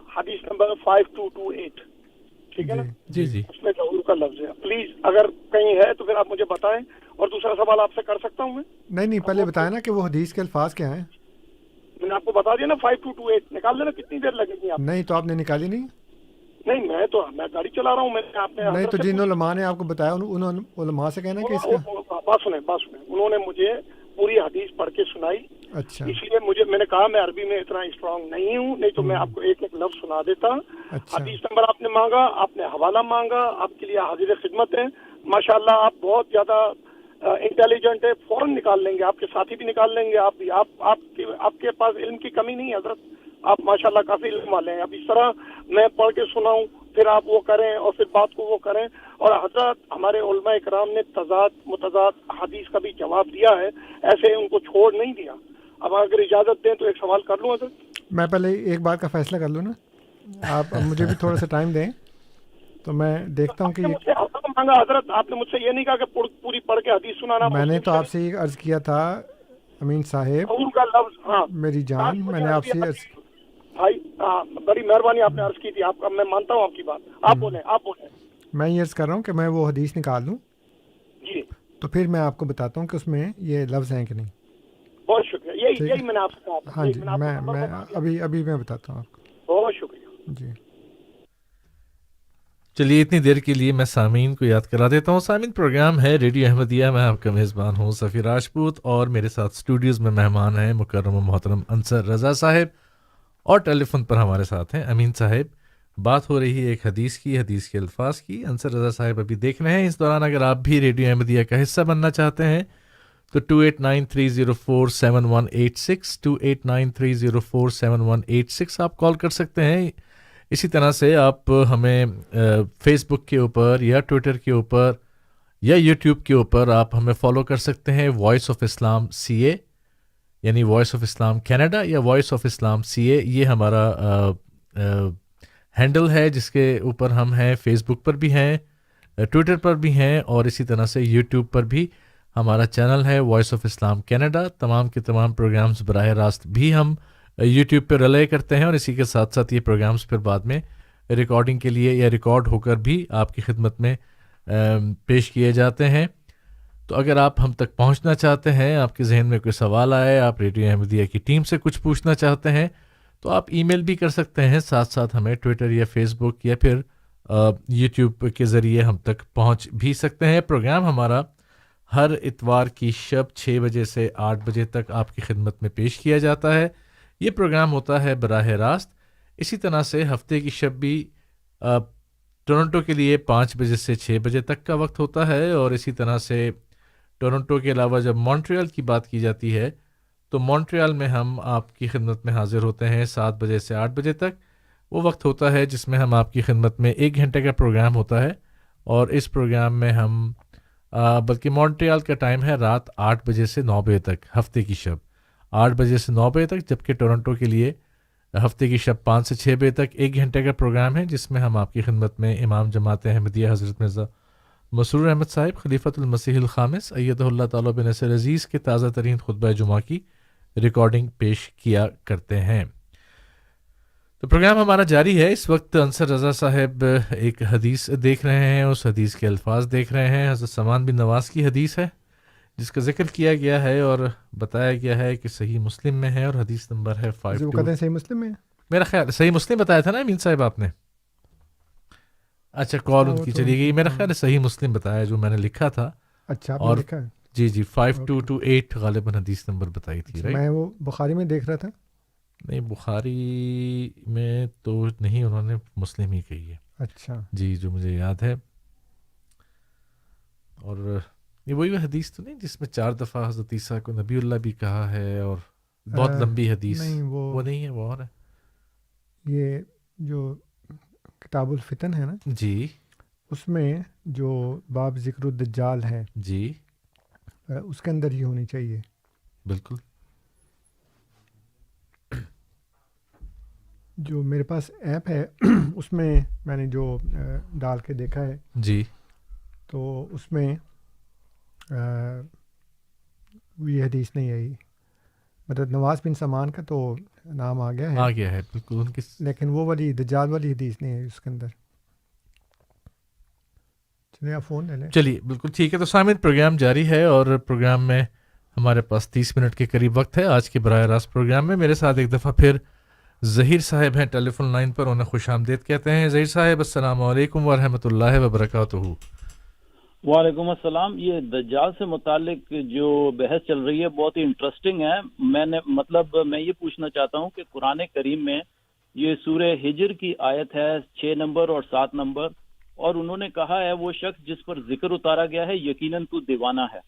حدیث نمبر 5228. ٹھیک ہے نا؟ جی جی. اس میں ظہور کا لفظ ہے. پلیز اگر کہیں ہے تو پھر آپ مجھے بتائیں. اور دوسرا سوال آپ سے کر سکتا ہوں میں؟ نہیں پہلے بتائیں نا کہ وہ حدیث کے الفاظ کیا ہیں. میں نے آپ کو بتا دیا نا 5228. نکال لینا، کتنی دیر لگے گی آپ؟ نہیں تو آپ نے نکالی نہیں. نہیں میں گاڑی چلا رہا ہوں. میں نے آپ نے نہیں تو جن علماء نے آپ کو بتایا انہوں علماء سے کہنا کہ اس کا بات سنیں. انہوں نے مجھے پوری حدیث پڑھ کے سنائی. اچھا. اس لیے میں نے کہا میں عربی میں اتنا اسٹرانگ نہیں ہوں، نہیں تو میں آپ کو ایک ایک لفظ سنا دیتا. حدیث نمبر آپ نے مانگا، آپ نے حوالہ مانگا، آپ کے لیے حاضر خدمت ہے. ماشاءاللہ آپ بہت زیادہ انٹیلیجنٹ ہے، فوراً نکال لیں گے. آپ کے ساتھی بھی نکال لیں گے. آپ کے پاس علم کی کمی نہیں ہے حضرت. آپ ماشاءاللہ کافی علم والے ہیں. اب اس طرح میں پڑھ کے سناؤں، پھر آپ وہ کریں اور پھر بات کو وہ کریں. اور حضرت ہمارے علماء کرام نے تضاد متضاد حدیث کا بھی جواب دیا ہے، ایسے ان کو چھوڑ نہیں دیا. اب اگر اجازت دیں تو ایک سوال کر لوں حضرت؟ میں پہلے ایک بات کا فیصلہ کر لوں نا. آپ مجھے بھی تھوڑا سا ٹائم دیں تو میں دیکھتا ہوں کہ مانگا حضرت. آپ نے مجھ سے یہ نہیں کہا کہ پوری پڑھ کے حدیث سنانا. میں نے تو آپ سے یہ عرض کیا تھا امین صاحب، کا لفظ. ہاں میری جان، میں نے آپ سے عرض بھائی بڑی مہربانی آپ نے عرض کی تھی. آپ کا میں مانتا ہوں آپ کی بات. آپ بولیں. میں یہ عرض کر رہا ہوں کہ میں وہ حدیث نکال لوں جی، تو پھر میں آپ کو بتاتا ہوں کہ اس میں یہ لفظ ہیں کہ نہیں. بہت شکریہ. یہی میں نے آپ سے کہا. ہاں جی، میں ابھی میں بتاتا ہوں آپ کو. بہت شکریہ جی. چلیے اتنی دیر کے لیے میں سامعین کو یاد کرا دیتا ہوں. سامعین، پروگرام ہے ریڈیو احمدیہ، میں آپ کا میزبان ہوں سفیر راجپوت، اور میرے ساتھ اسٹوڈیوز میں مہمان ہیں مکرم و محترم انصر رضا صاحب، اور ٹیلی فون پر ہمارے ساتھ ہیں امین صاحب. بات ہو رہی ہے ایک حدیث کی، حدیث کے الفاظ کی. انصر رضا صاحب ابھی دیکھ رہے ہیں. اس دوران اگر آپ بھی ریڈیو احمدیہ کا حصہ بننا چاہتے ہیں تو 2893047186 2893047186 آپ کال کر سکتے ہیں. اسی طرح سے آپ ہمیں فیس بک کے اوپر یا ٹویٹر کے اوپر یا یوٹیوب کے اوپر آپ ہمیں فالو کر سکتے ہیں. وائس آف اسلام CA، یعنی وائس آف اسلام کینیڈا یا وائس آف اسلام CA، یہ ہمارا ہینڈل ہے جس کے اوپر ہم ہیں. فیس بک پر بھی ہیں، ٹویٹر پر بھی ہیں، اور اسی طرح سے یوٹیوب پر بھی ہمارا چینل ہے وائس آف اسلام کینیڈا. تمام کے تمام پروگرامز براہ راست بھی ہم یوٹیوب پہ ریلے کرتے ہیں، اور اسی کے ساتھ ساتھ یہ پروگرامز پھر بعد میں ریکارڈنگ کے لیے یا ریکارڈ ہو کر بھی آپ کی خدمت میں پیش کیے جاتے ہیں. تو اگر آپ ہم تک پہنچنا چاہتے ہیں، آپ کے ذہن میں کوئی سوال آئے، آپ ریڈیو احمدیہ کی ٹیم سے کچھ پوچھنا چاہتے ہیں، تو آپ ای میل بھی کر سکتے ہیں. ساتھ ساتھ ہمیں ٹویٹر یا فیس بک یا پھر یوٹیوب کے ذریعے ہم تک پہنچ بھی سکتے ہیں. پروگرام ہمارا ہر اتوار کی شب 6 بجے سے 8 بجے تک آپ کی خدمت میں پیش کیا جاتا ہے. یہ پروگرام ہوتا ہے براہ راست. اسی طرح سے ہفتے کی شب بھی ٹورنٹو کے لیے 5 بجے سے 6 بجے تک کا وقت ہوتا ہے، اور اسی طرح سے ٹورنٹو کے علاوہ جب مونٹریال کی بات کی جاتی ہے تو مونٹریال میں ہم آپ کی خدمت میں حاضر ہوتے ہیں 7 بجے سے 8 بجے تک. وہ وقت ہوتا ہے جس میں ہم آپ کی خدمت میں 1 گھنٹے کا پروگرام ہوتا ہے، اور اس پروگرام میں ہم بلکہ مونٹریال کا ٹائم ہے رات 8 بجے سے 9 بجے تک، ہفتے کی شب 8 بجے سے 9 بجے تک، جبکہ ٹورنٹو کے لیے ہفتے کی شب 5 سے 6 بجے تک 1 گھنٹے کا پروگرام ہے، جس میں ہم آپ کی خدمت میں امام جماعت احمدیہ حضرت مرزا مسرور احمد صاحب خلیفۃ المسیح الخامس ایدہ اللہ تعالیٰ بنصر عزیز کے تازہ ترین خطبہ جمعہ کی ریکارڈنگ پیش کیا کرتے ہیں. تو پروگرام ہمارا جاری ہے. اس وقت انصر رضا صاحب ایک حدیث دیکھ رہے ہیں, اس حدیث کے الفاظ دیکھ رہے ہیں. حضرت سلمان بن نواز کی حدیث ہے جس کا ذکر کیا گیا ہے اور بتایا گیا ہے کہ صحیح مسلم میں ہے, اور حدیث نمبر ہے 52. کہتے ہیں صحیح مسلم میں, میرا خیال صحیح مسلم بتایا تھا نا امین صاحب آپ نے. اچھا کال ان کی چلی گئی. میرا خیال ہے صحیح مسلم بتایا جو میں نے لکھا تھا. اچھا اور لکھا ہے جی 5228 غالباً حدیث نمبر بتائی تھی. میں وہ بخاری میں دیکھ رہا تھا. نہیں بخاری میں تو نہیں, انہوں نے مسلم ہی کہی ہے. اچھا جی جو مجھے یاد ہے. اور یہ وہی حدیث تو نہیں جس میں 4 دفعہ حضرت عیسیٰ کو نبی اللہ بھی کہا ہے, اور بہت لمبی حدیث. نہیں وہ نہیں ہے, وہ اور ہے. یہ جو کتاب الفتن ہے نا جی, اس میں جو باب ذکر الدجال ہے جی اس کے اندر یہ ہونی چاہیے. بالکل. جو میرے پاس ایپ ہے اس میں میں نے جو ڈال کے دیکھا ہے جی, تو اس میں یہ حدیث نہیں آئی. مطلب نواز بن سمان کا تو نام آ گیا ہے بالکل ان کی, لیکن وہ والی دجال والی حدیث نہیں ہے اس کے اندر. چلیے آپ فون لے لیں. چلیے بالکل ٹھیک ہے. تو سامعین پروگرام جاری ہے اور پروگرام میں ہمارے پاس 30 منٹ کے قریب وقت ہے. آج کے براہ راست پروگرام میں میرے ساتھ ایک دفعہ پھر ظہیر صاحب ہیں ٹیلی فون لائن پر. انہیں خوش آمدید کہتے ہیں. ظہیر صاحب السلام علیکم ورحمۃ اللہ وبرکاتہ. وعلیکم السلام. یہ دجال سے متعلق جو بحث چل رہی ہے بہت ہی انٹرسٹنگ ہے. میں یہ پوچھنا چاہتا ہوں کہ قرآن کریم میں یہ سورہ ہجر کی آیت ہے 6 نمبر اور 7 نمبر, اور انہوں نے کہا ہے وہ شخص جس پر ذکر اتارا گیا ہے یقیناً تو دیوانہ ہے.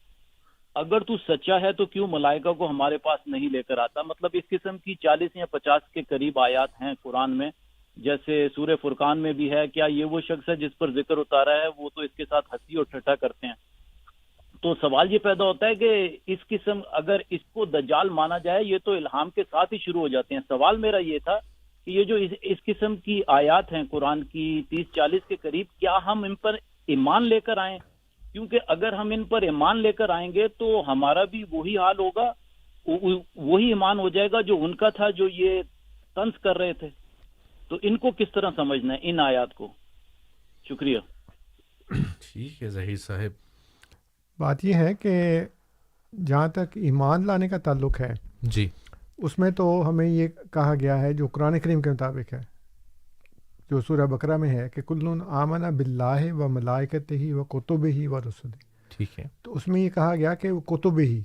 اگر تو سچا ہے تو کیوں ملائکہ کو ہمارے پاس نہیں لے کر آتا؟ مطلب اس قسم کی 40 یا 50 کے قریب آیات ہیں قرآن میں, جیسے سورہ فرقان میں بھی ہے. کیا یہ وہ شخص ہے جس پر ذکر اتارا ہے؟ وہ تو اس کے ساتھ ہنسی اور ٹھٹھا کرتے ہیں. تو سوال یہ پیدا ہوتا ہے کہ اس قسم اگر اس کو دجال مانا جائے, یہ تو الہام کے ساتھ ہی شروع ہو جاتے ہیں. سوال میرا یہ تھا کہ یہ جو اس قسم کی آیات ہیں قرآن کی 30-40 کے قریب, کیا ہم ان پر ایمان لے کر آئیں؟ کیونکہ اگر ہم ان پر ایمان لے کر آئیں گے تو ہمارا بھی وہی حال ہوگا, وہی ایمان ہو جائے گا جو ان کا تھا جو یہ طنز کر رہے تھے. تو ان کو کس طرح سمجھنا ہے ان آیات کو؟ شکریہ. ٹھیک ہے ظہیر صاحب. بات یہ ہے کہ جہاں تک ایمان لانے کا تعلق ہے جی, اس میں تو ہمیں یہ کہا گیا ہے جو قرآن کریم کے مطابق ہے, جو سورہ بقرہ میں ہے کہ کلٌ آمن باللہ و ملائکتہ و کتبہ و رسلہ. ٹھیک ہے. تو اس میں یہ کہا گیا کہ وہ کتب ہی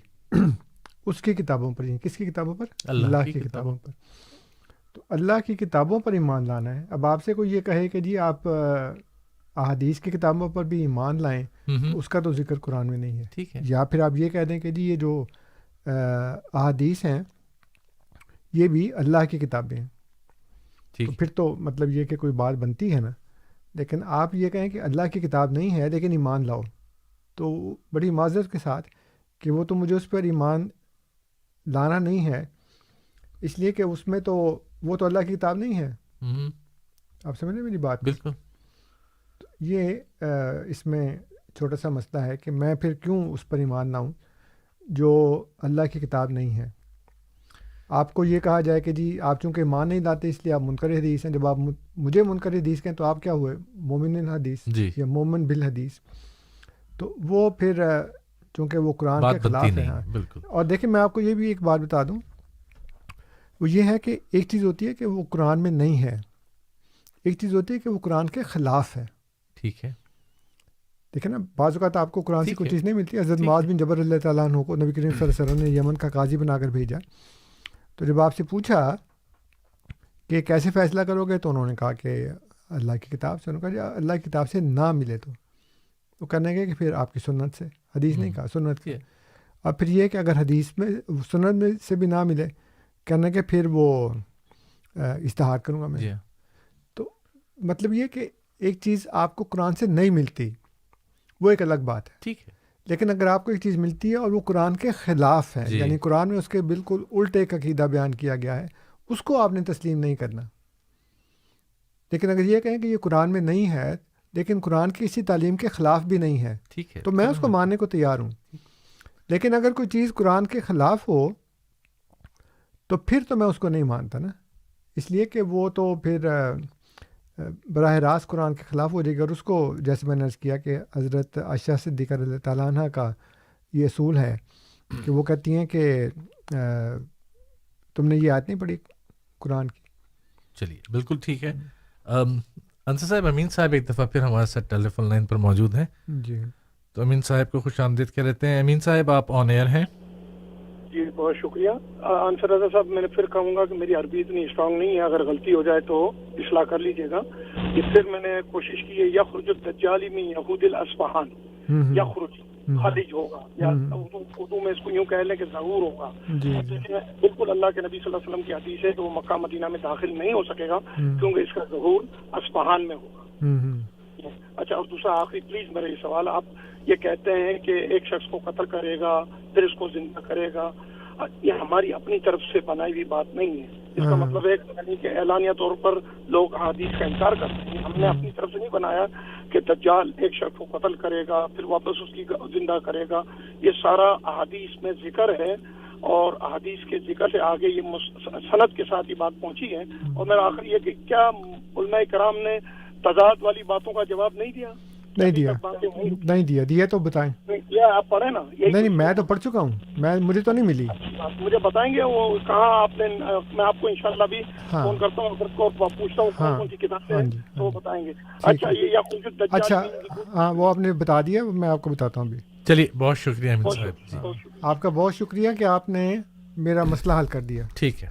اس کی کتابوں پر, کس کی کتابوں پر؟ اللہ کی کتابوں پر. تو اللہ کی کتابوں پر ایمان لانا ہے. اب آپ سے کوئی یہ کہے کہ جی آپ احادیث کی کتابوں پر بھی ایمان لائیں, تو اس کا تو ذکر قرآن میں نہیں ہے. ٹھیک ہے. یا پھر آپ یہ کہہ دیں کہ جی یہ جو احادیث ہیں یہ بھی اللہ کی کتابیں ہیں, تو پھر تو مطلب یہ کہ کوئی بات بنتی ہے نا. لیکن آپ یہ کہیں کہ اللہ کی کتاب نہیں ہے لیکن ایمان لاؤ, تو بڑی معذرت کے ساتھ کہ وہ تو مجھے اس پر ایمان لانا نہیں ہے, اس لیے کہ اس میں تو وہ تو اللہ کی کتاب نہیں ہے. آپ سمجھ رہے میری بات؟ بالکل. یہ اس میں چھوٹا سا مسئلہ ہے کہ میں پھر کیوں اس پر ایمان لاؤں جو اللہ کی کتاب نہیں ہے. آپ کو یہ کہا جائے کہ جی آپ چونکہ ایمان نہیں لاتے اس لیے آپ منکر حدیث ہیں. جب آپ مجھے منکر حدیث کہیں تو آپ کیا ہوئے؟ مومن الحدیث یا مومن بالحدیث. تو وہ پھر چونکہ وہ قرآن کے خلاف ہے. اور دیکھیں میں آپ کو یہ بھی ایک بات بتا دوں, وہ یہ ہے کہ ایک چیز ہوتی ہے کہ وہ قرآن میں نہیں ہے, ایک چیز ہوتی ہے کہ وہ قرآن کے خلاف ہے. ٹھیک ہے. دیکھیں نا بعض اوقات آپ کو قرآن سے کوئی چیز نہیں ملتی. حضرت معاذ بن جبل اللہ تعالیٰ عنہ کو نبی کریم صلی اللہ علیہ وسلم نے یمن کا قاضی بنا کر بھیجا. تو جب آپ سے پوچھا کہ کیسے فیصلہ کرو گے, تو انہوں نے کہا کہ اللہ کی کتاب سے. انہوں نے کہا اللہ کی کتاب سے نہ ملے تو وہ کرنے گے کہ پھر آپ کی سنت سے. حدیث نہیں کہا, سنت کی. اور پھر یہ کہ اگر حدیث میں سنت میں سے بھی نہ ملے, کرنے کے پھر وہ اجتہاد کروں گا میں. تو مطلب یہ کہ ایک چیز آپ کو قرآن سے نہیں ملتی وہ ایک الگ بات ہے. ٹھیک ہے. لیکن اگر آپ کو ایک چیز ملتی ہے اور وہ قرآن کے خلاف ہے, یعنی قرآن میں اس کے بالکل الٹے ایک عقیدہ بیان کیا گیا ہے, اس کو آپ نے تسلیم نہیں کرنا. لیکن اگر یہ کہیں کہ یہ قرآن میں نہیں ہے لیکن قرآن کی اسی تعلیم کے خلاف بھی نہیں ہے، ٹھیک ہے، تو میں اس کو ماننے کو تیار ہوں. لیکن اگر کوئی چیز قرآن کے خلاف ہو تو پھر تو میں اس کو نہیں مانتا نا، اس لیے کہ وہ تو پھر براہ راست قرآن کے خلاف ہو جائے گا. اور اس کو جیسے میں نے عرض کیا کہ حضرت عائشہ صدیقہ رضی اللہ تعالیٰ عنہ کا یہ اصول ہے کہ وہ کہتی ہیں کہ تم نے یہ آیت نہیں پڑھی قرآن کی. چلیے بالکل ٹھیک ہے. انصر صاحب، امین صاحب ایک دفعہ پھر ہمارے ساتھ ٹیلی فون لائن پر موجود ہیں. جی تو امین صاحب کو خوش آمدید کہتے ہیں. امین صاحب آپ آن ایئر ہیں. جی بہت شکریہ. انصر رضا صاحب، میں نے پھر کہوں گا کہ میری عربی اتنی اسٹرانگ نہیں ہے، اگر غلطی ہو جائے تو اصلاح کر لیجیے گا. یہ پھر میں نے کوشش کی ہے یخرج الدجال من یہود الاصفہان، یخرج خارج ہوگا، یا اردو میں اس کو یوں کہہ لیں کہ ظہور ہوگا. بالکل اللہ کے نبی صلی اللہ علیہ وسلم کی حدیث ہے کہ وہ مکہ مدینہ میں داخل نہیں ہو سکے گا کیونکہ اس کا ظہور اصفہان میں ہوگا. اچھا، اور دوسرا آخری پلیز میرا یہ سوال، آپ یہ کہتے ہیں کہ ایک شخص کو قتل کرے گا پھر اس کو زندہ کرے گا، یہ ہماری اپنی طرف سے بنائی ہوئی بات نہیں ہے. اس کا مطلب ہے کہ اعلانیہ طور پر لوگ احادیث کا انکار کرتے ہیں. ہم نے اپنی طرف سے نہیں بنایا کہ دجال ایک شخص کو قتل کرے گا پھر واپس اس کی زندہ کرے گا. یہ سارا احادیث میں ذکر ہے، اور احادیث کے ذکر سے آگے یہ سند کے ساتھ یہ بات پہنچی ہے. اور میرا آخر یہ کہ کیا علماء کرام نے تضاد والی باتوں کا جواب نہیں دیا؟ نہیں دیا تو بتائیں. آپ پڑھیں نا. نہیں میں تو پڑھ چکا ہوں، مجھے تو نہیں ملی. مجھے بتائیں گے وہ کہاں آپ نے؟ میں آپ کو انشاءاللہ بھی فون کرتا ہوں اور پوچھتا ہوں کون سی کتاب سے تو وہ بتائیں گے. اچھا ہاں، وہ آپ نے بتا دیا، میں آپ کو بتاتا ہوں ابھی. چلیے بہت شکریہ امین صاحب. آپ کا بہت شکریہ کہ آپ نے میرا مسئلہ حل کر دیا. ٹھیک ہے.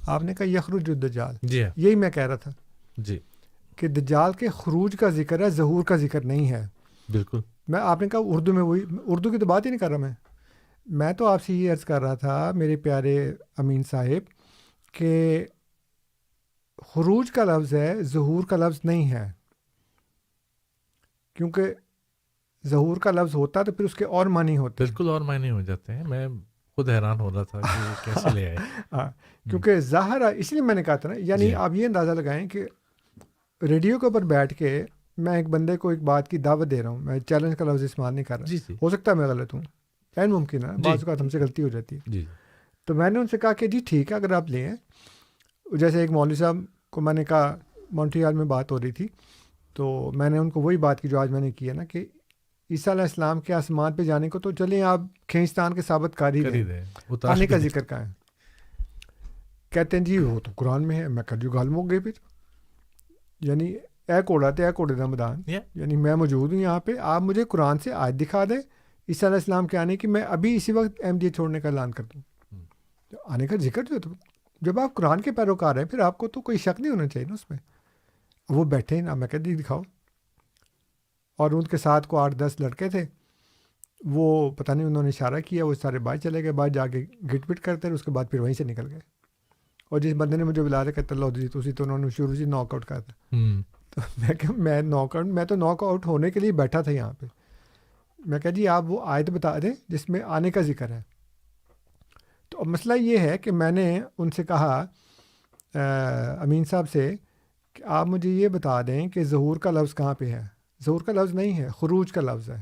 آپ نے کہا یخرج الدجال، جی یہی میں کہہ رہا تھا جی کہ دجال کے خروج کا ذکر ہے، ظہور کا ذکر نہیں ہے. بالکل. میں آپ نے کہا اردو میں، وہی اردو کی تو بات ہی نہیں کر رہا میں تو آپ سے یہ عرض کر رہا تھا میرے پیارے امین صاحب کہ خروج کا لفظ ہے، ظہور کا لفظ نہیں ہے. کیونکہ ظہور کا لفظ ہوتا تو پھر اس کے اور معنی ہوتے. بالکل اور معنی ہو جاتے ہیں. میں خود حیران ہو رہا تھا کہ کیسے لے آئے. ہاں، کیونکہ ظاہر، اس لیے میں نے کہا تھا نا، یعنی آپ یہ اندازہ لگائیں کہ ریڈیو کے اوپر بیٹھ کے میں ایک بندے کو ایک بات کی دعوت دے رہا ہوں، میں چیلنج کا لفظ استعمال نہیں کر رہا. ہو سکتا ہے میں غلط ہوں، این ممکن ہے، بعض اوقات ہم سے غلطی ہو جاتی ہے. تو میں نے ان سے کہا کہ جی ٹھیک ہے اگر آپ لیں. جیسے ایک مولوی صاحب کو میں نے کہا، مونٹریال میں بات ہو رہی تھی، تو میں نے ان کو وہی بات کی جو آج میں نے کی ہے نا، کہ عیسیٰ علیہ السلام کے آسمان پہ جانے کو تو چلیں آپ کھینچتان کے ثابت کاری دیں، آنے کا ذکر کہاں ہے؟ کہتے ہیں جی وہ تو قرآن میں ہے. میں کہا جو غالب ہو گئے پھر، یعنی اے کوڑا تے اے کوڑے دا میدان، یعنی میں موجود ہوں یہاں پہ، آپ مجھے قرآن سے آیت دکھا دیں عیسیٰ علیہ السلام کے آنے کی، میں ابھی اسی وقت احمدیت چھوڑنے کا اعلان کر دوں. آنے کا ذکر جو ہے، تو جب آپ قرآن کے پیروکار ہیں پھر آپ کو تو کوئی شک نہیں ہونا چاہیے نا اس میں. وہ بیٹھے نا، میں کہتی دکھاؤ. اور ان کے ساتھ کو 8-10 لڑکے تھے، وہ پتہ نہیں انہوں نے اشارہ کیا، وہ سارے باہر چلے گئے، باہر جا کے گٹ پٹ کرتے رہے، اس کے بعد پھر وہیں سے نکل گئے. اور جس بندے نے مجھے بلا رہا کہتا اللہ جی تو انہوں نے شروع سے ناک آؤٹ کہا تھا. تو میں کہ میں تو ناک آؤٹ ہونے کے لیے بیٹھا تھا یہاں پہ. میں کہا جی آپ وہ آیت بتا دیں جس میں آنے کا ذکر ہے. تو اب مسئلہ یہ ہے کہ میں نے ان سے کہا امین صاحب سے کہ آپ مجھے یہ بتا دیں کہ ظہور کا لفظ کہاں پہ ہے. ظہور کا لفظ نہیں ہے، خروج کا لفظ ہے.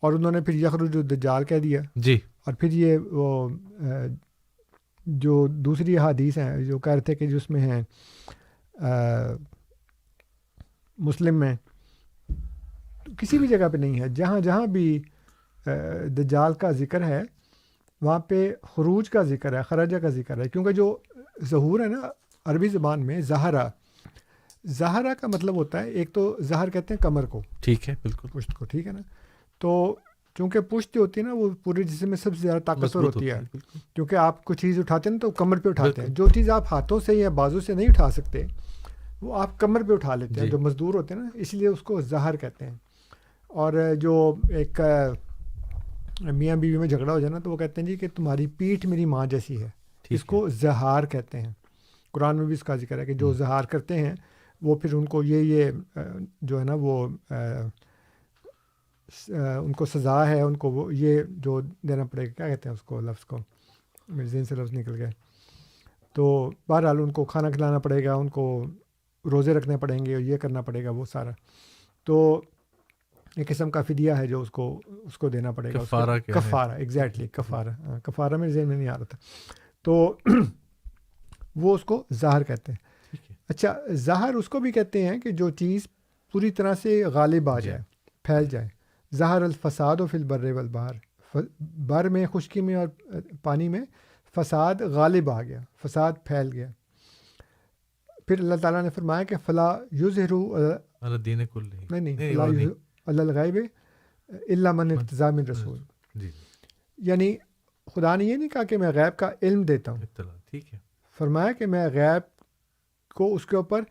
اور انہوں نے پھر یخرج الدجال کہہ دیا جی. اور پھر یہ وہ جو دوسری حدیث ہیں جو کہہ رہے تھے کہ جس میں ہیں مسلم میں کسی بھی جگہ پہ نہیں ہے، جہاں جہاں بھی دجال کا ذکر ہے وہاں پہ خروج کا ذکر ہے، خرجہ کا ذکر ہے. کیونکہ جو ظہور ہے نا عربی زبان میں ظاہرہ کا مطلب ہوتا ہے، ایک تو ظہر کہتے ہیں کمر کو، ٹھیک ہے، بالکل پشت کو، ٹھیک ہے نا. تو چونکہ پشت جو ہوتی ہے نا وہ پورے جسم میں سب سے زیادہ طاقتور ہوتی ہے، کیونکہ آپ کوئی چیز اٹھاتے ہیں نا تو کمر پہ اٹھاتے ہیں. جو چیز آپ ہاتھوں سے یا بازو سے نہیں اٹھا سکتے وہ آپ کمر پہ اٹھا لیتے ہیں. جو مزدور ہوتے ہیں نا، اس لیے اس کو ظہر کہتے ہیں. اور جو ایک میاں بیوی میں جھگڑا ہو جائے نا تو وہ کہتے ہیں جی کہ تمہاری پیٹھ میری ماں جیسی ہے، اس کو زہار کہتے ہیں. قرآن میں بھی اس کا ذکر ہے کہ جو زہار کرتے ہیں وہ پھر ان کو یہ جو ہے نا وہ ان کو سزا ہے، ان کو وہ یہ جو دینا پڑے گا، کیا کہتے ہیں اس کو، لفظ کو میرے ذہن سے لفظ نکل گئے. تو بہرحال ان کو کھانا کھلانا پڑے گا، ان کو روزے رکھنے پڑیں گے اور یہ کرنا پڑے گا وہ سارا. تو ایک قسم کا فدیہ ہے جو اس کو دینا پڑے گا. کفارہ ایگزیکٹلی کفارہ میرے ذہن میں نہیں آ رہا تھا. تو وہ اس کو ظاہر کہتے ہیں. اچھا ظاہر اس کو بھی کہتے ہیں کہ جو چیز پوری طرح سے غالب آ جائے, پھیل جائے. ظاہر الفساد و فی البر والبحر, بر میں خشکی میں اور پانی میں فساد غالب آ گیا, فساد پھیل گیا. پھر اللہ تعالیٰ نے فرمایا کہ فلا یظہروا الدین کلہ, نہیں علی الغیب الا من ارتضی من رسول. یعنی خدا نے یہ نہیں کہا کہ میں غیب کا علم دیتا ہوں, ٹھیک ہے, فرمایا کہ میں غیب کو اس کے اوپر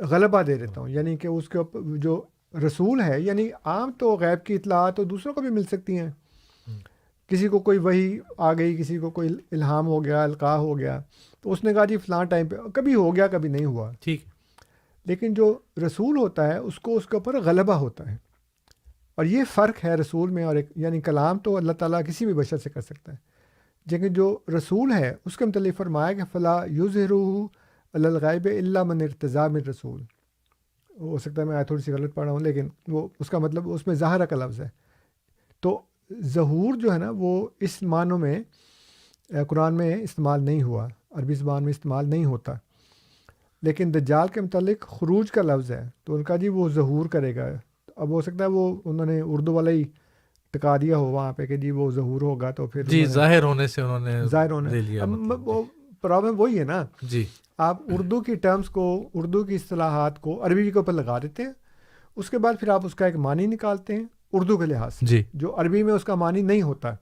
غلبہ دے دیتا ہوں. یعنی کہ اس کے اوپر جو رسول ہے, یعنی عام تو غیب کی اطلاعات تو دوسروں کو بھی مل سکتی ہیں. کسی کو کوئی وحی آ گئی, کسی کو کوئی الہام ہو گیا, القاء ہو گیا, تو اس نے کہا جی فلاں ٹائم پہ کبھی ہو گیا کبھی نہیں ہوا, ٹھیک. لیکن جو رسول ہوتا ہے اس کو اس کے اوپر غلبہ ہوتا ہے. اور یہ فرق ہے رسول میں اور ایک, یعنی کلام تو اللہ تعالیٰ کسی بھی بشر سے کر سکتا ہے, لیکن جو رسول ہے اس کے متعلق فرمایا کہ فلا یظہروا علی الغیب الا من ارتضی من رسول. ہو سکتا ہے میں تھوڑی سی غلط پڑھ رہا ہوں, لیکن وہ اس کا مطلب اس میں ظاہرہ کا لفظ ہے. تو ظہور جو ہے نا وہ اس معنوں میں قرآن میں استعمال نہیں ہوا, عربی زبان میں استعمال نہیں ہوتا. لیکن دجال کے متعلق خروج کا لفظ ہے, تو ان کا جی وہ ظہور کرے گا. اب ہو سکتا ہے وہ انہوں نے اردو والا ہی ٹکا دیا ہو وہاں پہ کہ جی وہ ظہور ہوگا, تو پھر جی ظاہر ہونے سے انہوں نے ظاہر ہونے. وہ پرابلم وہی ہے نا جی, آپ اردو کی ٹرمز کو, اردو کی اصطلاحات کو عربی کے اوپر لگا دیتے ہیں, اس کے بعد پھر آپ اس کا ایک معنی نکالتے ہیں اردو کے لحاظ سے جی, جو عربی میں اس کا معنی نہیں ہوتا.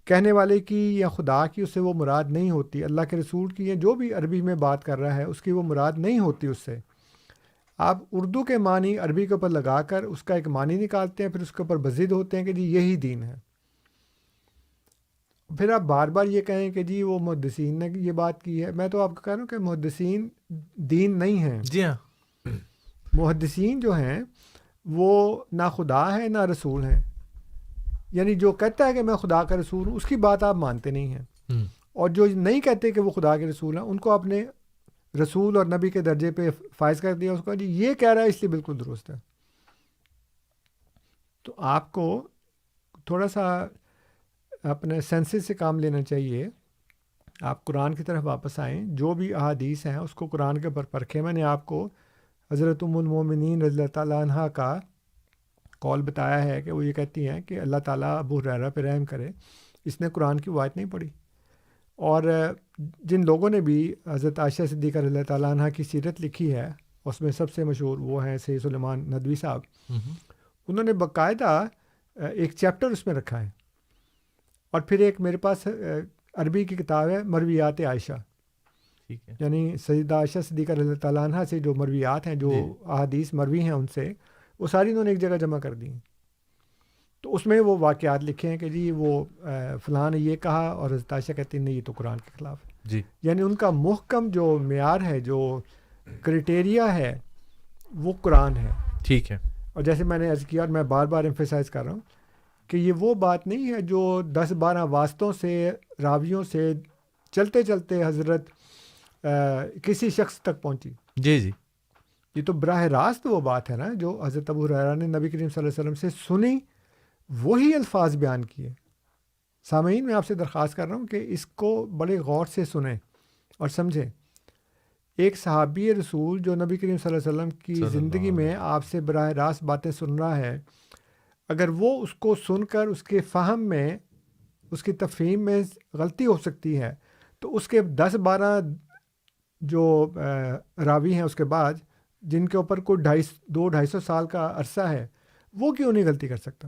کہنے والے کی یا خدا کی اس سے وہ مراد نہیں ہوتی, اللہ کے رسول کی یا جو بھی عربی میں بات کر رہا ہے اس کی وہ مراد نہیں ہوتی. اس سے آپ اردو کے معنی عربی کے اوپر لگا کر اس کا ایک معنی نکالتے ہیں, پھر اس کے اوپر بضد ہوتے ہیں کہ جی یہی دین ہے. پھر آپ بار بار یہ کہیں کہ جی وہ محدثین نے یہ بات کی ہے. میں تو آپ کو کہہ رہا ہوں کہ محدثین دین نہیں ہیں. جی ہاں, محدثین جو ہیں وہ نہ خدا ہے نہ رسول ہیں. یعنی جو کہتا ہے کہ میں خدا کا رسول ہوں اس کی بات آپ مانتے نہیں ہیں, اور جو نہیں کہتے کہ وہ خدا کے رسول ہیں ان کو آپ نے رسول اور نبی کے درجے پہ فائز کر دیا. اس کو جی یہ کہہ رہا ہے اس لیے بالکل درست ہے. تو آپ کو تھوڑا سا اپنے سینسز سے کام لینا چاہیے. آپ قرآن کی طرف واپس آئیں, جو بھی احادیث ہیں اس کو قرآن کے اوپر پرکھیں. میں نے آپ کو حضرت ام المومنین رضی اللہ تعالیٰ عنہ کا قول بتایا ہے کہ وہ یہ کہتی ہیں کہ اللہ تعالیٰ ابو ہریرہ پہ رحم کرے, اس نے قرآن کی آیت نہیں پڑھی. اور جن لوگوں نے بھی حضرت عائشہ صدیقہ رضی اللہ تعالیٰ عنہ کی سیرت لکھی ہے اس میں سب سے مشہور وہ ہیں سید سلیمان ندوی صاحب. انہوں نے باقاعدہ ایک چیپٹر اس میں رکھا ہے. اور پھر ایک میرے پاس عربی کی کتاب ہے مرویات عائشہ, یعنی سیدہ عائشہ صدیقہ رضی اللہ تعالیٰ عنہ سے جو مرویات ہیں, جو احادیث مروی ہیں ان سے, وہ ساری انہوں نے ایک جگہ جمع کر دی. تو اس میں وہ واقعات لکھے ہیں کہ جی وہ فلاں نے یہ کہا اور حضرت عائشہ کہتی نہیں یہ تو قرآن کے خلاف ہے. جی, یعنی ان کا محکم جو معیار ہے, جو کرائٹیریا ہے وہ قرآن ہے. ٹھیک ہے. اور جیسے میں نے عرض کیا اور میں بار بار ایمفیسائز کر رہا ہوں کہ یہ وہ بات نہیں ہے جو 10-12 واسطوں سے, راویوں سے چلتے چلتے حضرت کسی شخص تک پہنچی. جی جی, یہ تو براہ راست وہ بات ہے نا جو حضرت ابو ہریرہ نے نبی کریم صلی اللہ علیہ وسلم سے سنی, وہی الفاظ بیان کیے. سامعین میں آپ سے درخواست کر رہا ہوں کہ اس کو بڑے غور سے سنیں اور سمجھیں. ایک صحابی رسول جو نبی کریم صلی اللہ علیہ وسلم کی زندگی میں آپ سے براہ راست باتیں سن رہا ہے, اگر وہ اس کو سن کر اس کے فہم میں, اس کی تفہیم میں غلطی ہو سکتی ہے, تو اس کے 10-12 جو راوی ہیں اس کے بعد جن کے اوپر کوئی 200-250 سال کا عرصہ ہے, وہ کیوں نہیں غلطی کر سکتا؟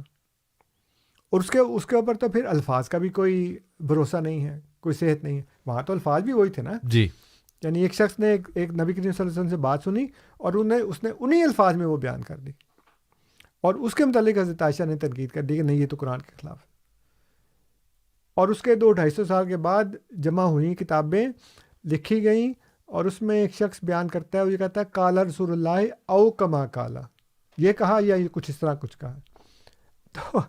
اور اس کے اوپر تو پھر الفاظ کا بھی کوئی بھروسہ نہیں ہے, کوئی صحت نہیں ہے. وہاں تو الفاظ بھی وہی تھے نا. جی, یعنی ایک شخص نے ایک نبی کریم صلی اللہ علیہ وسلم سے بات سنی اور اس نے انہی الفاظ میں وہ بیان کر دی, اور اس کے متعلق حضرت عائشہ نے تنقید کر دی کہ نہیں یہ تو قرآن کے خلاف ہے. اور اس کے 200-250 سال کے بعد جمع ہوئی کتابیں لکھی گئیں, اور اس میں ایک شخص بیان کرتا ہے, وہ یہ کہتا ہے قال رسول اللہ او کما قال, یہ کہا یا یہ کچھ اس طرح کچھ کہا. تو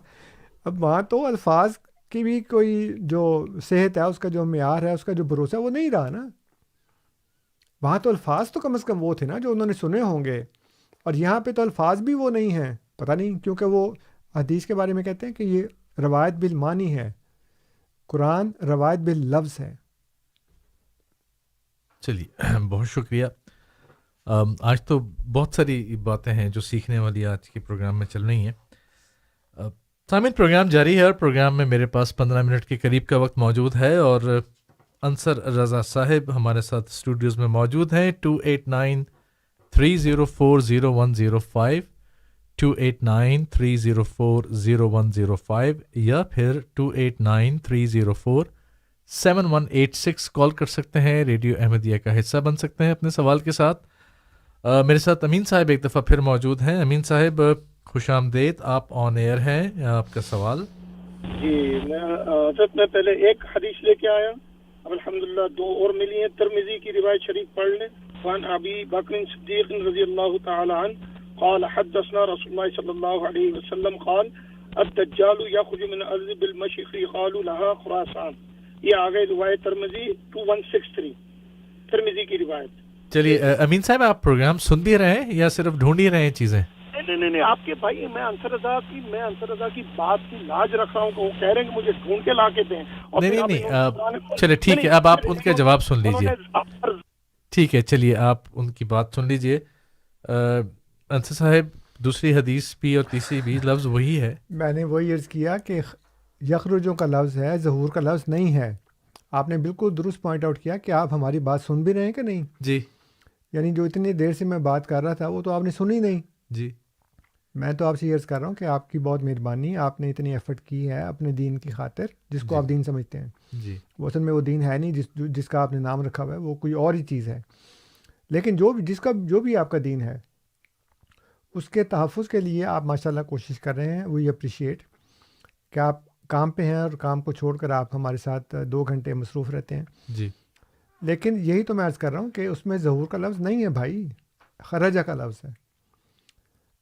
اب وہاں تو الفاظ کی بھی کوئی جو صحت ہے, اس کا جو معیار ہے, اس کا جو بھروسہ وہ نہیں رہا نا. وہاں تو الفاظ تو کم از کم وہ تھے نا جو انہوں نے سنے ہوں گے، اور یہاں پہ تو الفاظ بھی وہ نہیں ہیں، پتہ نہیں کیونکہ وہ حدیث کے بارے میں کہتے ہیں کہ یہ روایت بالمانی ہے، قرآن روایت باللفظ ہے۔ چلیے بہت شکریہ۔ آج تو بہت ساری باتیں ہیں جو سیکھنے والی آج کے پروگرام میں چل رہی ہیں۔ سامعین، پروگرام جاری ہے اور پروگرام میں میرے پاس 15 منٹ کے قریب کا وقت موجود ہے، اور انصر رضا صاحب ہمارے ساتھ اسٹوڈیوز میں موجود ہیں۔ 2893040105 2893040105 یا پھر 2893047186 کال کر سکتے ہیں، ریڈیو احمدیہ کا حصہ بن سکتے ہیں اپنے سوال کے ساتھ۔ میرے ساتھ امین صاحب ایک دفعہ پھر موجود ہیں۔ امین صاحب خوش آمدید، آپ آن ایئر ہیں، آپ کا سوال۔ جی میں پہلے ایک حدیث لے کے آیا، اب الحمدللہ 2 اور ملی ہیں۔ ترمذی کی روایت شریف پڑھ لیں۔ وعن ابی بکر صدیق رضی اللہ تعالی عنہ قال حدثنا رسول اللہ صلی اللہ علیہ وسلم قال الدجال یخرج من الارض بالمشرق قالوا لها خراسان۔ یہ آگئے روایت ترمذی 2163، ترمذی کی روایت۔ چلیے امین صاحب، آپ پروگرام سن بھی رہے ہیں یا صرف ڈھونڈ ہی رہے ہیں چیزیں؟ نہیں آپ کے بھائی، میں انصر رضا کی بات کی لاج رکھ رہا ہوں کہ وہ کہہ رہے ہیں کہ مجھے ڈھونڈ کے لا کے دیں۔ نہیں چلے ٹھیک ہے، اب آپ ان کا جواب سن لیجئے۔ ٹھیک ہے، چلیے آپ ان کی بات سن لیجئے۔ انصر صاحب، دوسری حدیث بھی اور تیسری بھی لفظ وہی ہے۔ میں نے وہی عرض کیا کہ یخرجوں کا لفظ ہے، ظہور کا لفظ نہیں ہے۔ آپ نے بالکل درست پوائنٹ آؤٹ کیا کہ آپ ہماری بات سن بھی رہے ہیں کہ نہیں؟ جی، یعنی جو اتنی دیر سے میں بات کر رہا تھا وہ تو آپ نے سنی نہیں۔ جی، میں تو آپ سے عرض کر رہا ہوں کہ آپ کی بہت مہربانی، آپ نے اتنی ایفرٹ کی ہے اپنے دین کی خاطر، جس کو آپ دین سمجھتے ہیں۔ جی، وہ اصل میں وہ دین ہے نہیں جس کا آپ نے نام رکھا ہوا ہے، وہ کوئی اور ہی چیز ہے۔ لیکن جو بھی آپ کا دین ہے، اس کے تحفظ کے لیے آپ ماشاءاللہ کوشش کر رہے ہیں، وی اپریشیٹ کہ آپ کام پہ ہیں اور کام کو چھوڑ کر آپ ہمارے ساتھ 2 گھنٹے مصروف رہتے ہیں۔ جی، لیکن یہی تو میں عرض کر رہا ہوں کہ اس میں ظہور کا لفظ نہیں ہے بھائی، خرجہ کا لفظ ہے۔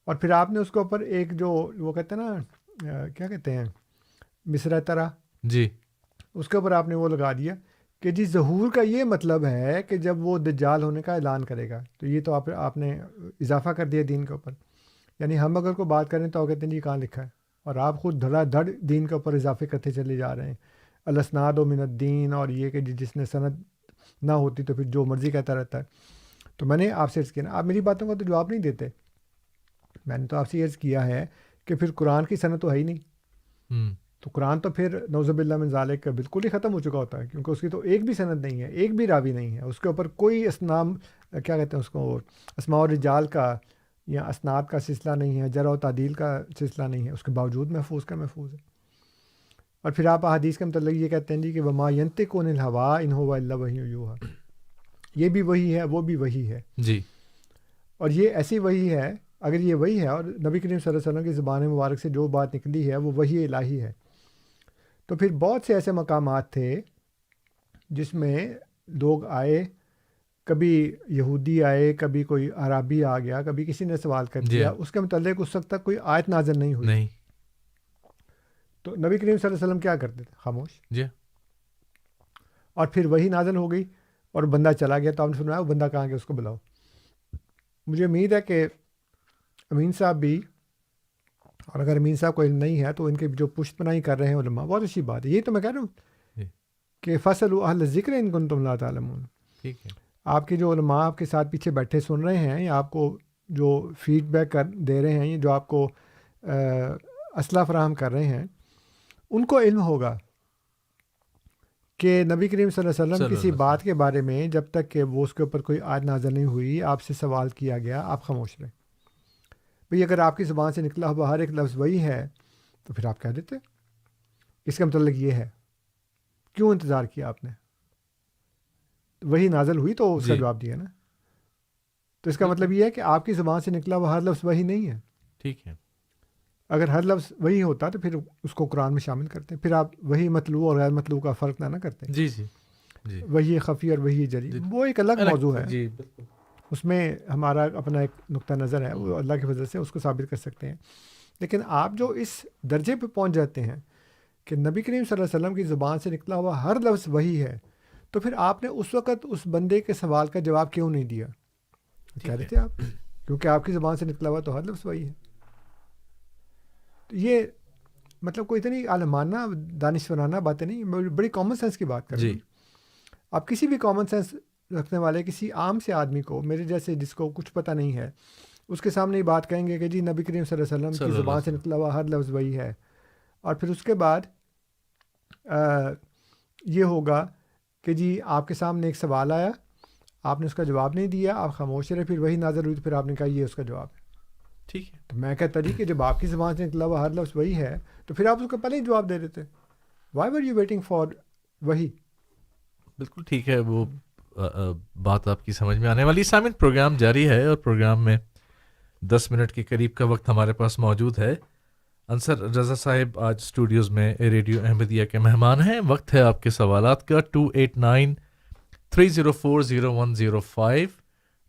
اور پھر آپ نے اس کے اوپر ایک جو وہ کہتے ہیں نا، کیا کہتے ہیں، مصرع طرح، جی، اس کے اوپر آپ نے وہ لگا دیا کہ جی ظہور کا یہ مطلب ہے کہ جب وہ دجال ہونے کا اعلان کرے گا۔ تو یہ تو آپ نے اضافہ کر دیا دین کے اوپر۔ یعنی ہم اگر کوئی بات کریں تو کہتے ہیں جی کہاں لکھا ہے، اور آپ خود دھڑا دھڑ دین کے اوپر اضافے کرتے چلے جا رہے ہیں، الاسناد و من الدین، اور یہ کہ جس نے سند نہ ہوتی تو پھر جو مرضی کہتا رہتا ہے۔ تو میں نے آپ سے عرض کیا نا، آپ میری باتوں کا تو جواب نہیں دیتے۔ میں نے تو آپ سے عرض کیا ہے کہ پھر قرآن کی سند تو ہے ہی نہیں، تو قرآن تو پھر نعوذ باللہ من ذالک کا بالکل ہی ختم ہو چکا ہوتا ہے، کیونکہ اس کی تو ایک بھی سند نہیں ہے، ایک بھی راوی نہیں ہے، اس کے اوپر کوئی اسنام، کیا کہتے ہیں اس کو، اسماء الرجال کا یا اسناد کا سلسلہ نہیں ہے، جرح و تعدیل کا سلسلہ نہیں ہے، اس کے باوجود محفوظ کا محفوظ ہے۔ اور پھر آپ احادیث کے متعلق یہ کہتے ہیں جی کہ وما ینطق عن الہوا ان هو الا وحی یوحی، یہ بھی وہی ہے، وہ بھی وہی ہے جی، اور یہ ایسی وہی ہے، اگر یہ وہی ہے اور نبی کریم صلی اللہ علیہ وسلم کی زبان مبارک سے جو بات نکلی ہے وہ وحی الہی ہے، تو پھر بہت سے ایسے مقامات تھے جس میں لوگ آئے، کبھی یہودی آئے، کبھی کوئی عربی آ گیا، کبھی کسی نے سوال کر دیا، اس کے متعلق اس وقت تک کوئی آیت نازل نہیں ہوئی، نہیں، تو نبی کریم صلی اللہ علیہ وسلم کیا کرتے تھے؟ خاموش۔ جی، اور پھر وہی نازل ہو گئی اور بندہ چلا گیا، تو آپ نے فرمایا وہ بندہ کہاں گیا، اس کو بلاؤ۔ مجھے امید ہے کہ امین صاحب بھی، اور اگر امین صاحب کو علم نہیں ہے تو ان کے جو پشت پناہی کر رہے ہیں علماء، بہت اچھی بات ہے۔ یہی تو میں کہہ رہا ہوں کہ فَاسْأَلُوا أَهْلَ الذِّكْرِ إِن كُنتُمْ لَا تَعْلَمُونَ۔ ٹھیک ہے، آپ کے جو علماء آپ کے ساتھ پیچھے بیٹھے سن رہے ہیں، یا آپ کو جو فیڈ بیک دے رہے ہیں، جو آپ کو اسلحہ فراہم کر رہے ہیں، ان کو علم ہوگا کہ نبی کریم صلی اللہ علیہ وسلم کسی بات کے بارے میں جب تک کہ وہ اس کے اوپر کوئی آیت نازل نہیں ہوئی، آپ سے سوال کیا گیا، آپ خاموش رہے۔ بھئی اگر آپ کی زبان سے نکلا ہوا ہر ایک لفظ وہی ہے تو پھر آپ کہہ دیتے اس کا متعلق یہ ہے، کیوں انتظار کیا آپ نے؟ وہی نازل ہوئی تو اس کا جواب دیا نا۔ تو اس کا مطلب یہ ہے کہ آپ کی زبان سے نکلا ہوا ہر لفظ وہی نہیں ہے۔ ٹھیک ہے، اگر ہر لفظ وہی ہوتا تو پھر اس کو قرآن میں شامل کرتے، پھر آپ وہی مطلوع اور غیر مطلوع کا فرق نہ کرتے۔ جی، جی، جی، وہی خفی اور وہی جلی، وہ ایک الگ موضوع ہے، جی، بالکل، اس میں ہمارا اپنا ایک نقطہ نظر ہے، وہ اللہ کی فضل سے اس کو ثابت کر سکتے ہیں۔ لیکن آپ جو اس درجے پہ پہنچ جاتے ہیں کہ نبی کریم صلی اللہ علیہ وسلم کی زبان سے نکلا ہوا ہر لفظ وہی ہے، تو پھر آپ نے اس وقت اس بندے کے سوال کا جواب کیوں نہیں دیا؟ کہہ رہے تھے آپ کیونکہ آپ کی زبان سے نکلا ہوا تو ہر لفظ وہی ہے. تو یہ مطلب کوئی اتنی عالمانہ دانشورانہ باتیں نہیں، بڑی کامن سینس کی بات کر رہے ہیں. آپ کسی بھی کامن سینس رکھنے والے کسی عام سے آدمی کو، میرے جیسے جس کو کچھ پتہ نہیں ہے، اس کے سامنے یہ بات کہیں گے کہ جی نبی کریم صلی اللہ علیہ وسلم کی زبان سے نکلا ہوا ہر لفظ وہی ہے، اور پھر اس کے بعد یہ ہوگا کہ جی آپ کے سامنے ایک سوال آیا، آپ نے اس کا جواب نہیں دیا، آپ خاموش رہے، پھر وہی نازل ہوئی تو پھر آپ نے کہا یہ اس کا جواب ہے. ٹھیک ہے. تو میں کہتا جی کہ جب آپ کی زبان سے نکلا ہوا ہر لفظ وہی ہے تو پھر آپ اس کو پہلے ہی جواب دے دیتے. Why were you waiting for وہی. بالکل ٹھیک ہے، وہ بات آپ کی سمجھ میں آنے والی. سامعین، پروگرام جاری ہے اور پروگرام میں 10 منٹ کے قریب کا وقت ہمارے پاس موجود ہے. انصر رضا صاحب آج اسٹوڈیوز میں ریڈیو احمدیہ کے مہمان ہیں. وقت ہے آپ کے سوالات کا. 289-304-0105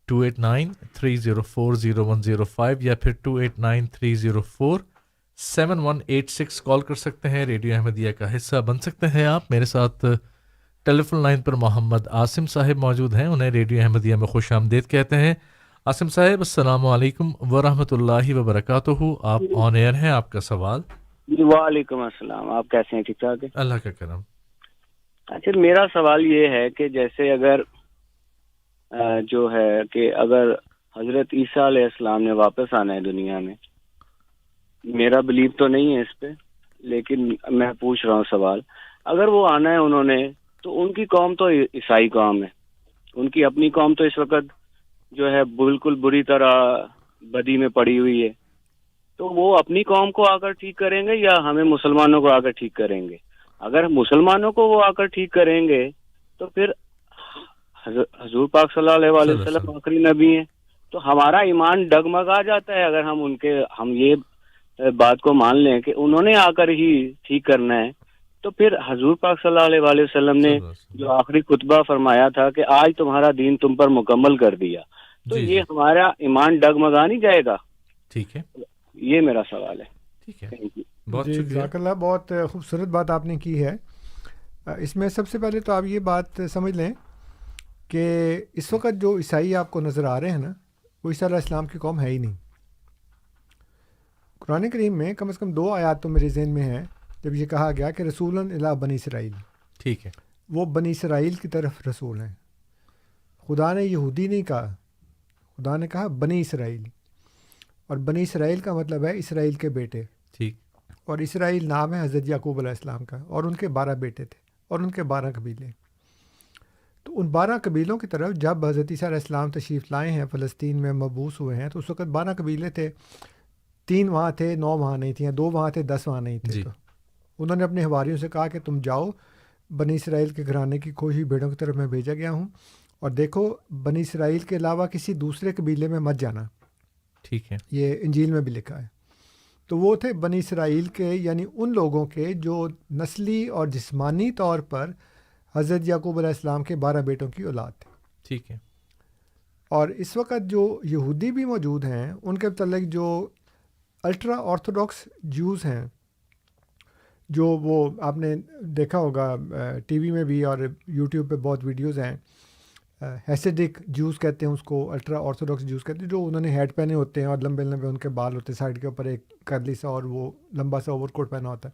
289-304-0105 یا پھر 289-304-7186 کال کر سکتے ہیں. ریڈیو احمدیہ کا حصہ بن سکتے ہیں آپ. میرے ساتھ ٹیلی فون لائن پر محمد عاصم صاحب موجود ہیں، انہیں ریڈیو احمدیہ میں خوش آمدید کہتے ہیں. عاصم صاحب السلام علیکم ورحمۃ اللہ وبرکاتہ. آپ آن ایئر ہیں، آپ کا سوال. وعلیکم السلام، آپ کیسے ہیں؟ ٹھیک ٹھاک ہے، اللہ کا کرم. اچھا، میرا سوال یہ ہے کہ جیسے اگر جو ہے کہ اگر حضرت عیسیٰ علیہ السلام نے واپس آنا ہے دنیا میں، میرا بلیو تو نہیں ہے اس پہ، لیکن میں پوچھ رہا ہوں سوال، اگر وہ آنا ہے انہوں نے، تو ان کی قوم تو عیسائی قوم ہے، ان کی اپنی قوم تو اس وقت جو ہے بالکل بری طرح بدی میں پڑی ہوئی ہے، تو وہ اپنی قوم کو آ کر ٹھیک کریں گے یا ہمیں مسلمانوں کو آ کر ٹھیک کریں گے؟ اگر مسلمانوں کو وہ آ کر ٹھیک کریں گے تو پھر حضور پاک صلی اللہ علیہ وسلم آخری نبی ہیں، تو ہمارا ایمان ڈگمگا جاتا ہے اگر ہم یہ بات کو مان لیں کہ انہوں نے آ کر ہی ٹھیک کرنا ہے. تو پھر حضور پاک صلی اللہ علیہ وسلم نے جو آخری خطبہ فرمایا تھا کہ آج تمہارا دین تم پر مکمل کر دیا، تو یہ ہمارا ایمان ڈگمگا نہیں جائے گا؟ ٹھیک ہے، یہ میرا سوال ہے. ٹھیک ہے، بہت شکریہ. جزاک اللہ، بہت خوبصورت بات آپ نے کی ہے. اس میں سب سے پہلے تو آپ یہ بات سمجھ لیں کہ اس وقت جو عیسائی آپ کو نظر آ رہے ہیں نا، وہ عیسیٰ علیہ السلام کی قوم ہے ہی نہیں. قرآن کریم میں کم از کم 2 آیات تو میرے ذہن میں ہیں جب یہ کہا گیا کہ رسولاً الی بنی اسرائیل. ٹھیک ہے، وہ بنی اسرائیل کی طرف رسول ہیں. خدا نے یہودی نہیں کہا، خدا نے کہا بنی اسرائیل، اور بنی اسرائیل کا مطلب ہے اسرائیل کے بیٹے. ٹھیک. اور اسرائیل نام ہے حضرت یعقوب علیہ السلام کا، اور ان کے 12 بیٹے تھے اور ان کے 12 قبیلے. تو ان 12 قبیلوں کی طرف جب حضرت عیسیٰ علیہ السلام تشریف لائے ہیں، فلسطین میں مبعوث ہوئے ہیں، تو اس وقت 12 قبیلے تھے. 3 وہاں تھے، 9 وہاں نہیں تھیں، 2 وہاں تھے، 10 وہاں نہیں تھے. تو انہوں نے اپنے حواریوں سے کہا کہ تم جاؤ، بنی اسرائیل کے گھرانے کی کھوئی بھیڑوں کی طرف میں بھیجا گیا ہوں، اور دیکھو بنی اسرائیل کے علاوہ کسی دوسرے قبیلے میں مت جانا. ٹھیک ہے، یہ انجیل میں بھی لکھا ہے. تو وہ تھے بنی اسرائیل کے، یعنی ان لوگوں کے جو نسلی اور جسمانی طور پر حضرت یعقوب علیہ السلام کے 12 بیٹوں کی اولاد تھے. ٹھیک ہے. اور اس وقت جو یہودی بھی موجود ہیں، ان کے متعلق جو الٹرا آرتھوڈاکس جوز ہیں، جو وہ آپ نے دیکھا ہوگا ٹی وی میں بھی اور یوٹیوب پہ بہت ویڈیوز ہیں، ہیسیڈک جوز کہتے ہیں اس کو، الٹرا آرتھوڈاکس جوز کہتے ہیں، جو انہوں نے ہیڈ پہنے ہوتے ہیں اور لمبے لمبے ان کے بال ہوتے ہیں، سائڈ کے اوپر ایک کرلی سا اور وہ لمبا سا اوور کوٹ پہنا ہوتا ہے.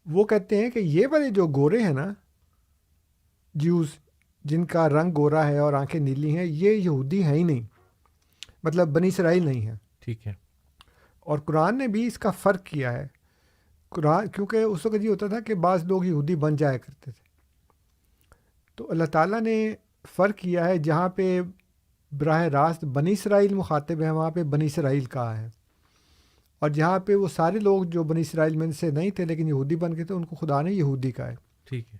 وہ کہتے ہیں کہ یہ والے جو گورے ہیں نا جوز، جن کا رنگ گورا ہے اور آنکھیں نیلی ہیں، یہ یہودی ہیں ہی نہیں، مطلب بنی اسرائیل نہیں ہے. ٹھیک ہے. اور قرآن نے بھی اس کا فرق کیا ہے. قرآن، کیونکہ اس وقت یہ ہوتا تھا کہ بعض لوگ یہودی بن جایا کرتے تھے، تو اللہ تعالیٰ نے فرق کیا ہے. جہاں پہ براہ راست بنی اسرائیل مخاطب ہیں، وہاں پہ بنی اسرائیل کہا ہے، اور جہاں پہ وہ سارے لوگ جو بنی اسرائیل میں سے نہیں تھے لیکن یہودی بن گئے تھے، ان کو خدا نے یہودی کہا ہے. ٹھیک ہے.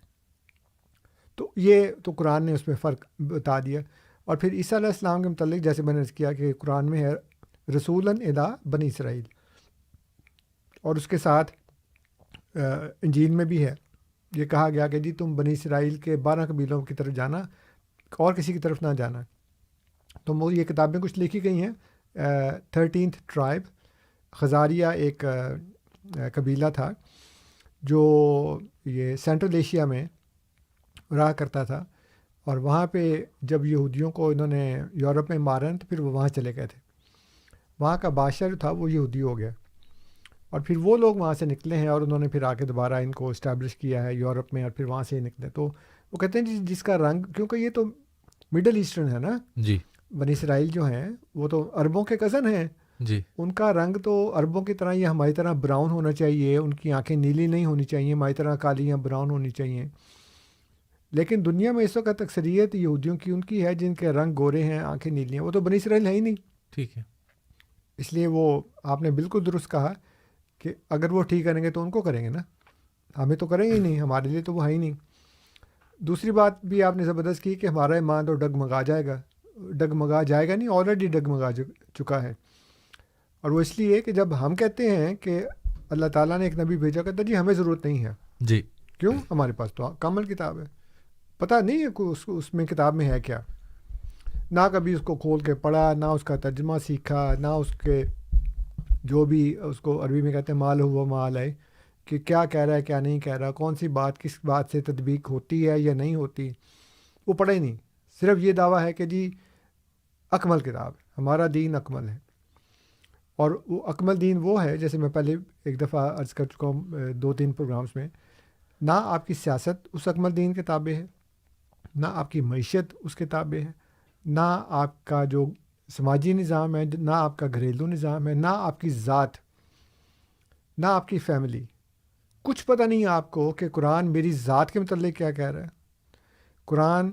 تو یہ تو قرآن نے اس میں فرق بتا دیا. اور پھر عیسیٰ علیہ السلام کے متعلق جیسے میں نے کیا کہ قرآن میں ہے رسولاً الی بنی اسرائیل، اور اس کے ساتھ انجیل میں بھی ہے یہ کہا گیا کہ جی تم بنی اسرائیل کے 12 قبیلوں کی طرف جانا اور کسی کی طرف نہ جانا. تو وہ یہ کتابیں کچھ لکھی گئی ہیں. 13th ٹرائب خزاریہ ایک قبیلہ تھا جو یہ سینٹرل ایشیا میں رہا کرتا تھا، اور وہاں پہ جب یہودیوں کو انہوں نے یورپ میں مارا تو پھر وہ وہاں چلے گئے تھے. وہاں کا بادشاہ جو تھا وہ یہودی ہو گیا، اور پھر وہ لوگ وہاں سے نکلے ہیں اور انہوں نے پھر آ کے دوبارہ ان کو اسٹیبلش کیا ہے یورپ میں، اور پھر وہاں سے ہی نکلے. تو وہ کہتے ہیں جس کا رنگ، کیونکہ یہ تو مڈل ایسٹرن ہے نا جی، بنی اسرائیل جو ہیں وہ تو عربوں کے کزن ہیں جی، ان کا رنگ تو عربوں کی طرح یا ہماری طرح براؤن ہونا چاہیے، ان کی آنکھیں نیلی نہیں ہونی چاہیے، ہماری طرح کالی یا براؤن ہونی چاہیے. لیکن دنیا میں اس وقت اکثریت یہودیوں کی ان کی ہے جن کے رنگ گورے ہیں، آنکھیں نیلی ہیں. وہ تو بنی اسرائیل ہے ہی نہیں. ٹھیک ہے. اس لیے وہ آپ نے بالکل درست کہا کہ اگر وہ ٹھیک کریں گے تو ان کو کریں گے نا، ہمیں تو کریں گے ہی نہیں، ہمارے لیے تو وہ ہے ہی نہیں. دوسری بات بھی آپ نے زبردست کی کہ ہمارا ایمان تو ڈگمگا جائے گا نہیں، آلریڈی ڈگمگا چکا ہے. اور وہ اس لیے کہ جب ہم کہتے ہیں کہ اللہ تعالیٰ نے ایک نبی بھیجا، کہتا جی ہمیں ضرورت نہیں ہے. جی. کیوں؟ ہمارے پاس تو کامل کتاب ہے. پتہ نہیں ہے اس میں کتاب میں ہے کیا، نہ کبھی اس کو کھول کے پڑھا، نہ اس کا ترجمہ سیکھا، نہ اس کے جو بھی اس کو عربی میں کہتے ہیں مال ہوا مال ہے کہ کیا کہہ رہا ہے کیا نہیں کہہ رہا، کون سی بات کس بات سے تطبیق ہوتی ہے یا نہیں ہوتی، وہ پڑھے ہی نہیں. صرف یہ دعویٰ ہے کہ جی اکمل کتاب ہے، ہمارا دین اکمل ہے. اور وہ اکمل دین وہ ہے، جیسے میں پہلے ایک دفعہ عرض کر چکا ہوں 2-3 پروگرامز میں، نہ آپ کی سیاست اس اکمل دین کے تابع ہے، نہ آپ کی معیشت اس کے تابع ہے، نہ آپ کا جو سماجی نظام ہے، نہ آپ کا گھریلو نظام ہے، نہ آپ کی ذات، نہ آپ کی فیملی. کچھ پتہ نہیں آپ کو کہ قرآن میری ذات کے متعلق کیا کہہ رہا ہے، قرآن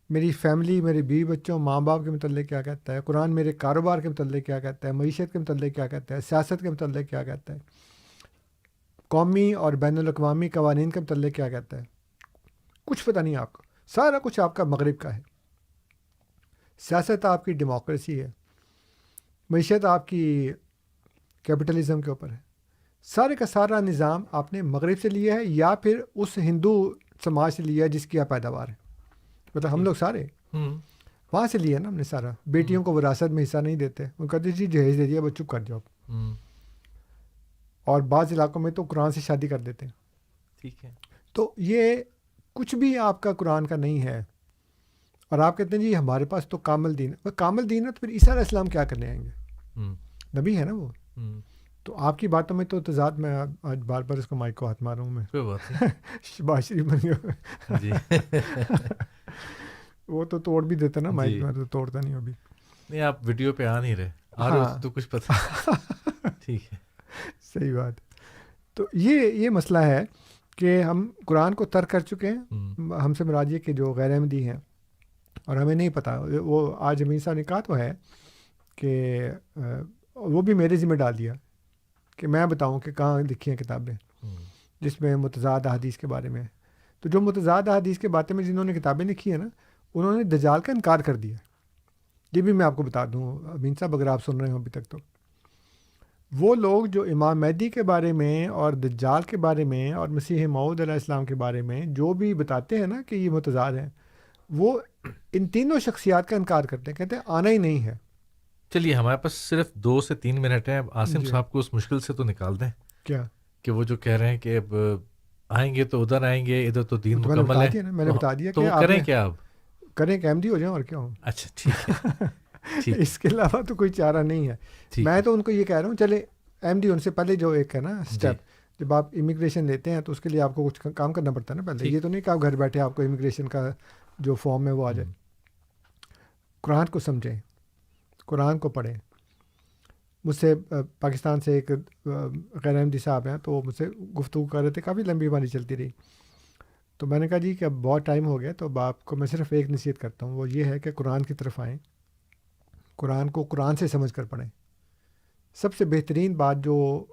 میری فیملی، میرے بیوی بچوں ماں باپ کے متعلق کیا کہتا ہے، قرآن میرے کاروبار کے متعلق کیا کہتا ہے، معیشت کے متعلق کیا کہتا ہے، سیاست کے متعلق کیا کہتا ہے، قومی اور بین الاقوامی قوانین کے متعلق کیا کہتا ہے. کچھ پتہ نہیں آپ کو. سارا کچھ آپ کا مغرب کا ہے. سیاست آپ کی ڈیموکریسی ہے، معیشت آپ کی کیپٹلزم کے اوپر ہے. سارے کا سارا نظام آپ نے مغرب سے لیا ہے یا پھر اس ہندو سماج سے لیا ہے جس کی آپ پیداوار ہے. مطلب ہم لوگ سارے وہاں سے لیا نا ہم نے سارا. بیٹیوں کو وراثت میں حصہ نہیں دیتے، وہ کہتے جی جہیز دے دیا بس چپ کر جاؤ. اور بعض علاقوں میں تو قرآن سے شادی کر دیتے ہیں. ٹھیک ہے. تو یہ کچھ بھی آپ کا قرآن کا نہیں ہے، اور آپ کہتے ہیں جی ہمارے پاس تو کامل دین ہے. کامل دین ہے تو پھر عیسیٰ علیہ السلام کیا کرنے آئیں گے؟ نبی ہے نا وہ. تو آپ کی باتوں میں تو تضاد، میں آج بار بار اس کو مائک کو ہاتھ مار رہا ہوں میں، شباز شریف بن گیا جی. وہ تو توڑ بھی دیتا نا مائک میں، تو توڑتا نہیں ابھی. نہیں آپ ویڈیو پہ آ نہیں رہے، آ رہے تو کچھ پتہ. ٹھیک ہے، صحیح بات. تو یہ مسئلہ ہے کہ ہم قرآن کو ترک کر چکے ہیں. ہم سے مراد یہ کہ جو غیر احمدی ہیں اور ہمیں نہیں پتہ. وہ آج امین صاحب نے کہا تو ہے کہ وہ بھی میرے ذمہ ڈال دیا کہ میں بتاؤں کہ کہاں لکھی ہیں کتابیں جس میں متضاد احادیث کے بارے میں. تو جو متضاد احادیث کے بارے میں جنہوں نے کتابیں لکھی ہیں نا، انہوں نے دجال کا انکار کر دیا. یہ بھی میں آپ کو بتا دوں امین صاحب، اگر آپ سن رہے ہوں ابھی تک، تو وہ لوگ جو امام مہدی کے بارے میں اور دجال کے بارے میں اور مسیح موعود علیہ السلام کے بارے میں جو بھی بتاتے ہیں نا کہ یہ متضاد ہیں، وہ ان تینوں شخصیات کا انکار کرتے ہیں، کہتے ہیں آنا ہی نہیں ہے. چلیے ہمارے پاس صرف 2 سے 3 منٹ ہیں. عاصم صاحب کو اس مشکل سے تو نکال دیں. کیا کہ وہ جو کہہ رہے ہیں کہ اب آئیں گے تو ادھر آئیں گے، ادھر تو دین مکمل ہے. میں نے بتا دیا تو کہ کریں کیا اب؟ کریں کہ احمدی ہو جائیں اور کیا ہوں. اچھا ٹھیک ہے. اس کے علاوہ تو کوئی چارہ نہیں ہے. میں تو ان کو یہ کہہ رہا ہوں چلے احمدی ہونے سے پہلے جو ایک ہے نا اسٹیپ، جب آپ امیگریشن لیتے ہیں تو اس کے لیے آپ کو کچھ کام کرنا پڑتا ہے نا پہلے. یہ تو نہیں کہ آپ گھر بیٹھے آپ کو امیگریشن کا جو فارم ہے وہ آ جائے. قرآن کو سمجھیں، قرآن کو پڑھیں. مجھ سے پاکستان سے ایک غیر احمدی صاحب ہیں، تو وہ مجھ سے گفتگو کر رہے تھے، کافی لمبی بانی چلتی رہی. تو میں نے کہا جی کہ اب بہت ٹائم ہو گیا، تو اب آپ کو میں صرف ایک نصیحت کرتا ہوں، وہ یہ ہے کہ قرآن کی طرف آئیں، قرآن کو قرآن سے سمجھ کر پڑھیں. سب سے بہترین بات جو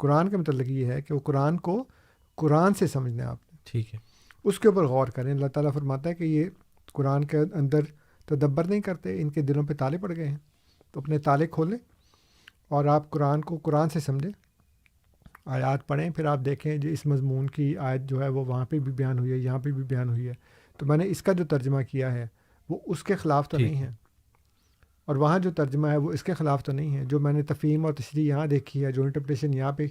قرآن کے متعلق یہ ہے کہ وہ قرآن کو قرآن سے سمجھنا ہے آپ نے. ٹھیک ہے. اس کے اوپر غور کریں. اللہ تعالیٰ فرماتا ہے کہ یہ قرآن کے اندر تدبر نہیں کرتے، ان کے دلوں پہ تالے پڑ گئے ہیں. تو اپنے تالے کھولیں اور آپ قرآن کو قرآن سے سمجھیں، آیات پڑھیں. پھر آپ دیکھیں جو اس مضمون کی آیت جو ہے وہ وہاں پہ بھی بیان ہوئی ہے، یہاں پہ بھی بیان ہوئی ہے. تو میں نے اس کا جو ترجمہ کیا ہے وہ اس کے خلاف تو نہیں ہے، اور وہاں جو ترجمہ ہے وہ اس کے خلاف تو نہیں ہے. جو میں نے تفہیم اور تشریح یہاں دیکھی ہے، جو انٹرپریٹیشن یہاں پہ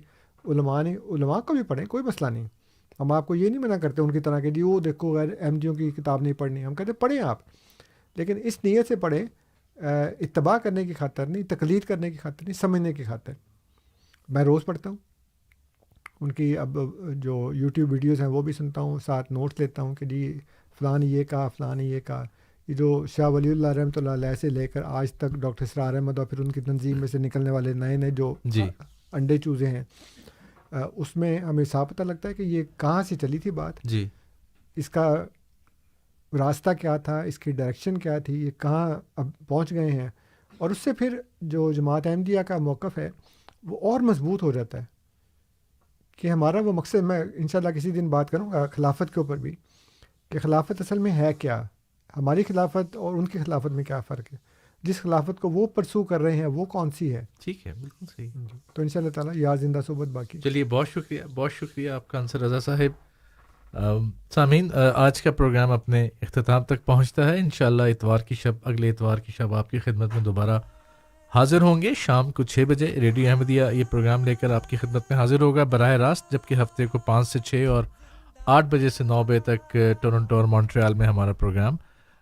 علماء کو بھی پڑھیں، کوئی مسئلہ نہیں. ہم آپ کو یہ نہیں منع کرتے ان کی طرح کہ جی وہ دیکھو غیر احمدیوں کی کتاب نہیں پڑھنی. ہم کہتے پڑھیں آپ, لیکن اس نیت سے پڑھیں, اتباع کرنے کی خاطر نہیں, تقلید کرنے کی خاطر نہیں, سمجھنے کی خاطر. میں روز پڑھتا ہوں ان کی, اب جو یوٹیوب ویڈیوز ہیں وہ بھی سنتا ہوں, ساتھ نوٹس لیتا ہوں کہ جی فلاں نے یہ کہا, فلاں نے یہ کہا. یہ جو شاہ ولی اللہ رحمۃ اللہ علیہ سے لے کر آج تک ڈاکٹر اسرار احمد اور پھر ان کی تنظیم میں سے نکلنے والے نئے نئے جو انڈے چوزے ہیں, اس میں ہمیں صاف پتہ لگتا ہے کہ یہ کہاں سے چلی تھی بات, جی اس کا راستہ کیا تھا, اس کی ڈائریکشن کیا تھی, یہ کہاں اب پہنچ گئے ہیں. اور اس سے پھر جو جماعت احمدیہ کا موقف ہے وہ اور مضبوط ہو جاتا ہے کہ ہمارا وہ مقصد, میں انشاءاللہ کسی دن بات کروں گا خلافت کے اوپر بھی, کہ خلافت اصل میں ہے کیا, ہماری خلافت اور ان کی خلافت میں کیا فرق ہے, جس خلافت کو وہ پرسو کر رہے ہیں وہ کون سی ہے. ٹھیک ہے, بالکل صحیح. تو انشاءاللہ تعالیٰ یاد زندہ صحبت باقی. چلیے, بہت شکریہ, بہت شکریہ آپ کا انصر رضا صاحب. سامعین, آج کا پروگرام اپنے اختتام تک پہنچتا ہے. انشاءاللہ اتوار کی شب, اگلے اتوار کی شب آپ کی خدمت میں دوبارہ حاضر ہوں گے. شام کو 6 بجے ریڈیو احمدیہ یہ پروگرام لے کر آپ کی خدمت میں حاضر ہوگا براہ راست, جبکہ ہفتے کو 5 سے 6 اور 8 بجے سے 9 بجے تک ٹورنٹو اور مونٹریال میں ہمارا پروگرام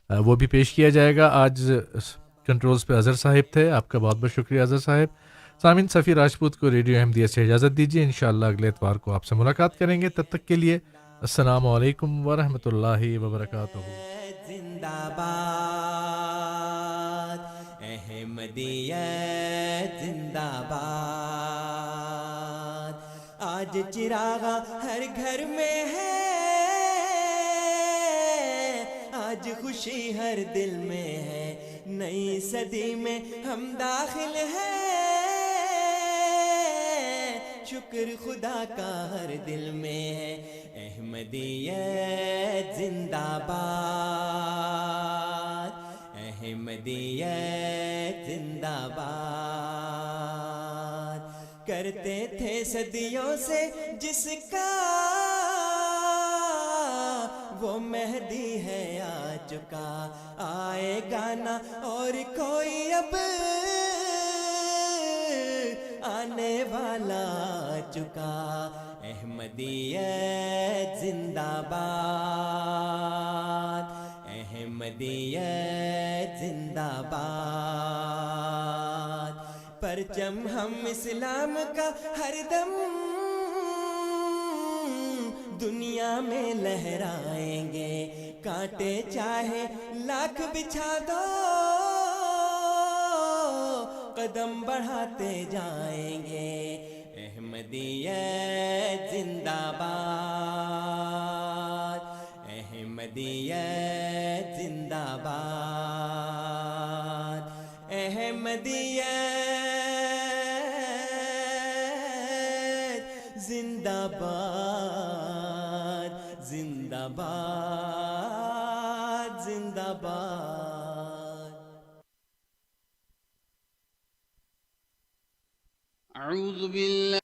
وہ بھی پیش کیا جائے گا. آج کنٹرولز پہ اظہر صاحب تھے, آپ کا بہت بہت شکریہ اظہر صاحب. سامعین, سفیر راجپوت کو ریڈیو احمدیہ سے اجازت دیجیے. انشاءاللہ اگلے اتوار کو آپ سے ملاقات کریں گے. تب تک کے لیے السلام علیکم ورحمۃ اللہ وبرکاتہ. زندہ باد احمدیت زندہ باد. آج چراغاں ہر گھر میں ہے, آج خوشی ہر دل میں ہے, نئی صدی میں ہم داخل ہیں, شکر خدا کا ہر دل میں ہے. احمدیت زندہ باد, احمدیت زندہ باد. کرتے تھے صدیوں سے جس کا وہ مہدی ہے آ چکا, آئے گانا اور کوئی اب آنے والا آ چکا. احمدیت زندہ باد, احمدیت زندہ باد. پرچم ہم اسلام کا ہر دم دنیا میں لہرائیں گے, کانٹے چاہے لاکھ بچھا دو قدم بڑھاتے جائیں گے. احمدیت زندہ باد, احمدیت زندہ باد, احمدیت زندہ باد, زندہ باد, زندہ باد. اعوذ باللہ